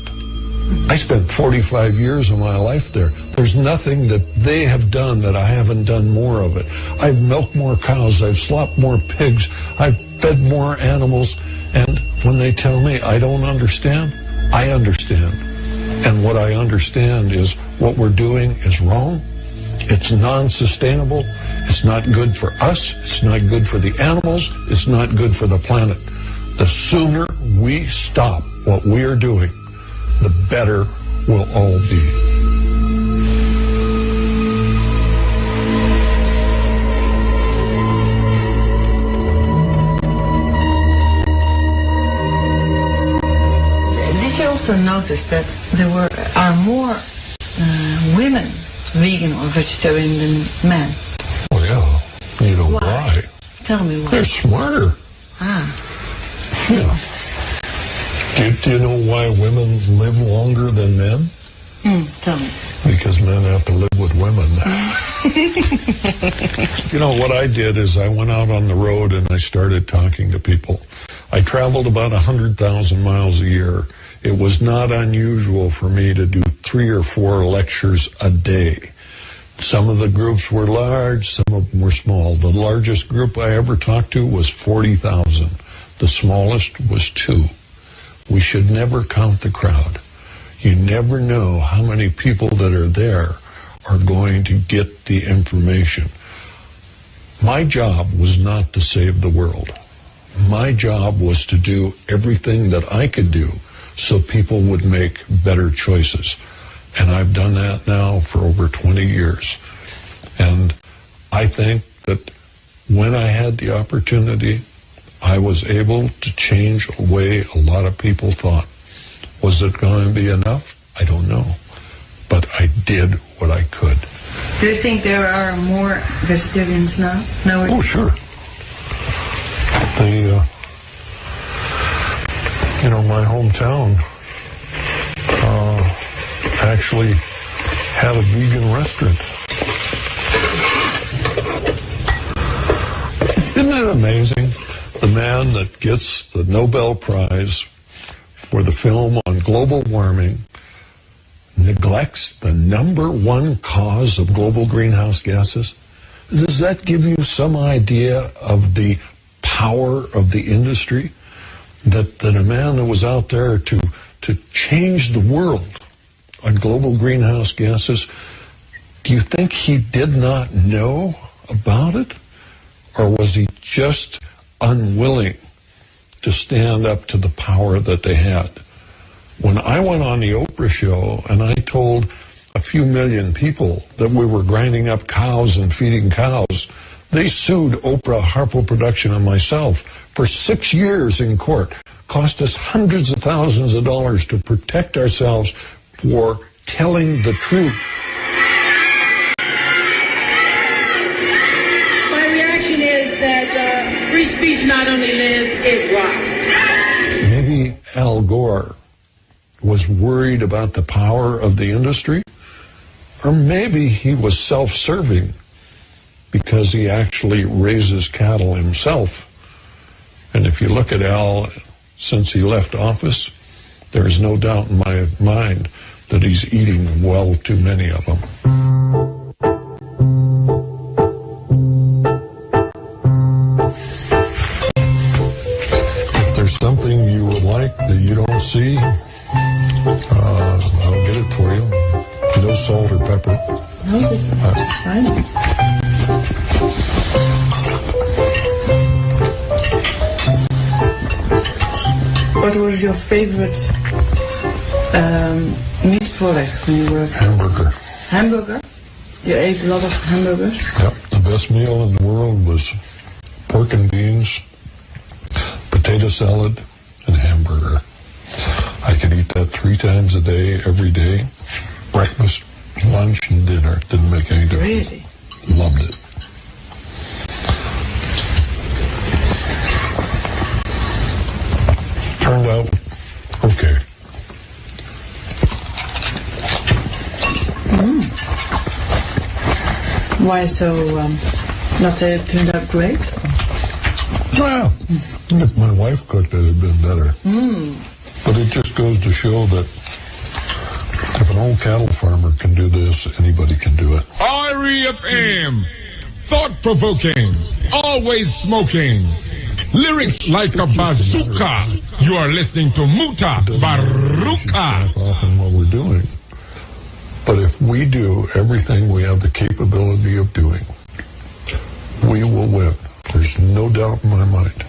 I spent 45 years of my life there. There's nothing that they have done that I haven't done more of it. I've milked more cows. I've slopped more pigs. I've fed more animals. And when they tell me I don't understand, I understand. And what I understand is what we're doing is wrong. It's non-sustainable. It's not good for us. It's not good for the animals. It's not good for the planet. The sooner we stop what we are doing, the better we'll all be. Did you also notice that there are more women vegan or vegetarian than men? Oh yeah, you know why? Tell me why. They're smarter. Yeah. Do you know why women live longer than men? Tell me. Because men have to live with women. You know, what I did is I went out on the road and I started talking to people. I traveled about 100,000 miles a year. It was not unusual for me to do 3 or 4 lectures a day. Some of the groups were large, some of them were small. The largest group I ever talked to was 40,000. The smallest was 2. We should never count the crowd. You never know how many people that are there are going to get the information. My job was not to save the world. My job was to do everything that I could do so people would make better choices. And I've done that now for over 20 years. And I think that when I had the opportunity, I was able to change the way a lot of people thought. Was it going to be enough? I don't know. But I did what I could. Do you think there are more vegetarians now? Oh, sure. You know, my hometown actually had a vegan restaurant. Isn't that amazing? The man that gets the Nobel Prize for the film on global warming neglects the #1 cause of global greenhouse gases. Does that give you some idea of the power of the industry? That a man that was out there to change the world on global greenhouse gases, do you think he did not know about it? Or was he just unwilling to stand up to the power that they had? When I went on the Oprah show and I told a few million people that we were grinding up cows and feeding cows, they sued Oprah, Harpo Production, and myself for 6 years in court. Cost us hundreds of thousands of dollars to protect ourselves for telling the truth. My reaction is that free speech not only lives, it rots. Maybe Al Gore was worried about the power of the industry, or maybe he was self-serving because he actually raises cattle himself. And if you look at Al, since he left office, there's no doubt in my mind that he's eating well too many of them. If there's something you would like that you don't see, I'll get it for you. No salt or pepper. No, this is fine. What was your favorite meat product when you were... Hamburger. Hamburger? You ate a lot of hamburgers? Yep. The best meal in the world was pork and beans, potato salad, and hamburger. I can eat that 3 times a day, every day. Breakfast, lunch, and dinner. Didn't make any difference. Really? Loved it. Turned out okay. Why so, not that it turned out great? Well, if my wife cooked it, it'd been better. But it just goes to show that if an old cattle farmer can do this, anybody can do it. REFM, thought-provoking, always smoking, lyrics like a bazooka. You are listening to Muta Baruka. Often what we're doing. But if we do everything we have the capability of doing, we will win. There's no doubt in my mind.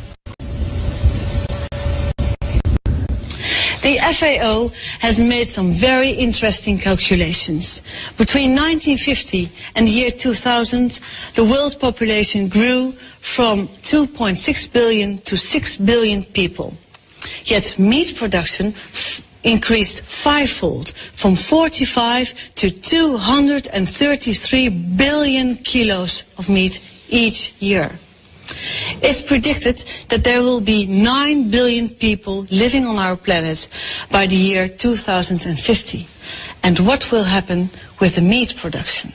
The FAO has made some very interesting calculations. Between 1950 and the year 2000, the world population grew from 2.6 billion to 6 billion people. Yet meat production increased fivefold, from 45 to 233 billion kilos of meat each year. It's predicted that there will be 9 billion people living on our planet by the year 2050. And what will happen with the meat production?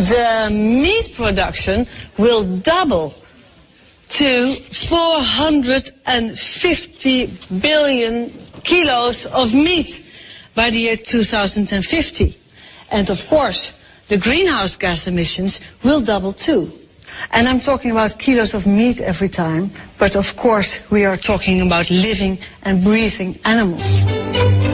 The meat production will double to 450 billion kilos of meat by the year 2050. And of course, the greenhouse gas emissions will double too. And I'm talking about kilos of meat every time, but of course we are talking about living and breathing animals.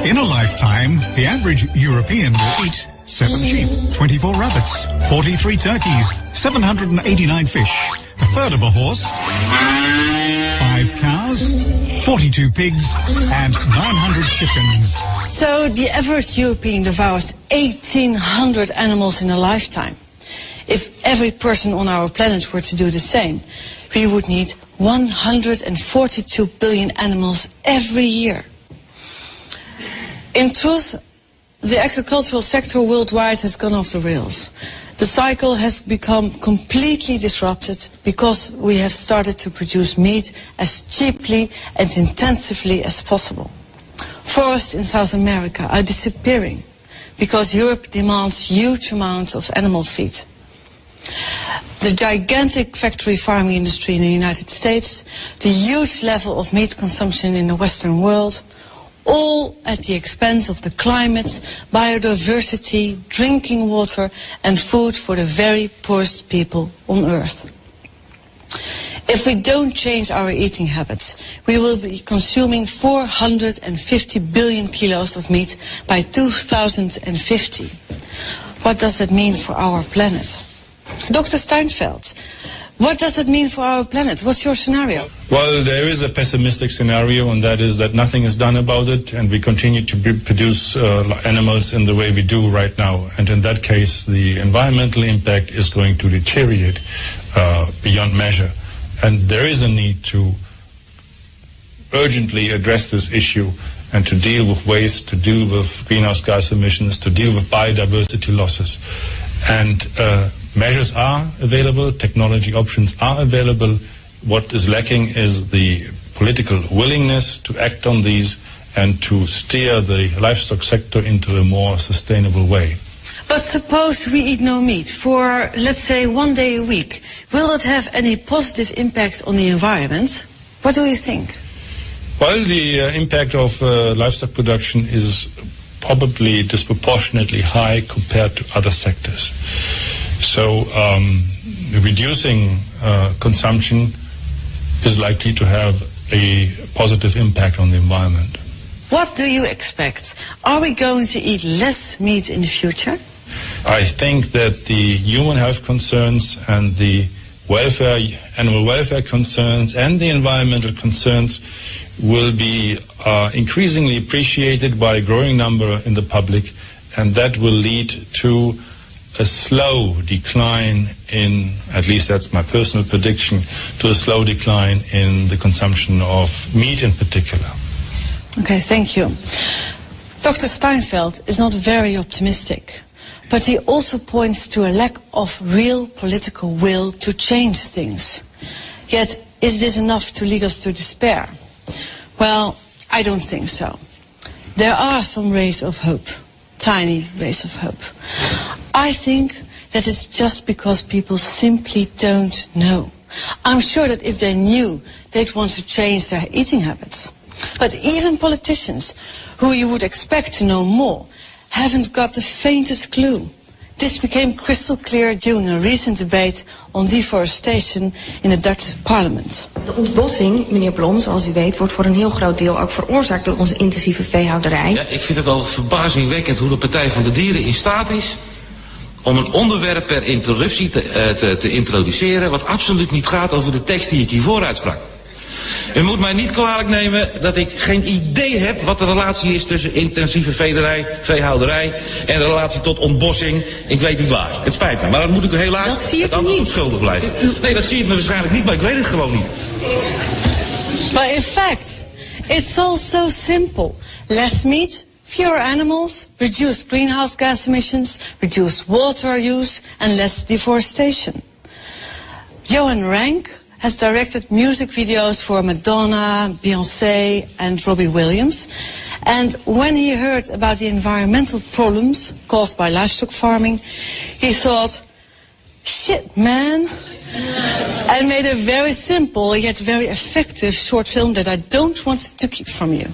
In a lifetime, the average European will eat 7 sheep, 24 rabbits, 43 turkeys, 789 fish, a third of a horse, 5 cows, 42 pigs, and 900 chickens. So the average European devours 1,800 animals in a lifetime. If every person on our planet were to do the same, we would need 142 billion animals every year. In truth, the agricultural sector worldwide has gone off the rails. The cycle has become completely disrupted because we have started to produce meat as cheaply and intensively as possible. Forests in South America are disappearing because Europe demands huge amounts of animal feed. The gigantic factory farming industry in the United States, the huge level of meat consumption in the Western world, all at the expense of the climate, biodiversity, drinking water, and food for the very poorest people on Earth. If we don't change our eating habits, we will be consuming 450 billion kilos of meat by 2050. What does that mean for our planet? Dr. Steinfeld, what does it mean for our planet? What's your scenario? Well, there is a pessimistic scenario, and that is that nothing is done about it, and we continue to produce animals in the way we do right now. And in that case, the environmental impact is going to deteriorate beyond measure. And there is a need to urgently address this issue and to deal with waste, to deal with greenhouse gas emissions, to deal with biodiversity losses. And measures are available, technology options are available. What is lacking is the political willingness to act on these and to steer the livestock sector into a more sustainable way. But suppose we eat no meat for, let's say, 1 day a week. Will it have any positive impact on the environment? What do you think? Well, the impact of livestock production is probably disproportionately high compared to other sectors. So reducing consumption is likely to have a positive impact on the environment. What do you expect? Are we going to eat less meat in the future? I think that the human health concerns and the animal welfare concerns and the environmental concerns will be increasingly appreciated by a growing number in the public, and that will lead to a slow decline in, at least that's my personal prediction, to a slow decline in the consumption of meat in particular. Okay, thank you. Dr. Steinfeld is not very optimistic, but he also points to a lack of real political will to change things. Yet, is this enough to lead us to despair? Well, I don't think so. There are some rays of hope, tiny rays of hope. I think that it's just because people simply don't know. I'm sure that if they knew, they'd want to change their eating habits. But even politicians, who you would expect to know more, haven't got the faintest clue. This became crystal clear during a recent debate on deforestation in the Dutch parliament. De ontbossing, meneer Blom, zoals u weet, wordt voor een heel groot deel ook veroorzaakt door onze intensieve veehouderij. Ja, ik vind het altijd verbazingwekkend hoe de Partij van de Dieren in staat is om een onderwerp per interruptie te introduceren wat absoluut niet gaat over de tekst die ik hiervoor uitsprak. U moet mij niet kwalijk nemen dat ik geen idee heb wat de relatie is tussen intensieve veehouderij en de relatie tot ontbossing. Ik weet niet waar. Het spijt me, maar dan moet ik helaas het antwoord op schuldig blijven. Nee, dat zie ik me waarschijnlijk niet, maar ik weet het gewoon niet. But in fact, it's all so simple. Less meat, fewer animals, reduced greenhouse gas emissions, reduced water use and less deforestation. Johan Rank has directed music videos for Madonna, Beyoncé and Robbie Williams. And when he heard about the environmental problems caused by livestock farming, he thought, shit man, and made a very simple yet very effective short film that I don't want to keep from you.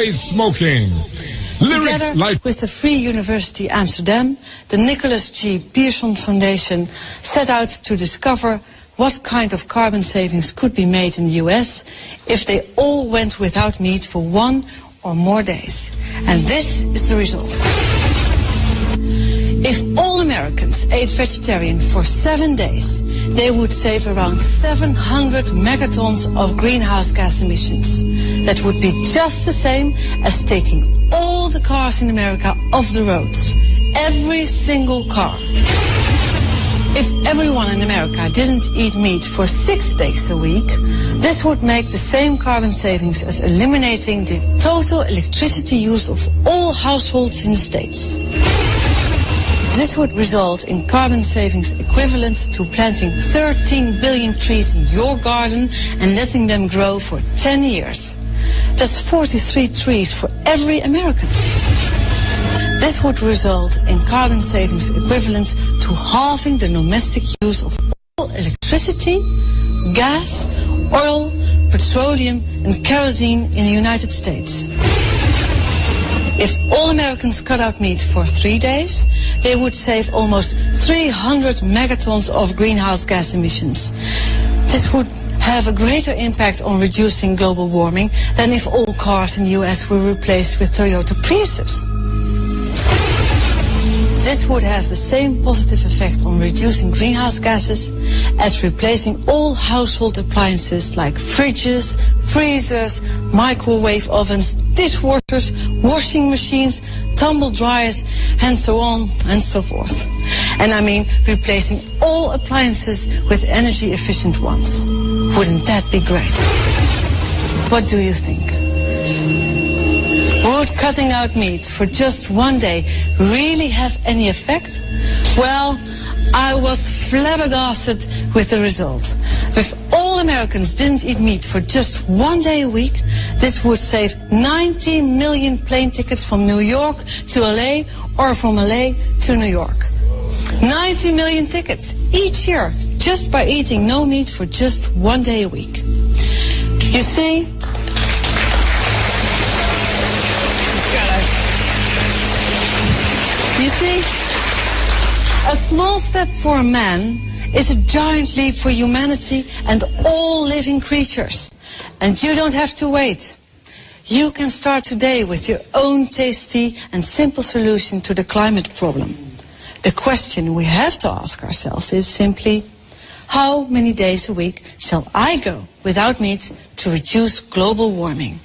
Smoking. Lyrics Together like with the Free University Amsterdam, the Nicholas G. Pearson Foundation set out to discover what kind of carbon savings could be made in the US if they all went without meat for 1 or more days. And this is the result. If all Americans ate vegetarian for 7 days, they would save around 700 megatons of greenhouse gas emissions. That would be just the same as taking all the cars in America off the roads. Every single car. If everyone in America didn't eat meat for 6 days a week, this would make the same carbon savings as eliminating the total electricity use of all households in the States. This would result in carbon savings equivalent to planting 13 billion trees in your garden and letting them grow for 10 years. That's 43 trees for every American. This would result in carbon savings equivalent to halving the domestic use of all electricity, gas, oil, petroleum and kerosene in the United States. If all Americans cut out meat for 3 days, they would save almost 300 megatons of greenhouse gas emissions. This would have a greater impact on reducing global warming than if all cars in the US were replaced with Toyota Priuses. This would have the same positive effect on reducing greenhouse gases as replacing all household appliances like fridges, freezers, microwave ovens, dishwashers, washing machines, tumble dryers, and so on and so forth. And I mean replacing all appliances with energy-efficient ones. Wouldn't that be great? What do you think? Would cutting out meat for just one day really have any effect? Well, I was flabbergasted with the result. If all Americans didn't eat meat for just one day a week, this would save 90 million plane tickets from New York to LA or from LA to New York. 90 million tickets each year just by eating no meat for just one day a week. You see, a small step for a man is a giant leap for humanity and all living creatures. And you don't have to wait. You can start today with your own tasty and simple solution to the climate problem. The question we have to ask ourselves is simply, how many days a week shall I go without meat to reduce global warming?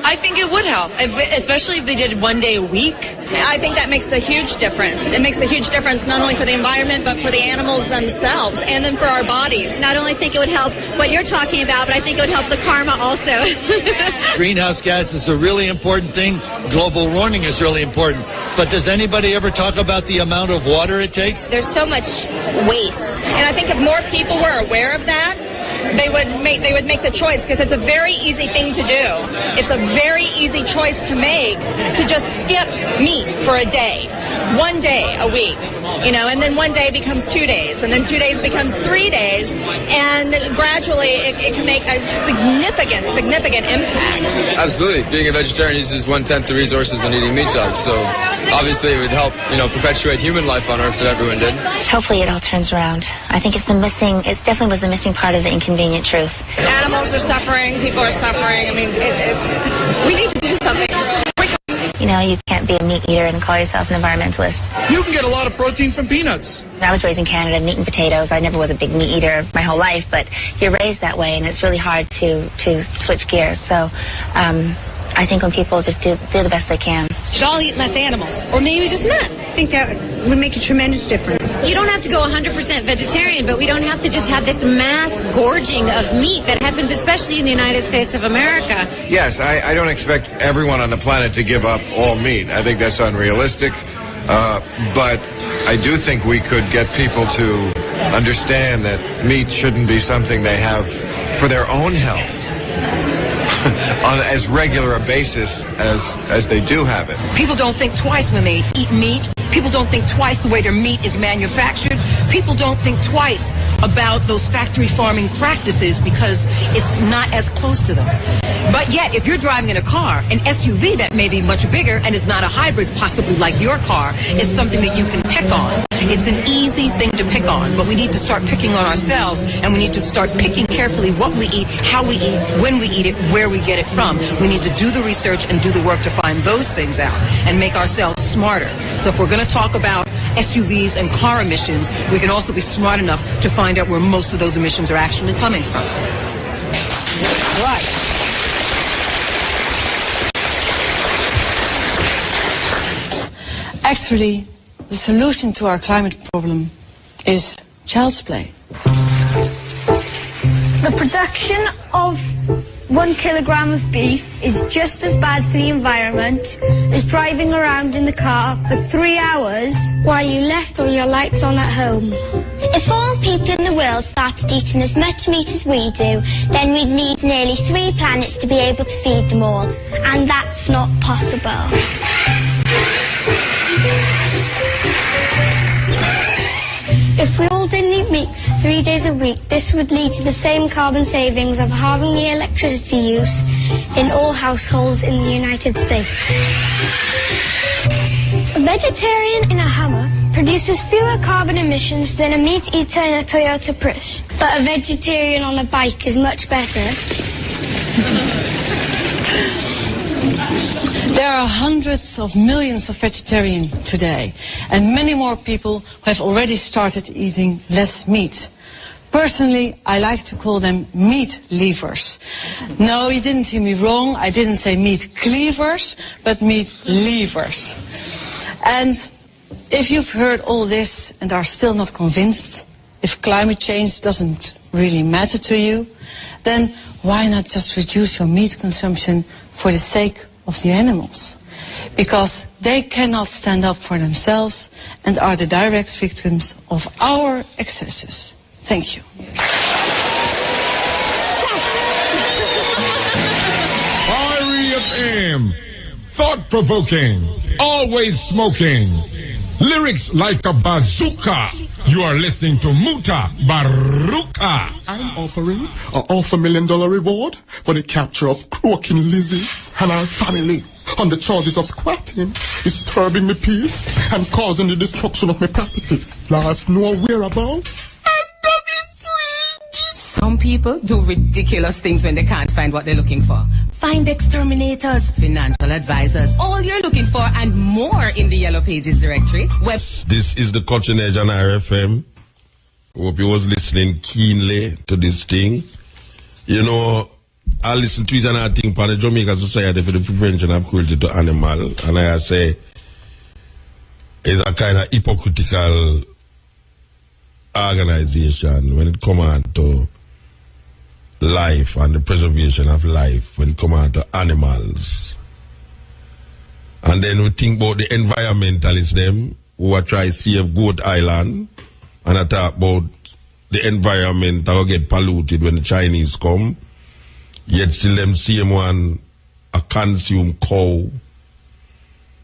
I think it would help, especially if they did one day a week. I think that makes a huge difference. It makes a huge difference not only for the environment, but for the animals themselves, and then for our bodies. Not only think it would help what you're talking about, but I think it would help the karma also. Greenhouse gas is a really important thing. Global warming is really important. But does anybody ever talk about the amount of water it takes? There's so much waste. And I think if more people were aware of that, they would make the choice, because it's a very easy thing to do. It's a very easy choice to make, to just skip meat for a day, one day a week, and then one day becomes 2 days, and then 2 days becomes 3 days, and gradually it can make a significant impact. Absolutely. Being a vegetarian uses 1/10 the resources than eating meat does, so obviously it would help, perpetuate human life on Earth if everyone did. Hopefully it all turns around. I think it definitely was the missing part of the inconvenient truth. Animals are suffering, people are suffering. I mean, we need to do something. You can't be a meat eater and call yourself an environmentalist. You can get a lot of protein from peanuts. When I was raised in Canada, meat and potatoes. I never was a big meat eater my whole life, but you're raised that way, and it's really hard to switch gears. So I think when people just do the best they can. Should all eat less animals, or maybe just none. I think that would make a tremendous difference. You don't have to go 100% vegetarian, but we don't have to just have this mass gorging of meat that happens especially in the United States of America. Yes, I don't expect everyone on the planet to give up all meat. I think that's unrealistic. But I do think we could get people to understand that meat shouldn't be something they have for their own health on as regular a basis as they do have it. People don't think twice when they eat meat. People don't think twice the way their meat is manufactured. People don't think twice about those factory farming practices because it's not as close to them. But yet, if you're driving in a car, an SUV that may be much bigger and is not a hybrid, possibly like your car, is something that you can pick on. It's an easy thing to pick on, but we need to start picking on ourselves, and we need to start picking carefully what we eat, how we eat, when we eat it, where we get it from. We need to do the research and do the work to find those things out and make ourselves smarter. So if we're going to talk about SUVs and car emissions, we can also be smart enough to find out where most of those emissions are actually coming from. Right. Actually, the solution to our climate problem is child's play. The production of 1 kilogram of beef is just as bad for the environment as driving around in the car for 3 hours while you left all your lights on at home. If all people in the world started eating as much meat as we do, then we'd need nearly 3 planets to be able to feed them all. And that's not possible. If we all didn't eat meat for 3 days a week, this would lead to the same carbon savings of halving the electricity use in all households in the United States. A vegetarian in a Hummer produces fewer carbon emissions than a meat eater in a Toyota Prius. But a vegetarian on a bike is much better. There are hundreds of millions of vegetarians today, and many more people have already started eating less meat. Personally, I like to call them meat leavers. No, you didn't hear me wrong. I didn't say meat cleavers, but meat leavers. And If you've heard all this and are still not convinced, if climate change doesn't really matter to you, then why not just reduce your meat consumption for the sake of the animals? Because they cannot stand up for themselves and are the direct victims of our excesses. Thank you. Fiery FM, thought-provoking, always smoking, lyrics like a bazooka. You are listening to Muta Baruka. I'm offering a $500,000 reward for the capture of Croaking Lizzie and her family on the charges of squatting, disturbing my peace, and causing the destruction of my property. Last know whereabouts. Some people do ridiculous things when they can't find what they're looking for. Find exterminators, financial advisors, all you're looking for and more in the Yellow Pages directory. This is the Cutting Edge on RFM. Hope you was listening keenly to this thing. You know, I listen to it and I think for the Jamaica Society for the Prevention of Cruelty to Animals, and I say it's a kind of hypocritical organization when it comes on to life and the preservation of life when it comes on to animals. And then we think about the environmentalists them who are trying to save Goat Island, and I talk about the environment that will get polluted when the Chinese come, yet still them same one a consume cow,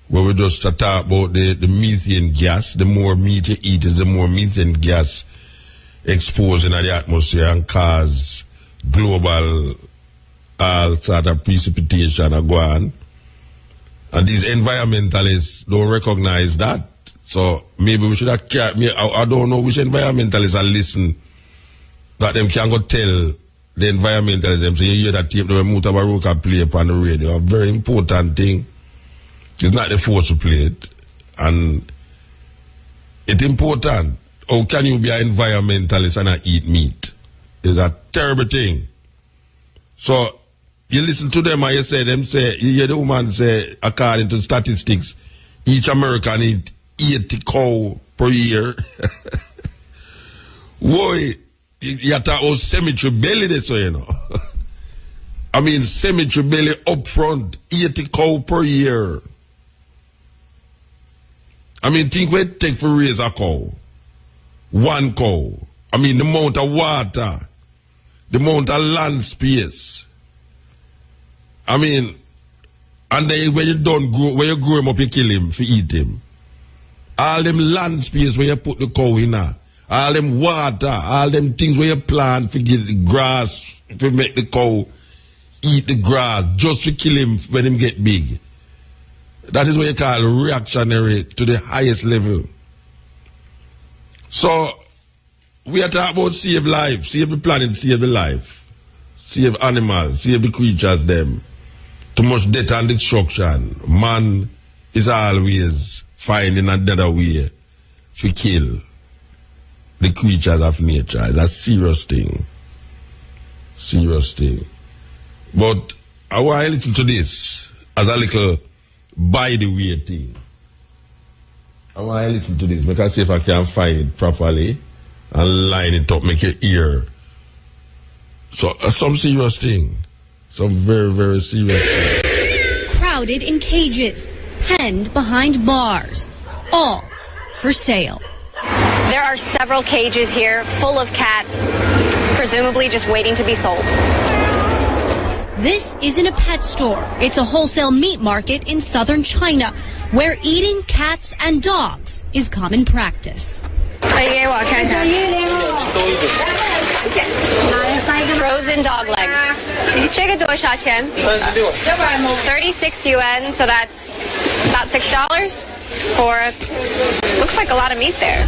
where we just talk about the methane gas. The more meat you eat is the more methane gas exposed in the atmosphere and cause global all sort of precipitation and go on. And these environmentalists don't recognize that. So maybe we should have I don't know which environmentalists are listen that them can go tell the environmentalists them say you hear that tape the Muta Baruka play upon the radio. A very important thing. It's not the force to play it. And it's important. How can you be an environmentalist and not eat meat? It's a terrible thing. So you listen to them and you hear the woman say, according to statistics, each American eat 80 cow per year. Boy, you talk about cemetery belly this way, you know. I mean cemetery belly up front, 80 cow per year. I mean, think what it take for raise a cow. One cow. I mean, the amount of water, the amount of land space. I mean, and then when you don't grow, when you grow him up, you kill him for eat him. All them land space where you put the cow in, all them water, all them things where you plant for get the grass, to make the cow eat the grass, just to kill him when him get big. That is what you call reactionary to the highest level. So, we are talking about save life, save the planet, save the life, save animals, save the creatures, them. Too much death and destruction. Man is always finding another way to kill the creatures of nature. It's a serious thing. Serious thing. But I want to listen to this as a little by the way thing. I want to listen to this because see if I can find it properly and line it up, make it ear. So some serious thing. Some very, very serious thing. Crowded in cages, penned behind bars, all for sale. There are several cages here full of cats, presumably just waiting to be sold. This isn't a pet store. It's a wholesale meat market in southern China, where eating cats and dogs is common practice. Frozen dog leg. 这个多少钱? 36 yuan, so that's about $6 for, looks like a lot of meat there.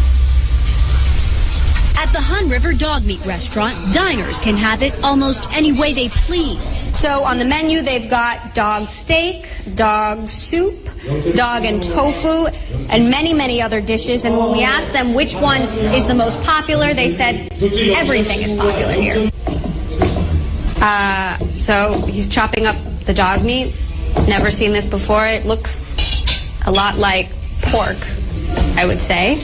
At the Han River Dog Meat Restaurant, diners can have it almost any way they please. So on the menu, they've got dog steak, dog soup, dog and tofu, and many, many other dishes. And when we asked them which one is the most popular, they said everything is popular here. So he's chopping up the dog meat. Never seen this before. It looks a lot like pork. I would say.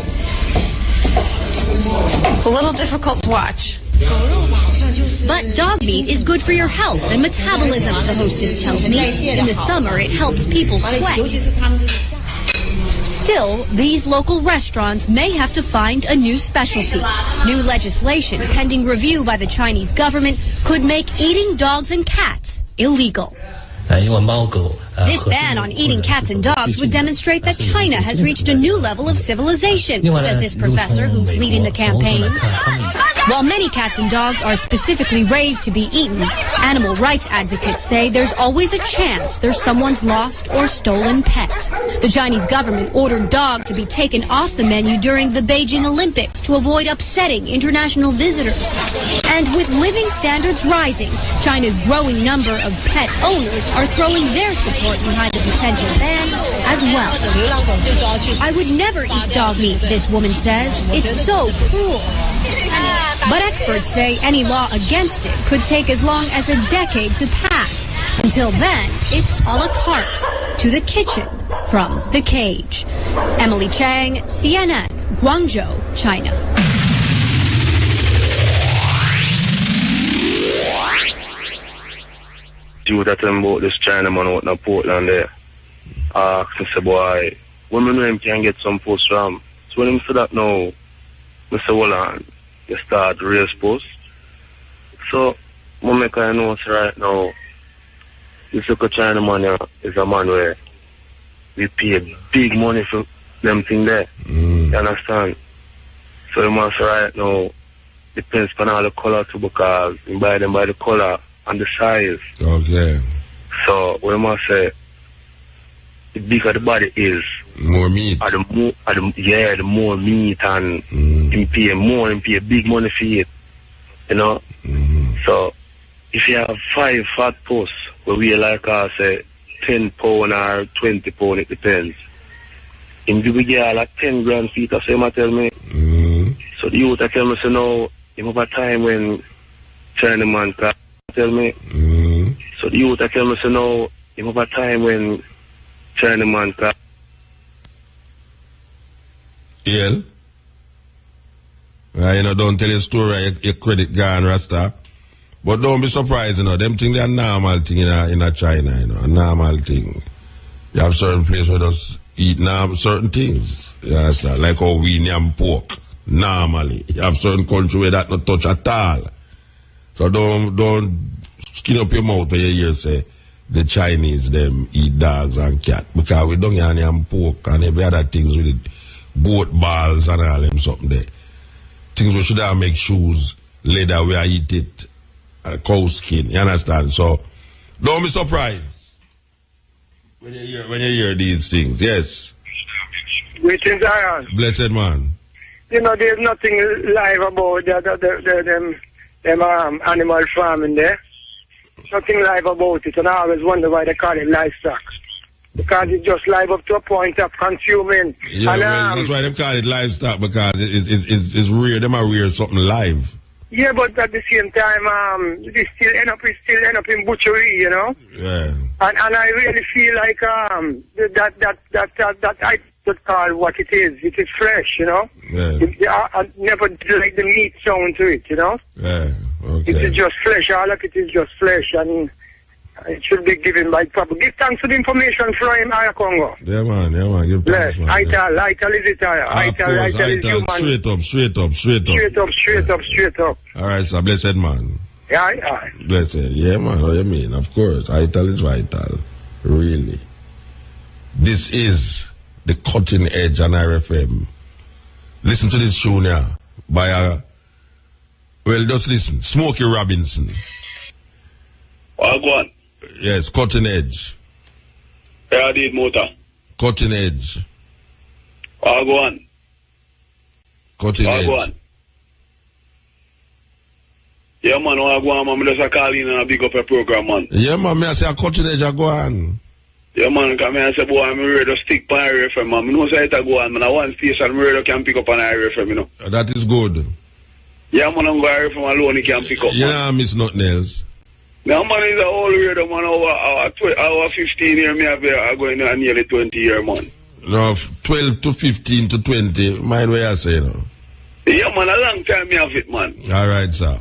It's a little difficult to watch. But dog meat is good for your health and metabolism, the hostess tells me. In the summer, it helps people sweat. Still, these local restaurants may have to find a new specialty. New legislation pending review by the Chinese government could make eating dogs and cats illegal. This ban on eating cats and dogs would demonstrate that China has reached a new level of civilization, says this professor who's leading the campaign. While many cats and dogs are specifically raised to be eaten, animal rights advocates say there's always a chance they're someone's lost or stolen pet. The Chinese government ordered dog to be taken off the menu during the Beijing Olympics to avoid upsetting international visitors. And with living standards rising, China's growing number of pet owners are throwing their support behind the potential ban as well. I would never eat dog meat, this woman says. It's so cruel. But experts say any law against it could take as long as a decade to pass. Until then, it's a la carte, to the kitchen from the cage. Emily Chang, CNN, Guangzhou, China. You that about this China man out in Portland there. I say, boy, women know him can get some post from. So when him say that now, I say, hold on, you start race post. So, I make a note right now, this local China man is a man where we pay big money for them thing there. You understand? So you must right now, depends on all the color too, because you buy them by the color and the size. Okay. So we must say the bigger the body is, more meat. The more meat, and you pay big money for it. You know? So if you have 5 fat posts where we like say 10 pound or 20 pound, it depends. In the beginning, like 10 grand feet, that's what tell me. So the youth tell me, so now, you have a time when China man can tell me. So the youth tell me, so now, you have a time when China man can. Yeah. You know, don't tell your story, your credit gone, Rasta. But don't be surprised, you know, them things are a normal thing in China, you know, a normal thing. You have certain places where just eat certain things. You understand? Like how we yam pork, normally. You have certain countries where that not touch at all. So don't skin up your mouth when you hear say the Chinese them eat dogs and cat. Because we don't yam pork and every other things with it, goat balls and all them something there. Things we should have make shoes, leather, we eat it, cow skin. You understand? So don't be surprised when you hear these things. Yes. Greetings, Aaron. Blessed man. You know, there's nothing live about them animal farming there. Nothing live about it, and I always wonder why they call it livestock. Because it's just live up to a point of consuming. Yeah, well, that's why they call it livestock, because it's real. Them are real something live. Yeah, but at the same time, it still end up in butchery, you know. Yeah. And I really feel like that I could call what it is. It is flesh, you know. Yeah. I never like the meat sound to it, you know. Yeah. Okay. It is just flesh. All of it is just flesh, and it should be given by proper. Give thanks for the information from him, Congo. Yeah, man. Give thanks, man. Ital is it, Ital is human. Straight up. All right, so blessed man. Yeah. Blessed. Yeah, man. What you mean? Of course. Ital is vital. Really. This is the cutting edge on RFM. Listen to this tune here by well, just listen. Smokey Robinson. Go on. Yes, cutting edge. Yeah, I did motor. Cutting edge. Go on. Cutting edge. Go on. Yeah, man, I go on, man. I just call in and I big up a program, man. Yeah, man, I say a cutting edge, I go on. Yeah, man, because I say, boy, I'm ready to stick by RFM, man. I know say it I go on, man. I want station, I'm ready to pick up on RFM, you know. That is good. Yeah, man, I'm going to RFM alone, he can pick up. You know, I miss nothing else. Now, man, is a whole radio, man. Our 15 years, me have going on nearly 20 years, man. No, 12 to 15 to 20. Mind what I say, no? Yeah, man, a long time me have it, man. All right, sir.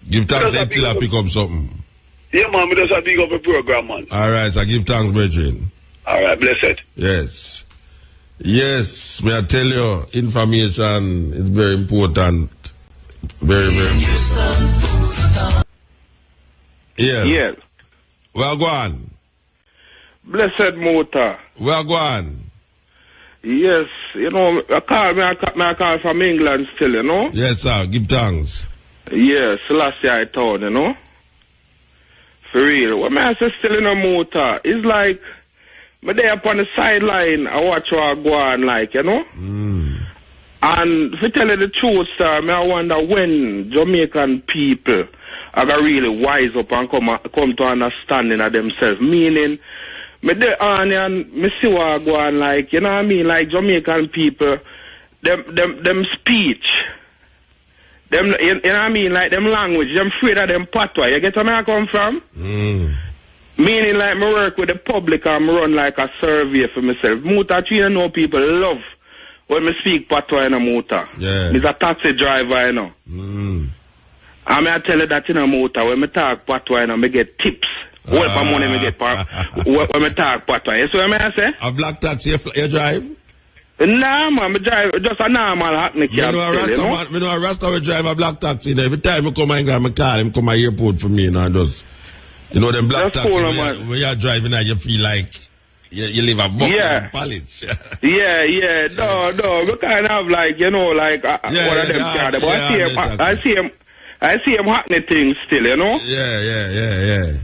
Give thanks until I pick up something. Yeah, man, we just have to pick up a program, man. All right, sir. Give thanks, brethren. All right, blessed. Yes. Yes, may I tell you, information is very important. Very, very important. Yeah. Yes. Well, go on. Blessed Motor. Well, go on. Yes, you know, I call from England still, you know? Yes, sir. Give thanks. Yes, last year I told, you know? For real. What I say still in a motor, it's like, me there up on the sideline, I watch what I go on, like, you know? And if I tell you the truth, sir, I wonder when Jamaican people are going to really wise up and come to understanding of themselves. Meaning, me there on and me see what I go on, like, you know what I mean? Like Jamaican people, them speech, them, you know what I mean? Like them language, them afraid of them patois. You get where I come from? Meaning like me work with the public and me run like a survey for myself. Motor, you know people love when me speak patois in a motor. Yeah. Me's a taxi driver, you know. And I tell you that in a motor, when me talk patois, you know, me get tips. What for money me get when me talk patois. You see what I say? A black taxi you drive? Nah, man, me drive just a normal hackney cab. Me know a Rasta will drive a black taxi. Every time I come and grab my car, him come to the airport for me, you know, just, you know, them black taxi, when you're driving and you feel like you live a bucket and pallets. Yeah. No, we kind of like, you know, like, one of them cars. But I see him happening things still, you know?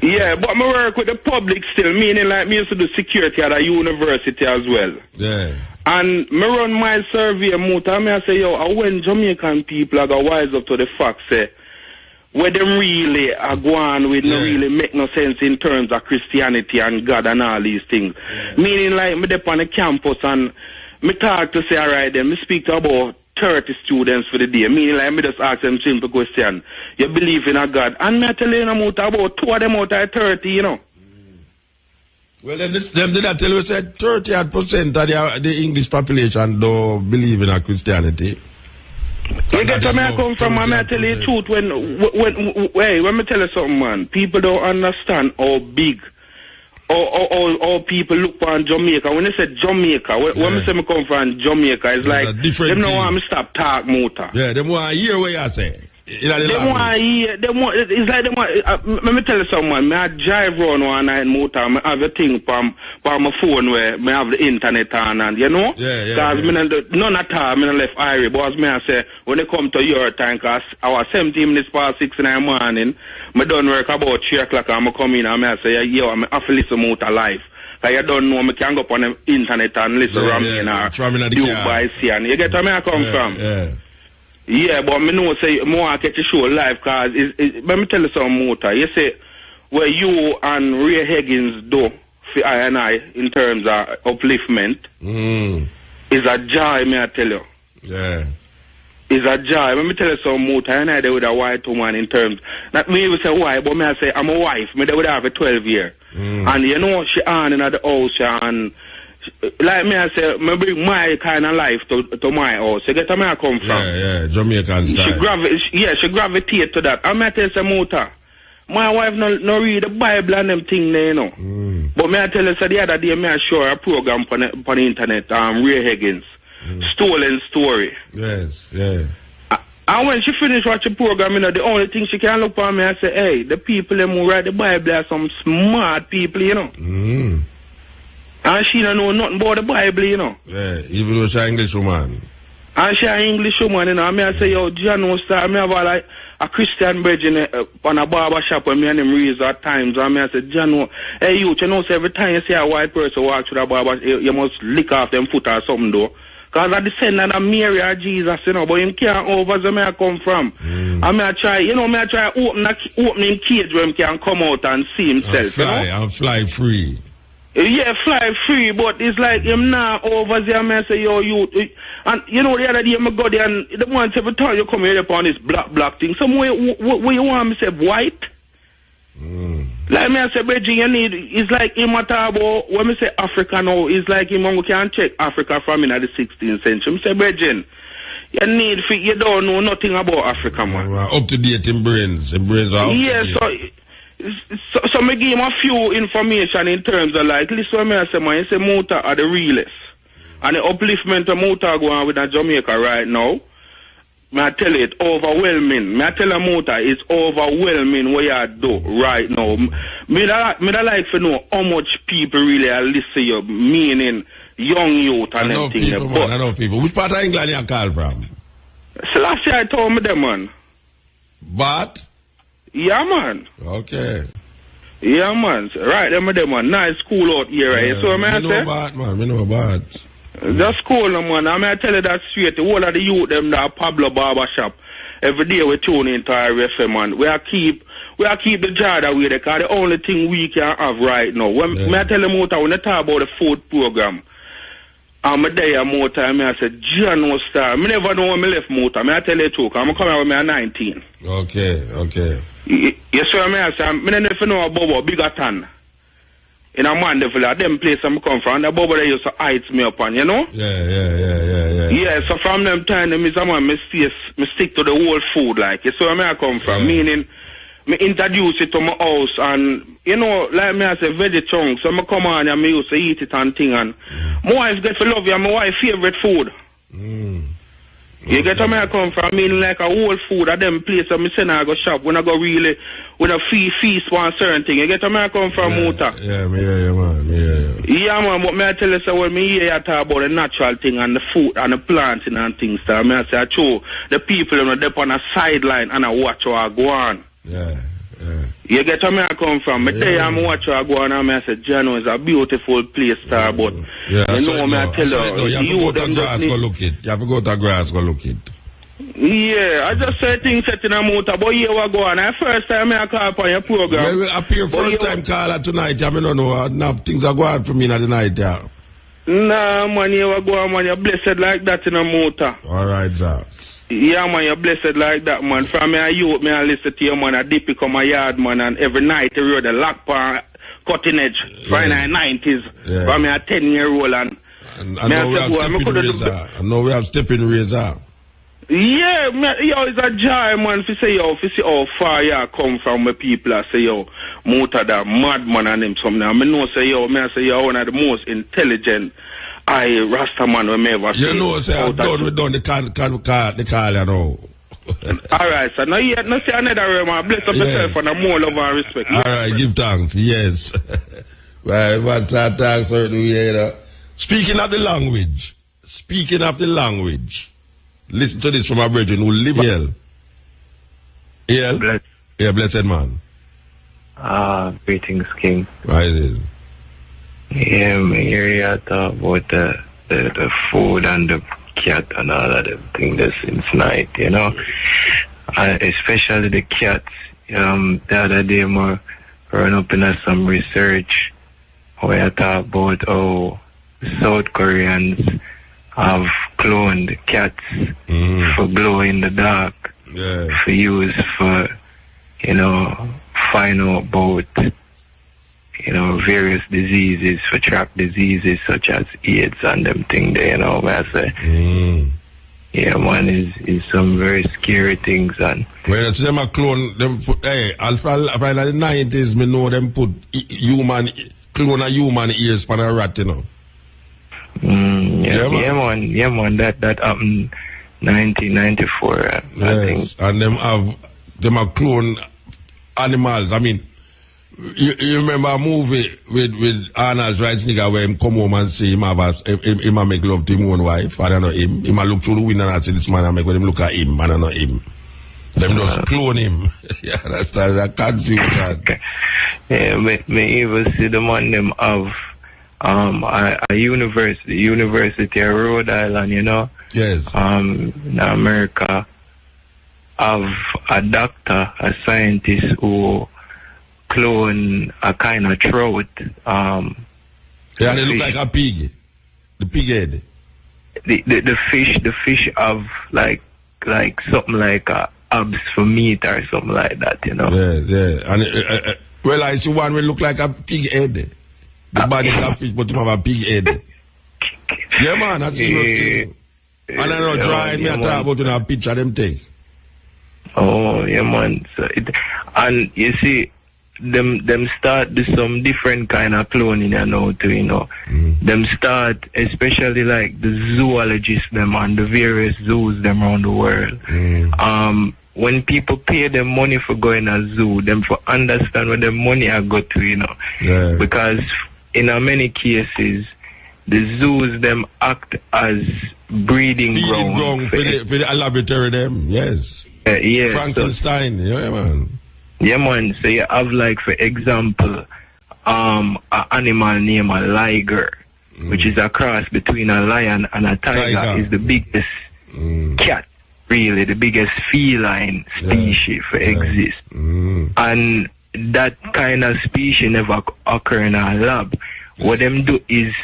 Yeah, but I work with the public still, meaning like me used to do security at a university as well. Yeah. And me run my survey motor, I say, yo, when Jamaican people are going to wise up to the fact, say, where them really are going with no really make no sense in terms of Christianity and God and all these things. Meaning like me up on the campus and me talk to say, all right, then me speak to about 30 students for the day. Meaning like me just ask them simple question. You believe in a God? And me I tell you about 2 of them out of 30, you know. Well, them did I tell you, said 30% of the English population don't believe in a Christianity. You get where I come from, and I tell you the truth, when me tell you something, man, people don't understand how big, how people look on Jamaica. When they say Jamaica, when me say me come from Jamaica, it's like, them don't want me stop talk motor. Yeah, them want to hear what you say. It's like them want, let me tell you something, I drive around one night motor, I have a thing from my phone where I have the internet on, and you know? Because none at all, I left Irie, but as I say, when they come to your time, because I was 17 minutes past 6 in the morning, I done work about 3 o'clock, and I come in and I say, yo, I have to listen motor live. Because you don't know, I can go up on the internet and listen from Dubai, and you get where I come from? Yeah, but me know say more I get to show live because let me tell you something, motor. You say where you and Ray Higgins do for I and I in terms of upliftment is a joy, me I tell you. Yeah. Is a joy. Let me tell you something, motor. And I there with a white woman in terms. Not me even say why, but me I say I'm a wife. Me there with her for 12 years. And you know she on in the house and like me I say, me bring my kind of life to my house. You get where I come from? Yeah, Jamaican style. She gravitate to that. I tell you some motor. My wife no read the Bible and them thing there, you know. But me I tell you, so the other day, me I show her a program on the internet, Ray Higgins, Stolen Story. Yes, yeah. And when she finish watching the program, you know, the only thing she can look for me and say, hey, the people them who write the Bible are some smart people, you know. And she don't know nothing about the Bible, you know. Yeah, even though she's an English woman. And she's an English woman, you know. And I say, yo, John, I have like a Christian brethren on a barber shop when me and him raise at times. And I say, John, hey, you know, so every time you see a white person walk through the barber, you must lick off them foot or something, though. Because I descend of Mary or Jesus, you know, but him can't over where I come from. And I try, you know, I try opening cage where he can come out and see himself, and fly free. Yeah, fly free, but it's like him now over there, man, say, yo, you, and you know, the other day, I go there, and the one every time you come here upon this black thing, somewhere, where you want me to say, white? Like me, I say, Bridget, you need, it's like him at about, when we say Africa now, it's like him, we can check Africa from in the 16th century. I say, Bridget, you don't know nothing about Africa, man. Up to date in brains. In brains are up yeah, to date. So me give him a few information in terms of like, listen what me I say, man, you say Muta are the realest. And the upliftment of Muta going on with Jamaica right now, me I tell you, it's overwhelming. Me I tell you, Muta, it's overwhelming what you do right now. Me da like to know how much people really are listening to you, meaning young youth and everything. I know people. Which part of England you call from? So last year I told me them, man. But? Yeah, man. Okay. Yeah, man. Right, them, man. Nice school out here, right? So, man, I say? Bad, man. We know bad. That's cool, man. I mean, I tell you that straight. The whole of the youth, them, that Pablo Barber Shop. Every day we tune into our FM, man. We are keep the jar that way, because the only thing we can have right now. When I tell them out, when they talk about the food program, I'm a day more time, I said, John was star. I never know when I left Motor. I tell you too, I'm coming out when I'm 19. Okay. Yes, sir, I say, I never know about bigger town. In a Mandeville, them place I'm come from, the bubble they used to heights me upon, you know? Yeah. Yeah, so from them time, me stick to the whole food, like, you see where I come from, meaning, me introduce it to my house, and, you know, like me, I say, veggie chunks, so I come on and me used to eat it and thing, and my wife get to love you, and my wife's favorite food. You get where I come from, I mean, like a whole food at them place, and me say I go shop, when I go really, when I feast on certain thing, you get where I come from, Muta? Yeah, man, Yeah, man, but me I tell you, so when me hear you talk about the natural thing, and the food, and the planting and things, so me I say, I show the people, you know, they're on a sideline, and I watch how I go on. Yeah. You get where I come from. Me tell you, I'm watching I go on and I say, Jano is a beautiful place, sir, but you know me I tell you. You have to go to grass, go look it. You have to go to grass, go look it. Yeah, I just say things set in a motor, but here we go on. The first time I call upon your program. Well, we appear first time caller tonight, I don't know, now things are going for me in the night, yeah. Nah, man, here we go on, man, you're blessed like that in a motor. Alright, sir. Yeah, man, you're blessed like that, man. From me, I listen to you, man. I dip come my yard, man, and every night I road the lock pan, cutting edge, from the 90s. Yeah. From me, a 10-year-old, and I know we have stepping razor. Yeah, yo, it's a joy, man, to see how far you come from the people. I say, yo, Muta, that madman and him something. I mean, I say, yo, one of the most intelligent Rasta man we ever see. You know, say, we done the call, you know. Alright, so now say another man. Bless up yourself and more love and respect. Alright, give thanks, yes. Right, what's that thanks for you know? Speaking of the language, listen to this from my brethren who live here. Yeah, blessed man. Greetings, King. Why is it? Yeah, me hear you talk about the food and the cat and all of them things there since night, you know. Especially the cats. The other day I run up in some research where I talk about how South Koreans have cloned cats for glow in the dark, for use for, you know, find out about, you know, various diseases, for track diseases such as AIDS and them thing there, you know, I say. Yeah, man, is some very scary things. And when it's them a clone, them put, I'll find in the 90s, me know them put clone a human ears for a rat, you know. Yeah, man, that happened 1994, I think. And them a clone animals. I mean, you remember a movie with Arnold Schwarzenegger where him come home and say him a make love to him own wife. I don't know him. Him a look through the window and I see this man and make him look at him. I don't know him. Them just clone him. Yeah, that's that confusion. Yeah, me even see the man them have a University of Rhode Island, you know. Yes. In America, have a doctor, a scientist who clone a kind of trout. Yeah, they look like a pig. The pig head. The fish have like something like abs for meat or something like that, you know. Yeah. And Well, I see one will look like a pig head. The body is a fish, but you have a pig head. Yeah, man, that's serious thing. And I know dry me talk about in a picture them take. Oh, yeah, man. So and you see, them start do some different kind of cloning now too, you know. Them start, especially like the zoologists them and the various zoos them around the world. When people pay them money for going to a zoo, them for understand where the money are go to, you know. Yeah. Because in many cases, the zoos them act as breeding ground for the laboratory them, yes. Yeah. Frankenstein, yeah, man. Yeah, man. So you have, like, for example, an animal named a liger, which is a cross between a lion and a tiger. Is the biggest cat, really, the biggest feline species for exist. And that kind of species never occur in a lab. What them do is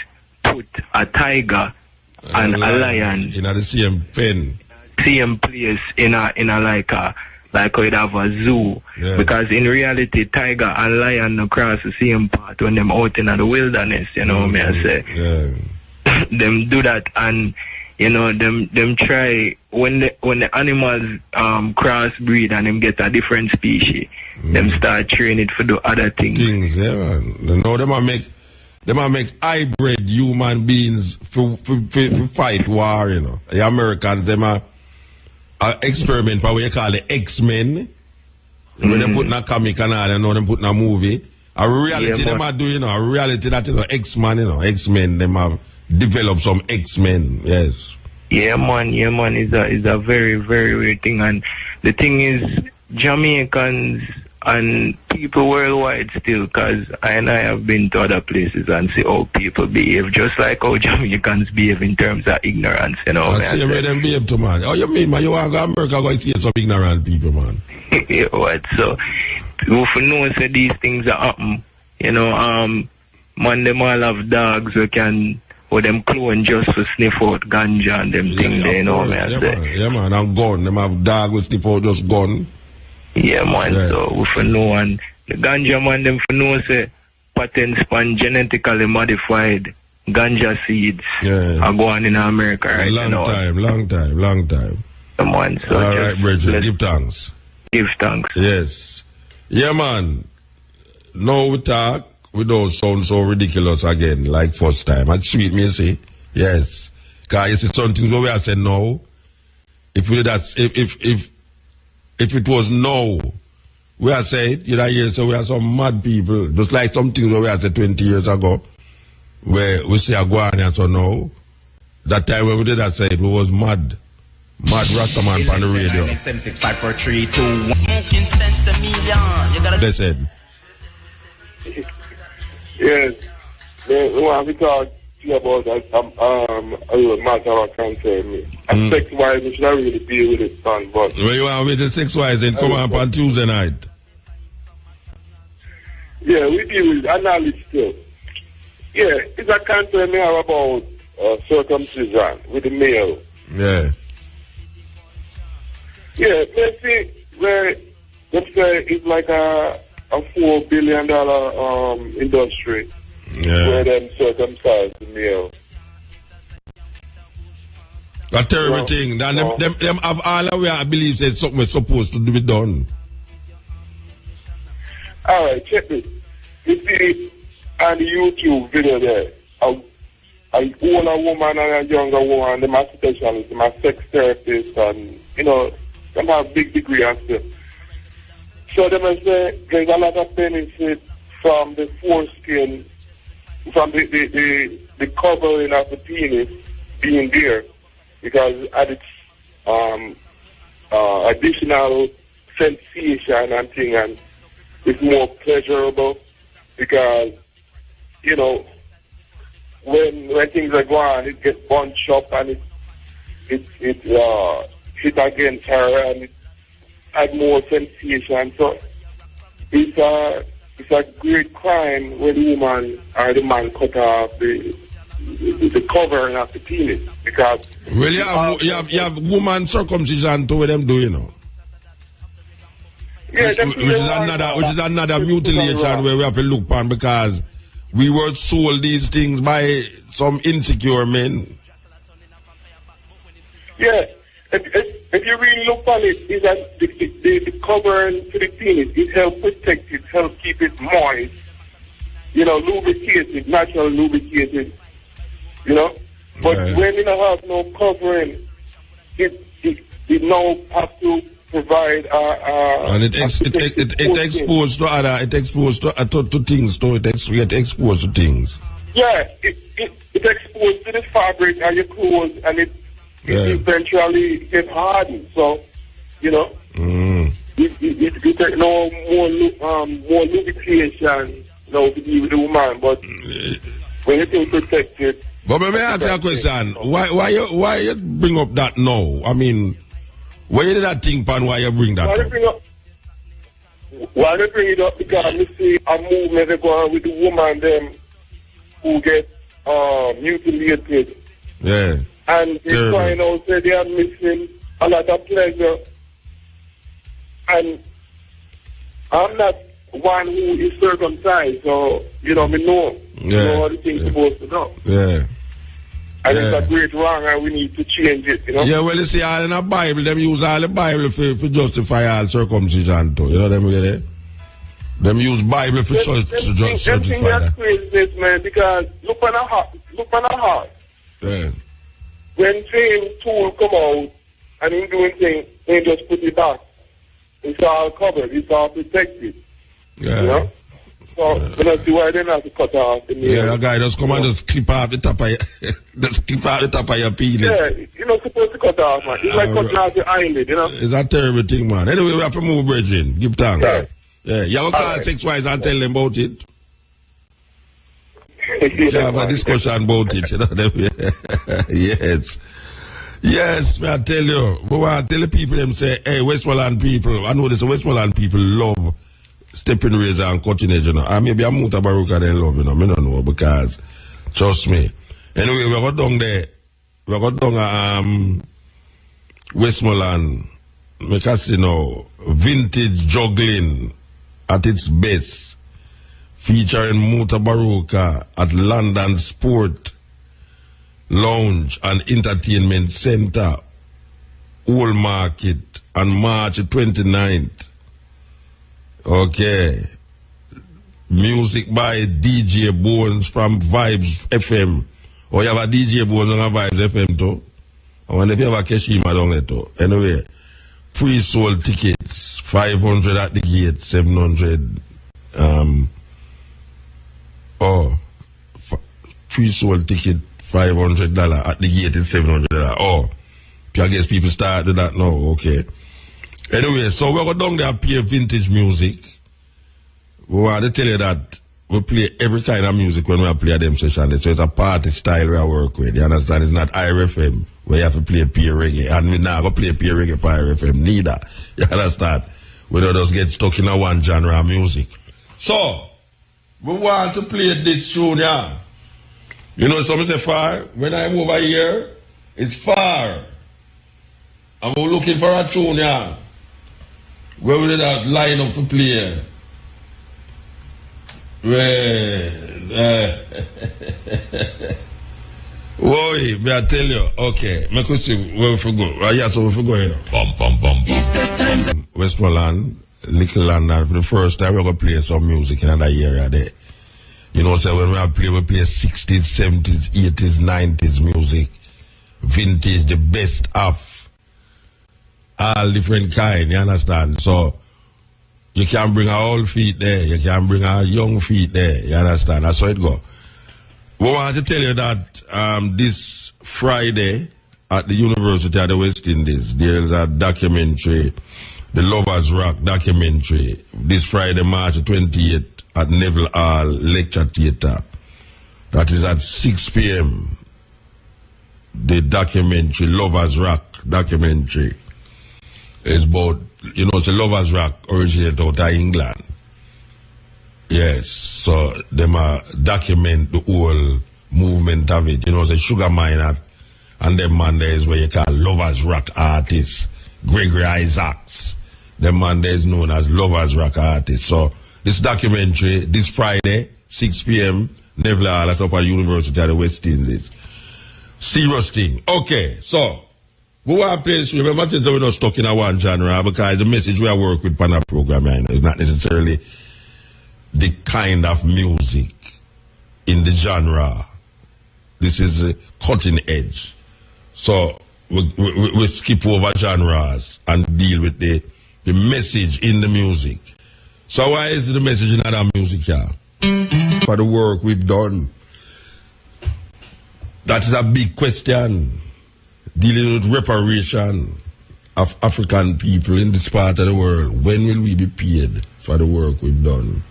put a tiger and a lion in the same pen, same place in a like we'd have a zoo, because in reality tiger and lion across the same part when them out in the wilderness, you know me I say. Them do that, and you know them try when the animals crossbreed and them get a different species, them start training it for do other things. Yeah, man. No, them make hybrid human beings for fight war, you know. The Americans, them are experiment for what you call the X-Men. When they put in a comic and all, you know, them put in a movie. A reality them are doing, you know, a reality that, you know, X-Men, you know, X-Men, them have developed some X-Men, yes. Yeah, man, is a very, very weird thing. And the thing is, Jamaicans and people worldwide still, because I have been to other places and see how people behave, just like how Jamaicans behave in terms of ignorance, you know. That's the way them behave to, man. Oh, you mean, man, you want to go to America, go see some ignorant people, man. Yeah, what? So, if you know, say these things are happen, you know, man, them all have dogs who can, or them clone just to sniff out ganja and them things, you know, man. Yeah, man, and gun. Them have dogs who sniff out just gun. Yeah, man, so if you know, and the ganja man, them for know, say, patent span genetically modified ganja seeds are going in America right now. Long time. Come on, so all right, Bridget, give thanks. Give thanks. Yes. Yeah, man. Now we talk, we don't sound so ridiculous again, like first time. That's sweet, me say. Yes. Because you see something where we are saying no. If it was no, we are saying, you know, here, so we are some mad people, just like some things we are saying 20 years ago, where we say Aguani and so no. That time when we did that, say it was mad. Mad Rastaman on the radio. They said. Yes. The one we talk about that a matter of concern me. And sex-wise, we should not really deal with it, son, but... When you want with the sex-wise, then come up on Tuesday night. Yeah, we deal with analysis still. Yeah, it's a concern me about circumcision with the male. Yeah. Yeah, let's see, let's say it's like a $4 billion industry where them circumcise the male. A terrible thing. Then them have all the way, I believe, say something is supposed to be done. Alright, check this. You see on the YouTube video there, an older woman and a younger woman, them are specialists, them are sex therapists, and, you know, them have big degree and stuff. So they must say there's a lot of benefit from the foreskin, from the covering of the penis being there, because at its additional sensation and thing, and it's more pleasurable, because, you know, when things are going, it gets bunched up and it hit against her and it had more sensation. So it's a great crime when the woman or the man cut off the covering of the penis, because well, you have woman circumcision to what them do, you know. which is another mutilation where we have to look upon, because we were sold these things by some insecure men. Yeah, if you really look on it, is that the covering to the penis, it helps protect it, helps keep it moist, lubricated, natural lubricated, But when you don't have no covering, it now has to provide and it exposed to things, so it get exposed to things. Yeah, it exposed to the fabric and your clothes, and it eventually gets hardened. So, it take no more lubrication, to be with the woman. But when you feel protected. But let me ask you a question. Why you bring up that now? I mean, why did that thing, Pan? Why you bring that up? Why they bring it up? Because you see a movement they go on with the woman them who get mutilated. Yeah. And they find out that they are missing a lot of pleasure. And I'm not one who is circumcised, so me know all the things supposed to know. Yeah. And it's a great wrong, and we need to change it, Yeah, well, you see, all in the Bible, them use all the Bible for justify all circumcision too. You know them get it? Them use Bible for justify that. That's crazy, man, because look on the heart. Yeah. When same tool come out, and him doing things, they just put it back. It's all covered, it's all protected. Yeah. So, you know, see why they have to cut off the nail. Yeah, a guy just come and just clip off the top of your, penis. Yeah, you're not supposed to cut off, man. It's like cutting off your eyelid, It's a terrible thing, man. Anyway, we have to move, Bridget. Give thanks. Yeah, you can call 6-wise and tell them about it. You have a discussion about it, Yes. Yes, may I tell you. But when I tell the people, them say, hey, Westmoreland people, I know this Westmoreland people love stepping razor and cutting edge, maybe I'm Muta Baruka they love, I don't know, because trust me. Anyway, we got down there. We got down Westmoreland, because vintage juggling at its best, featuring Muta Baruka at London Sport Lounge and Entertainment Center, Old Market, on March 29th. Okay. Music by DJ Bones from Vibes FM. Or you have a DJ Bones on Vibes FM too. I wonder if you have a Keshima down there too. Anyway, pre-sold tickets, 500 at the gate, 700. Pre-sold ticket, $500 at the gate is $700. I guess people start to that now. Okay. Anyway, so we go down there play vintage music. We want to tell you that we play every kind of music when we play them sessions. So it's a party style we work with. You understand? It's not IRFM where you have to play peer reggae. And we not go play peer reggae for IRFM neither. You understand? We don't just get stuck in a one genre of music. So, we want to play this tune, yeah. Somebody say far. When I'm over here, it's far. And we're looking for a tune, yeah. Where we did that line up to play? Boy, may I tell you? Okay, me could see where we go. Yeah, so we go here. Westmoreland, Little London, for the first time we're going to play some music in another area there. So when we play 60s, 70s, 80s, 90s music, vintage, the best of all different kind, you understand? So you can bring our old feet there, you can bring our young feet there, you understand? That's how it go. We want to tell you that this Friday at the University of the West Indies, there's a documentary, the Lovers Rock documentary, this Friday, March 28th at Neville Hall Lecture Theatre. That is at 6 p.m. The documentary, Lovers Rock documentary, is about, it's a Lovers Rock originated out of England. Yes, so them document the whole movement of it. It's a sugar miner, and them man there is where you call Lovers Rock artists, Gregory Isaacs, The man there is known as Lovers Rock Artist. So this documentary, this Friday, 6 p.m., Neville Hall at Upper University at the West Indies. Serious thing. Okay, so we want to play this. Remember, we're not stuck in a one genre because the message we are working with Pana program is not necessarily the kind of music in the genre. This is cutting edge. So we skip over genres and deal with the message in the music. So why is the message in other music, yeah? For the work we've done. That is a big question. Dealing with reparation of African people in this part of the world. When will we be paid for the work we've done?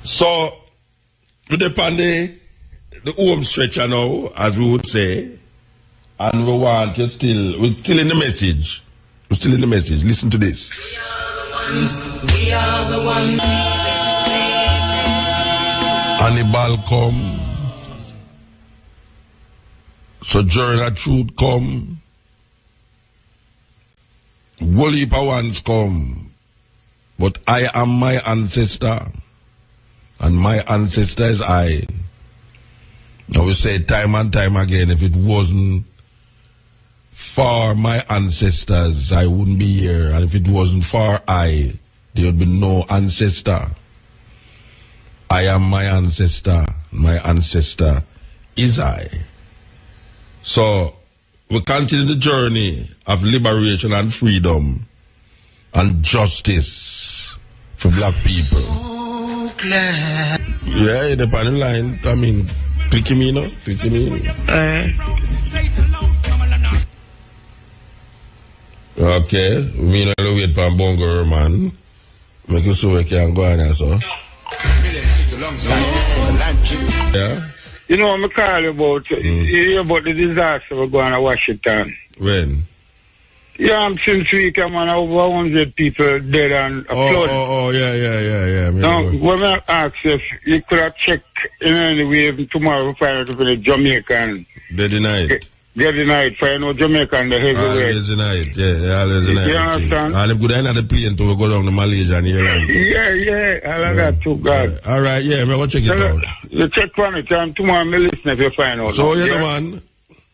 So, we depend the home stretch now, as we would say, and we want to we're still in the message. We're still in the message. Listen to this. We are the ones. Hannibal come. Sojourner Truth come. Whole heap of ones come. But I am my ancestor. And my ancestor is I. Now we say time and time again, if it wasn't for my ancestors, I wouldn't be here. And if it wasn't for I, there would be no ancestor. I am my ancestor. My ancestor is I. So, we continue the journey of liberation and freedom and justice for black people. So glad. Yeah, the panel line, I mean, click me, no? Click me. Okay, we need to wait for Bongo, man. Make it so we can go on, so. Yeah. You know what I'm calling about? You hear about the disaster we're going to Washington. When? Yeah, since week, I'm on over 100 people dead and a flood. Oh, yeah. Now, when I ask if you could have checked in any way tomorrow, find out if the Jamaican. They denied. They denied, find out Jamaican, the heavyweight. Always denied, yeah, always denied. You understand? All them good enough the plane to go down to Malaysia and Ireland. Yeah, all of that too, God. Yeah. All right, yeah, I'm going to check it out. You check on it, and tomorrow I'm listen if you find out. So, you know, man.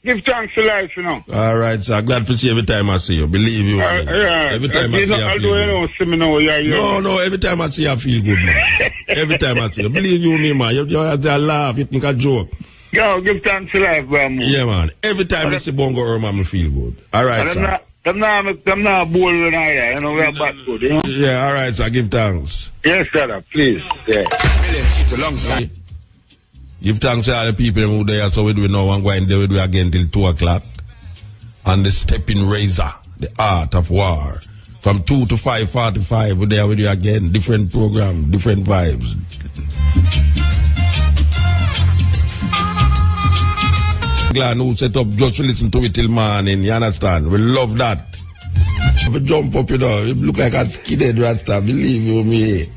Give thanks to life, you know. All right, sir. Glad to see you every time I see you. Believe you. Yeah. Every time I see you, I feel good. No, every time I see you, I feel good, man. Every time I see you. Believe you me, man. You laugh, you think I joke. Yo, give thanks to life, man. Yeah, man. Every time I see Bongo Irma, I feel good. All right, sir. Them not bold when I hear, you know, we're back good, you know. Yeah, all right, sir. Give thanks. Yes, sir, please. Yeah. It's a long time. Give thanks to all the people who there, so we do it now and going there we do it again till 2 o'clock. And the stepping razor, the art of war. From 2 to 5:45, we're there with you again. Different program, different vibes. Glad who set up just to listen to it till morning, you understand? We love that. If you jump up, you know, you look like a skinhead rasta, believe you me.